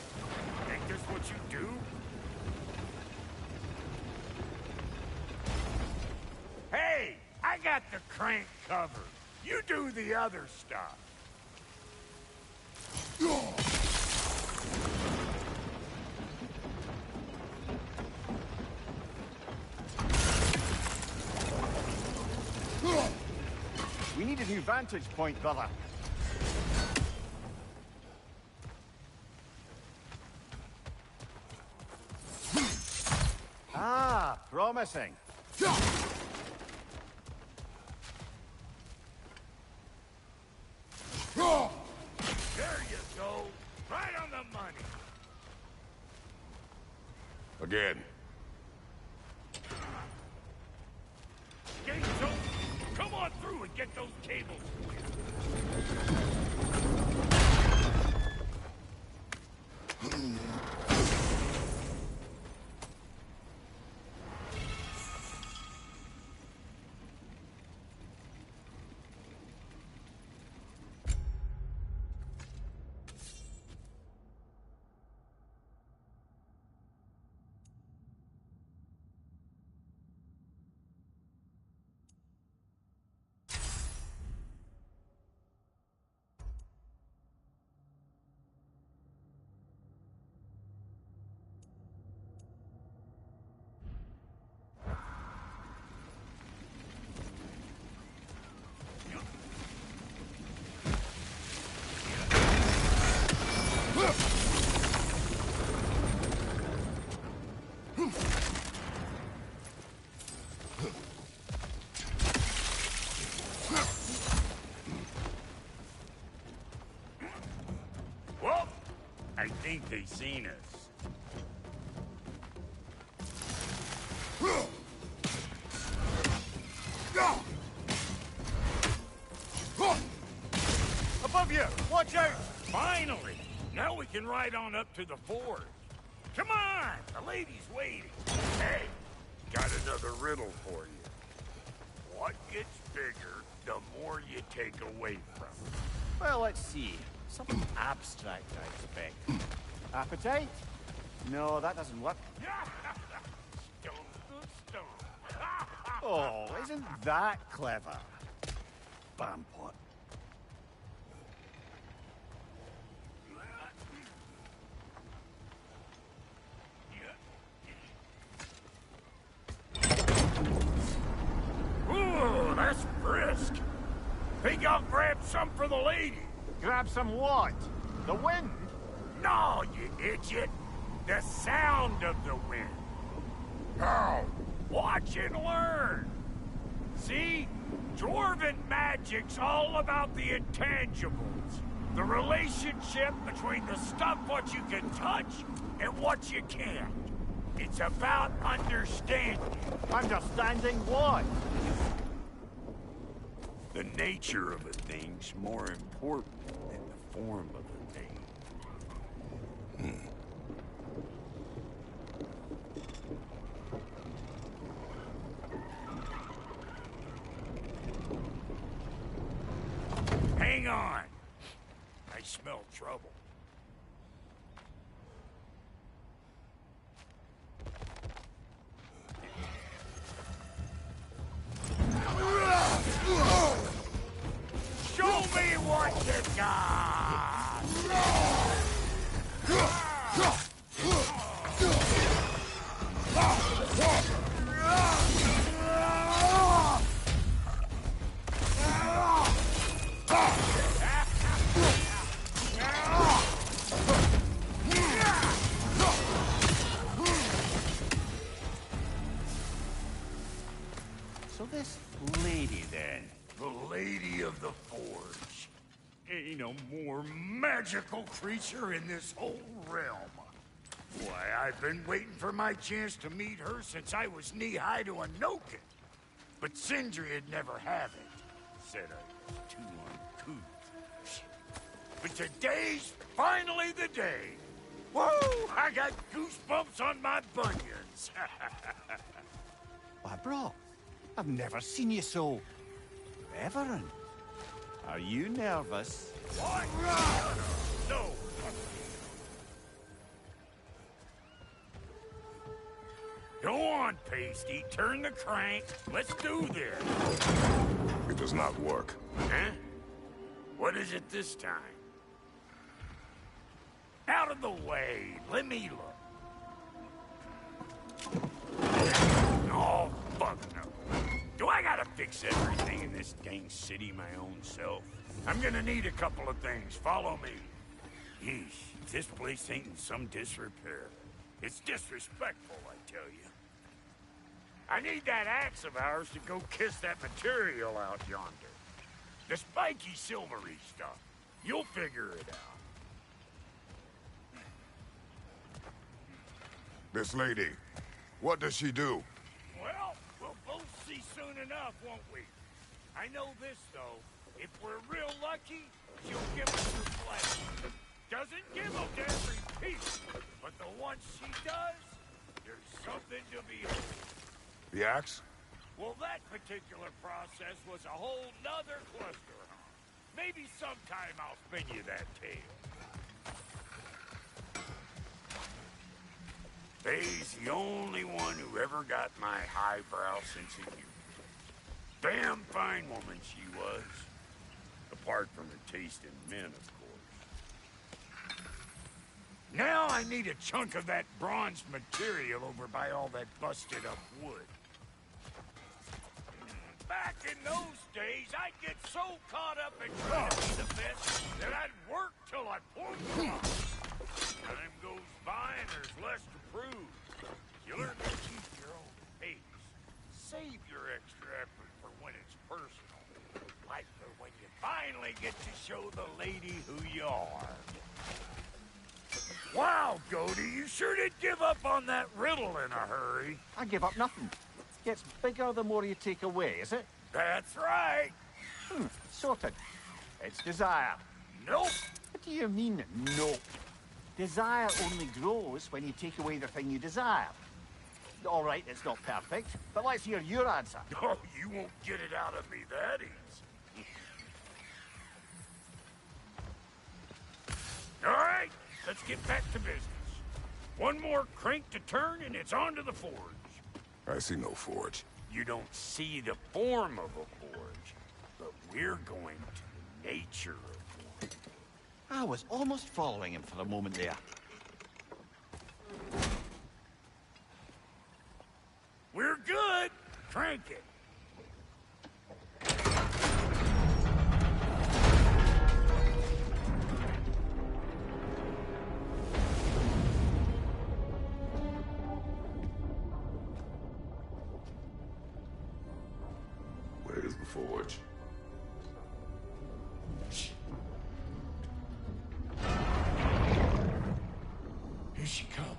Think this what you do? Hey, I got the crank covered. You do the other stuff. We need a new vantage point, brother. Ah, promising. There you go. Right on the money. Again. Gates open. Come on through and get those cables. Well, I think they seen us. Above you! Watch out! Finally! Now we can ride on up to the forge. Come on! The lady's waiting. Hey, got another riddle for you. What gets bigger, the more you take away from it? Well, let's see. Something abstract, I expect. Appetite? No, that doesn't work. Stone to stone. Oh, isn't that clever? Bampot. Ooh, that's brisk. Think I'll grab some for the lady. Grab some what? The wind? No, you idiot. The sound of the wind. How? Watch and learn. See? Dwarven magic's all about the intangibles. The relationship between the stuff what you can touch and what you can't. It's about understanding. Understanding what? The nature of a thing's more important than the form of a thing. Hang on. I smell trouble. Show me what you got! This lady, then? The Lady of the Forge. Ain't no more magical creature in this whole realm. Why, I've been waiting for my chance to meet her since I was knee-high to a Noken. But Sindri'd never have it. Said I was too uncouth. But today's finally the day. Whoa! I got goosebumps on my bunions. Why, bro, I've never seen you so... reverent. Are you nervous? What? No. Go on, Pasty. Turn the crank. Let's do this. It does not work. Huh? What is it this time? Out of the way. Let me look. Oh, fuck no. Do I gotta fix everything in this dang city my own self? I'm gonna need a couple of things. Follow me. Yeesh, if this place ain't in some disrepair. It's disrespectful, I tell you. I need that axe of ours to go kiss that material out yonder. The spiky silvery stuff. You'll figure it out. This lady, what does she do? Well, we'll both see soon enough, won't we? I know this, though. If we're real lucky, she'll give us her flesh. Doesn't give up to every piece, but the ones she does, there's something to behold. The axe? Well, that particular process was a whole nother cluster. Maybe sometime I'll spin you that tale. They's the only one who ever got my highbrow sense of humor. Damn fine woman she was. Apart from the taste in men, of course. Now I need a chunk of that bronze material over by all that busted up wood. Back in those days, I'd get so caught up in trying to be the best that I'd work till I pulled off. Time goes by and there's less to prove. You learn to keep your own pace. Save your extra effort for when it's personal. Like for when you finally get to show the lady who you are. Wow, Goldie, you sure did give up on that riddle in a hurry. I give up nothing. It gets bigger the more you take away, is it? That's right. Sorted. It's desire. Nope. What do you mean, nope? Desire only grows when you take away the thing you desire. All right, it's not perfect, but let's hear your answer. Oh, you won't get it out of me that easy. All right, let's get back to business. One more crank to turn and it's on to the forge. I see no forge. You don't see the form of a forge, but we're going to the nature of one. I was almost following him for a moment there. We're good. Crank it. Where is the forge? Here she comes.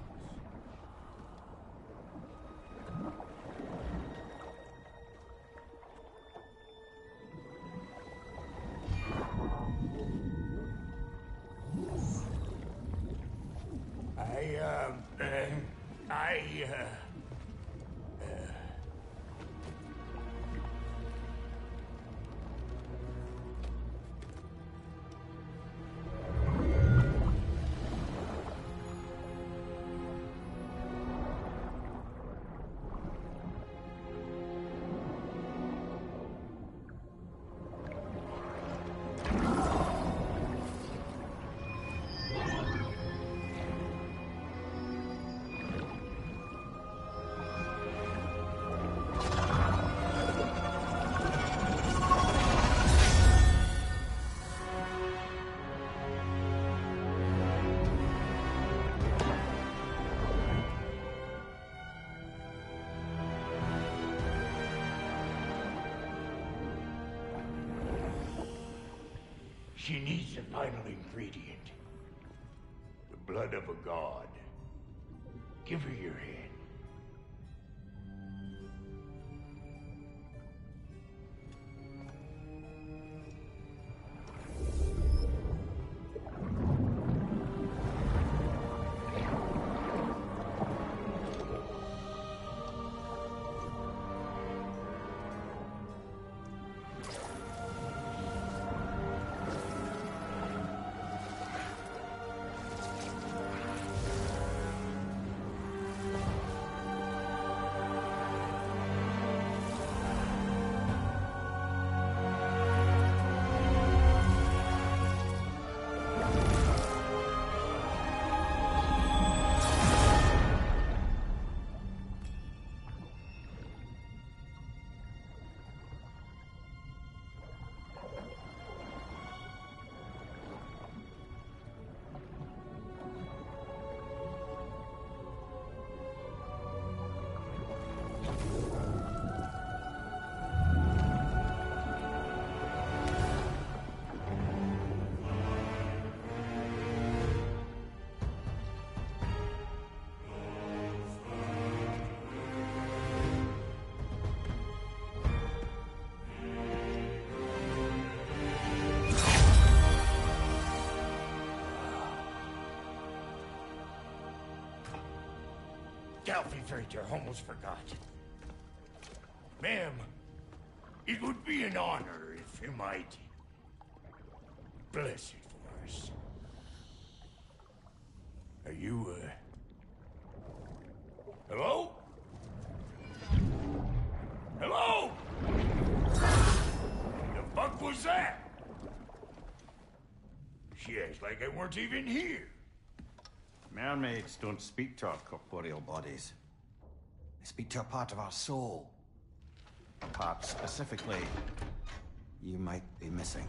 She needs the final ingredient. The blood of a god. Give her your hand. Galvifrater almost forgot. Ma'am, it would be an honor if you might bless it for us. Are you, hello? Hello? The fuck was that? She acts like I weren't even here. Mermaids don't speak to our corporeal bodies. They speak to a part of our soul. A part specifically you might be missing.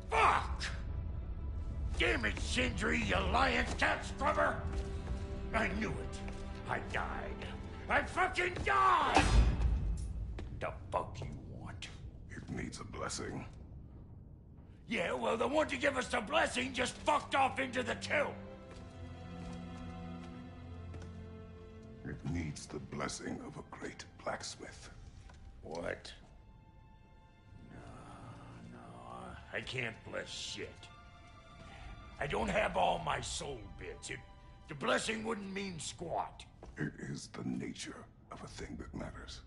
Fuck! Damn it, Sindri, you lion cat scrubber! I knew it. I died. I fucking died! The fuck you want? It needs a blessing. Yeah, well, the one to give us the blessing just fucked off into the tomb. It needs the blessing of a great blacksmith. What? No, I can't bless shit. I don't have all my soul bits. The blessing wouldn't mean squat. It is the nature of a thing that matters,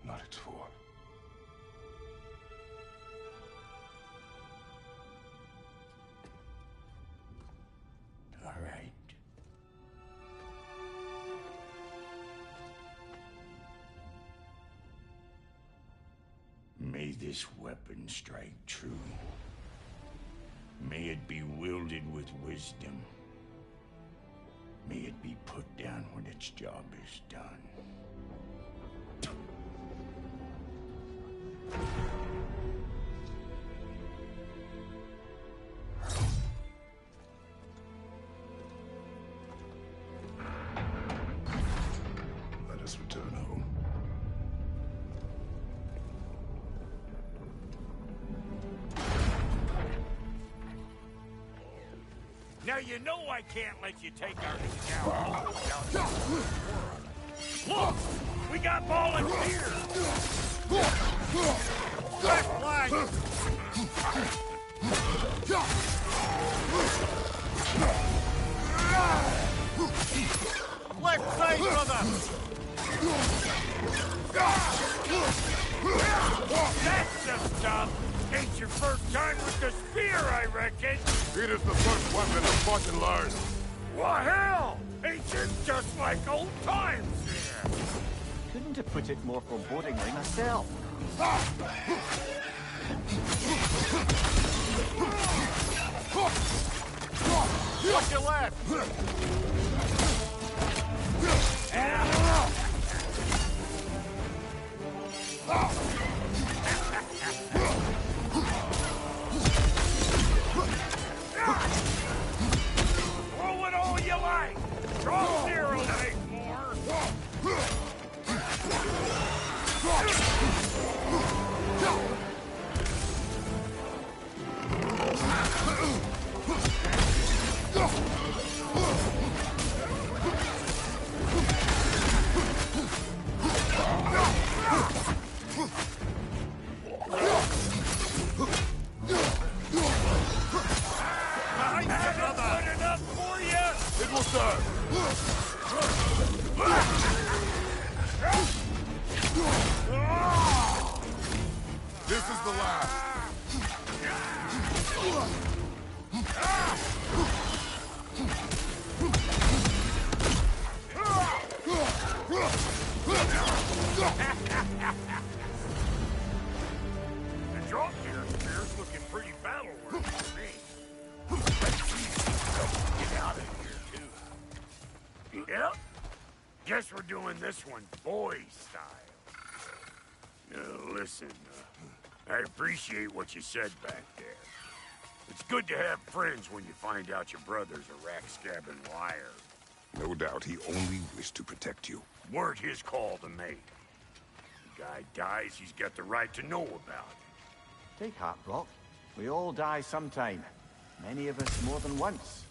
not its form. All right. May this weapon strike true. May it be wielded with wisdom. May it be put down when its job is done. Let us return home. Now you know I can't let you take our down. Look! We got volunteers! Left flank! Left side, brother! That's the stuff! Ain't your first time with the spear, I reckon. It is the first weapon of fought and learned. What hell? Ain't this just like old times here? Couldn't have put it more forebodingly myself. Watch your left! Throw it all you like! Draw zero to make more! The drop gear spear's looking pretty battle-worthy to me. Let's see if we can get out of here, too. Yep. Guess we're doing this one boy style. Listen, I appreciate what you said back there. It's good to have friends when you find out your brother's a rack-scabbing liar. No doubt he only wished to protect you. Weren't his call to make. The guy dies, he's got the right to know about it. Take heart, Brock. We all die sometime. Many of us more than once.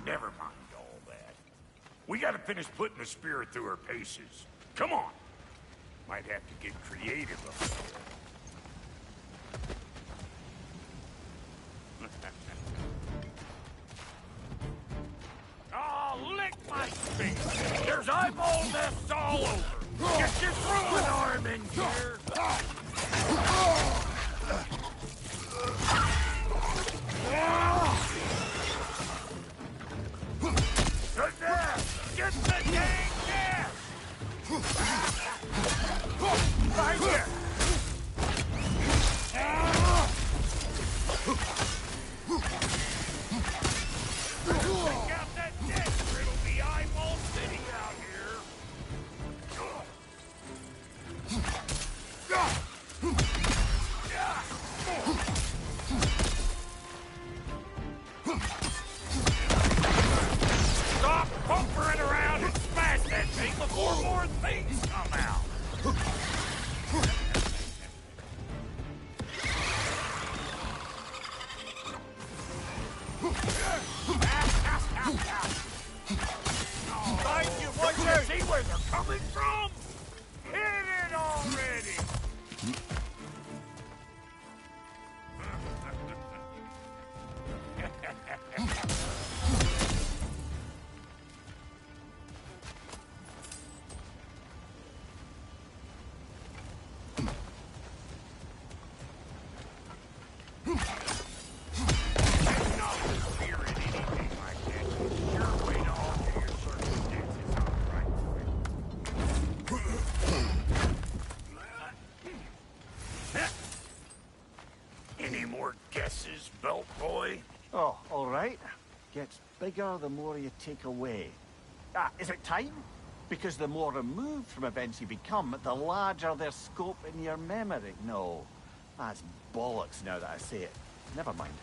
Never mind all that. We gotta finish putting the spirit through her paces. Come on! Might have to get creative up there. Oh, lick my face! There's eyeball nests all over! Get your throwing arm in here! Good there! Get the dang gas! Right here! Take out that dick, or it'll be eyeball city out here! Stop pumpering around and smash that thing before more things come out! Thank you, what you see where they're coming from? Hit it already! Any more guesses, belt boy? Oh, all right. Gets bigger the more you take away. Ah, is it time? Because the more removed from events you become, the larger their scope in your memory. No, that's bollocks now that I say it. Never mind.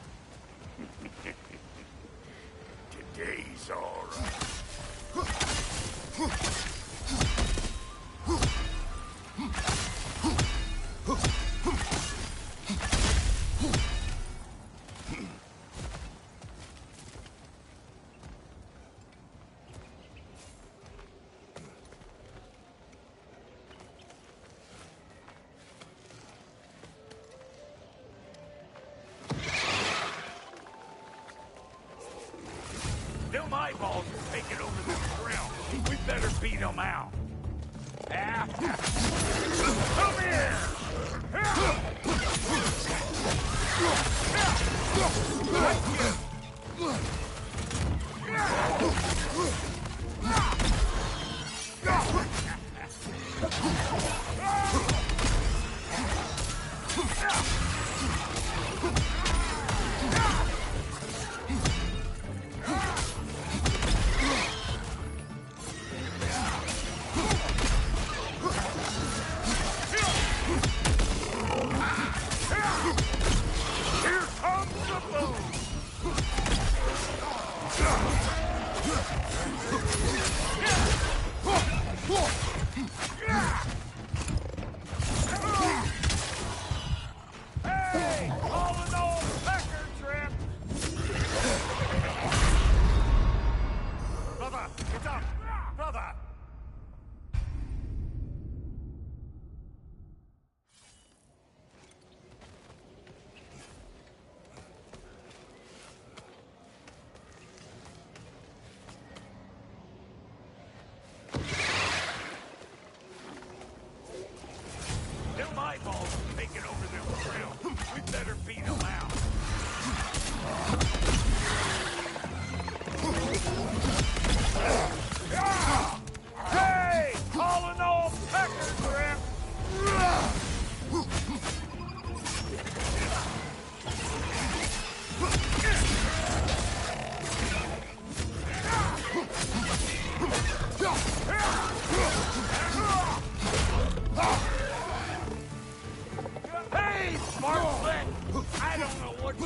Today's all right. Them eyeballs are taking over this realm. We better beat them out. Come here!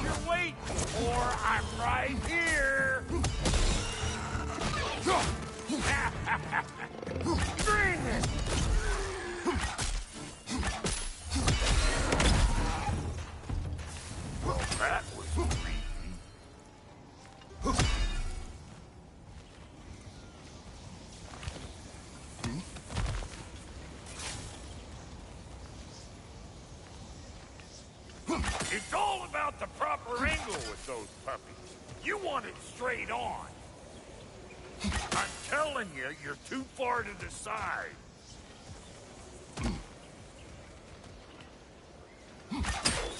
you're waiting for. I'm right here. Bring it. Well, that was creepy. It's all about the proper angle with those puppies. You want it straight on. I'm telling you, you're too far to the side.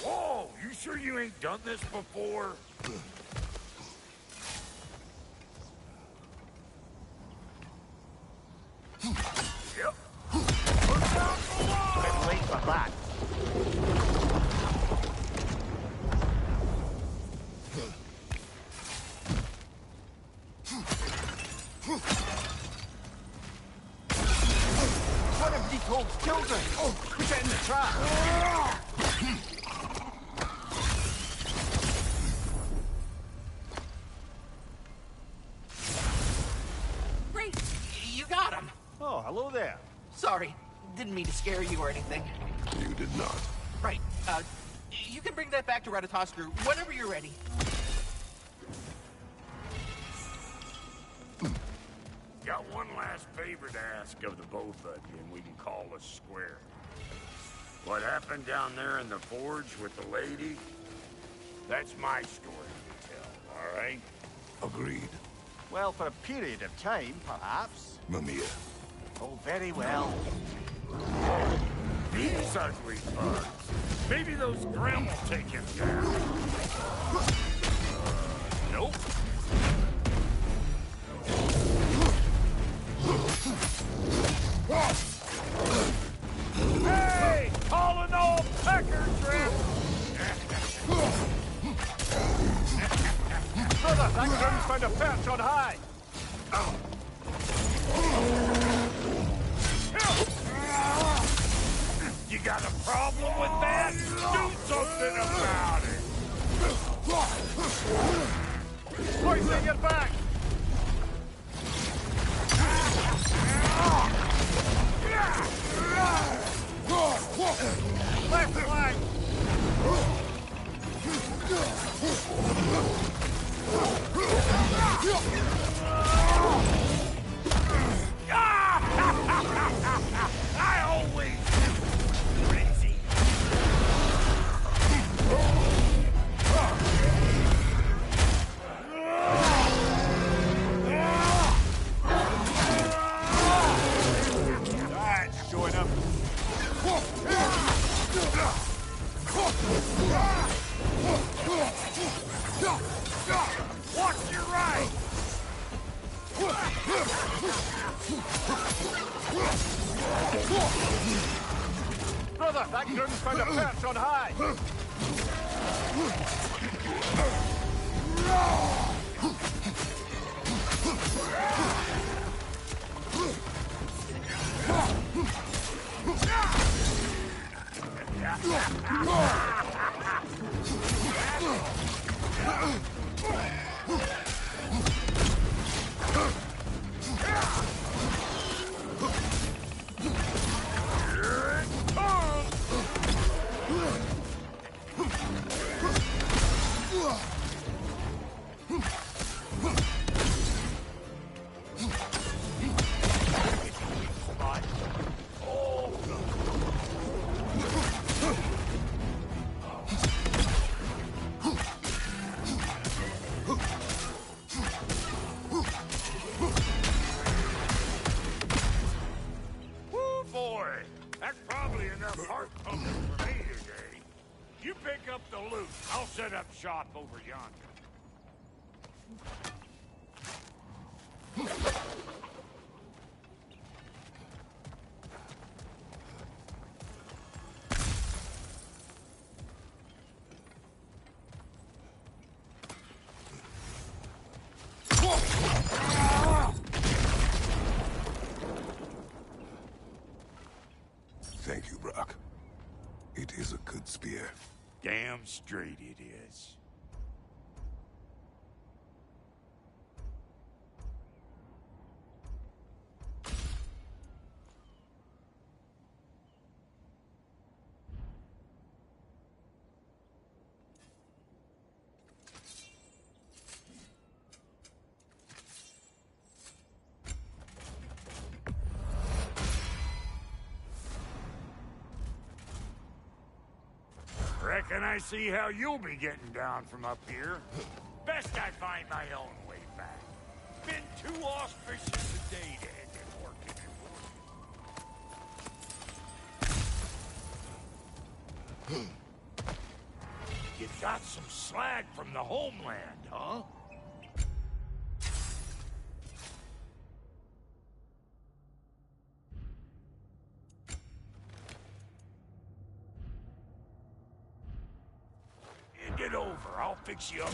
Whoa, you sure you ain't done this before? Yep. Look out below! Bit late for that. One of Decold's children! Oh, put it in the trap! Great! You got him! Oh, hello there. Sorry, didn't mean to scare you or anything. You did not. Right, you can bring that back to Ratatoskru whenever you're ready. Got one last favor to ask of the both of you, and we can call us square. What happened down there in the forge with the lady? That's my story to tell, all right? Agreed. Well, for a period of time, perhaps. Mamiya. Oh, very well. These ugly bugs. Maybe those Grim will take him down. Nope. Hey! Calling all pecker trip! Brother, that Grim's found a perch on high! You got a problem with that? Do something about it! Hoisting your back! Left flank! I always crazy. That's showing up. Watch your right! Brother, that Grim's found a perch on high! Woo, boy! That's probably enough heart pumping for me today. You pick up the loot. I'll set up shop over yonder. Thank you, Brock. It is a good spear. Damn straight it is. Reckon I see how you'll be getting down from up here. Best I find my own way back. Been too auspicious a day to end it working and working. You got some slag from the homeland, huh? Hand it over. I'll fix you up.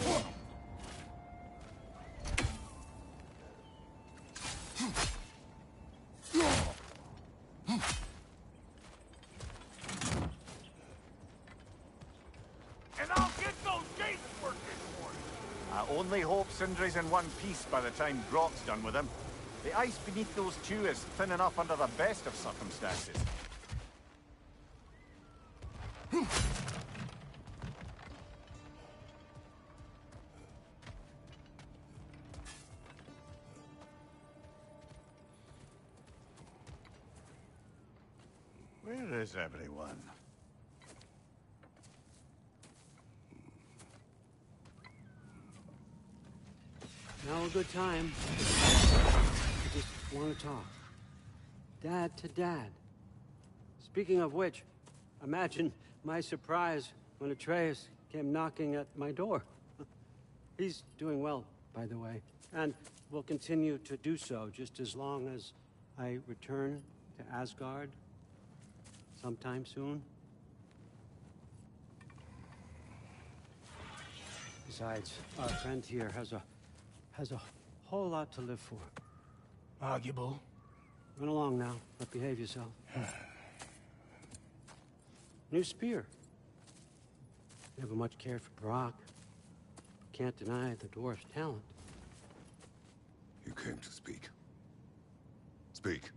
And I'll get those gates working for you. I only hope Sindri's in one piece by the time Grok's done with him. The ice beneath those two is thin enough under the best of circumstances. Where is everyone? Now a good time. I just want to talk. Dad to Dad. Speaking of which, imagine my surprise when Atreus came knocking at my door. He's doing well, by the way, and will continue to do so just as long as I return to Asgard sometime soon. Besides, our friend here has a whole lot to live for. Arguable. Run along now, but behave yourself. New spear. Never much cared for Brock. Can't deny the dwarf's talent. You came to speak. Speak.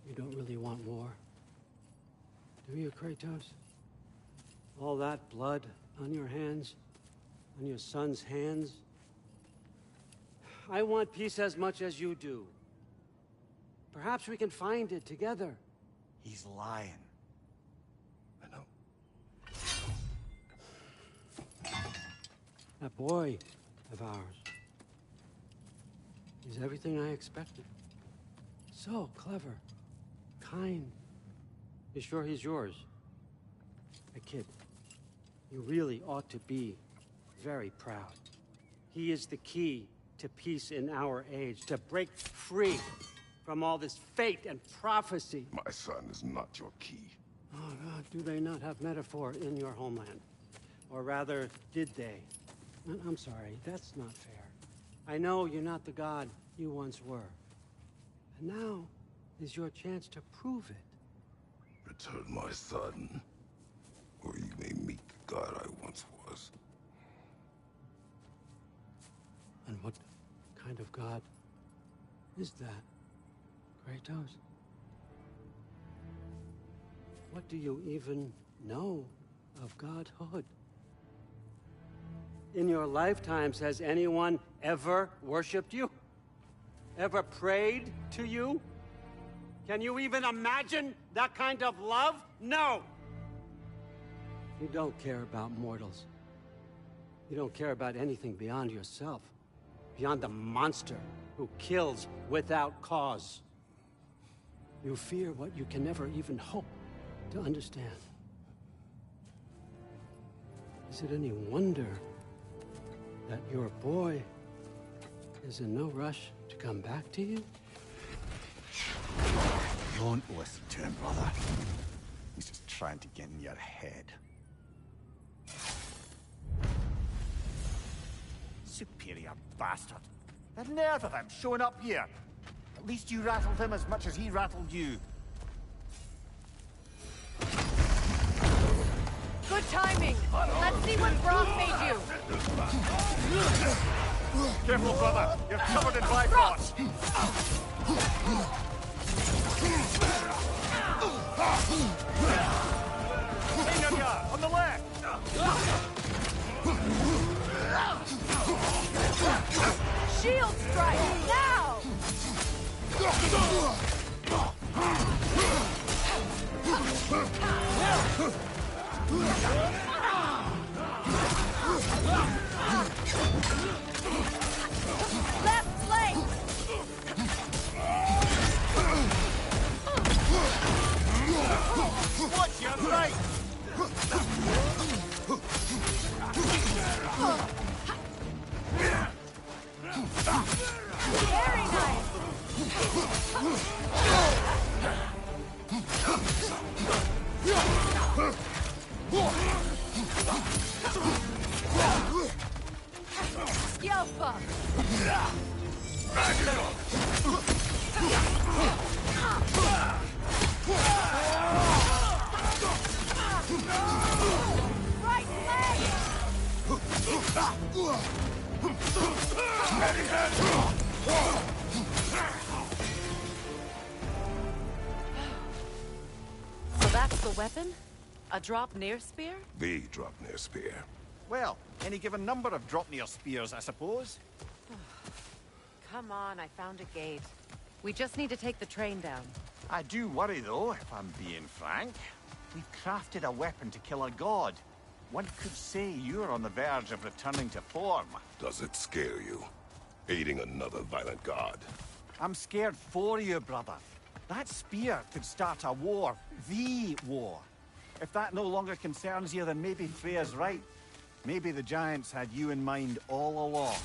You don't really want war, do you, Kratos? All that blood on your hands, on your son's hands. I want peace as much as you do. Perhaps we can find it together. He's lying. I know. That boy of ours is everything I expected. So clever, kind. You sure he's yours? A kid. You really ought to be very proud. He is the key to peace in our age, to break free from all this fate and prophecy. My son is not your key. Oh, God, do they not have metaphor in your homeland? Or rather, did they? I'm sorry, that's not fair. I know you're not the god you once were. And now is your chance to prove it. Return my son, or you may meet the god I once was. And what kind of god is that, Kratos? What do you even know of godhood? In your lifetimes, has anyone ever worshipped you? Ever prayed to you? Can you even imagine that kind of love? No! You don't care about mortals. You don't care about anything beyond yourself. Beyond the monster who kills without cause. You fear what you can never even hope to understand. Is it any wonder that your boy is in no rush to come back to you? Don't listen to him, brother. He's just trying to get in your head. Superior bastard. The nerve of him showing up here. At least you rattled him as much as he rattled you. Good timing. Let's see what Brock made you. Careful, brother. You're covered in Bifrost. Inga, on the left. Shield strike now. Left flank! Watch your right! Very nice! Skill bump! Right So that's the weapon? A drop near spear? The drop near spear. Well, any given number of drop-near spears, I suppose. Come on, I found a gate. We just need to take the train down. I do worry, though, if I'm being frank. We've crafted a weapon to kill a god. One could say you're on the verge of returning to form. Does it scare you? Aiding another violent god? I'm scared for you, brother. That spear could start a war. The war. If that no longer concerns you, then maybe Freya's right. Maybe the Giants had you in mind all along.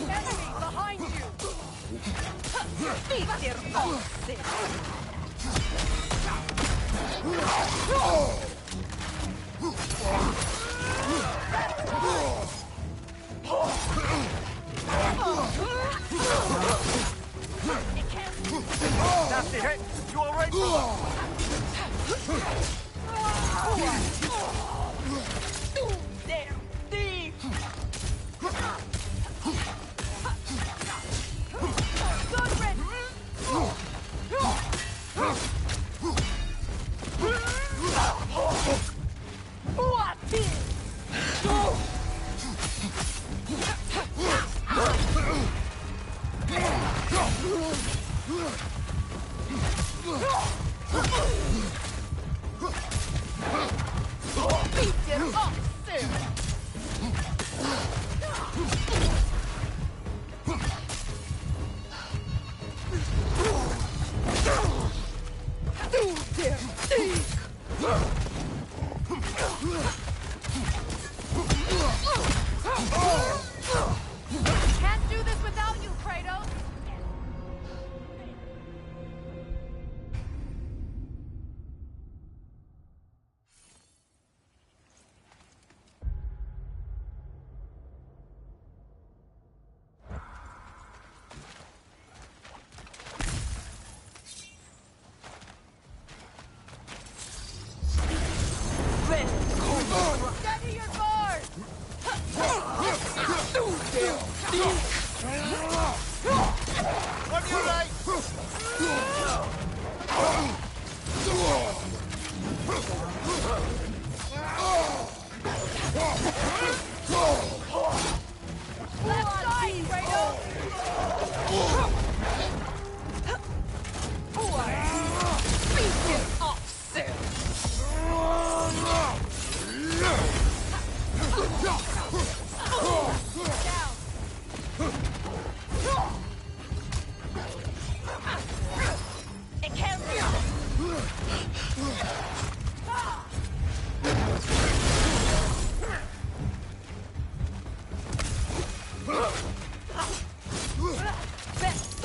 Enemy behind you! Beat their bosses! Nasty hit! You alright, brother? There! Thief! Good What is? Beat it up, sir! Do their thing! Can't do this without you, Kratos! Steady your guard! On your right! Left side, Kratos! Beat it up, sir! It can't be! Best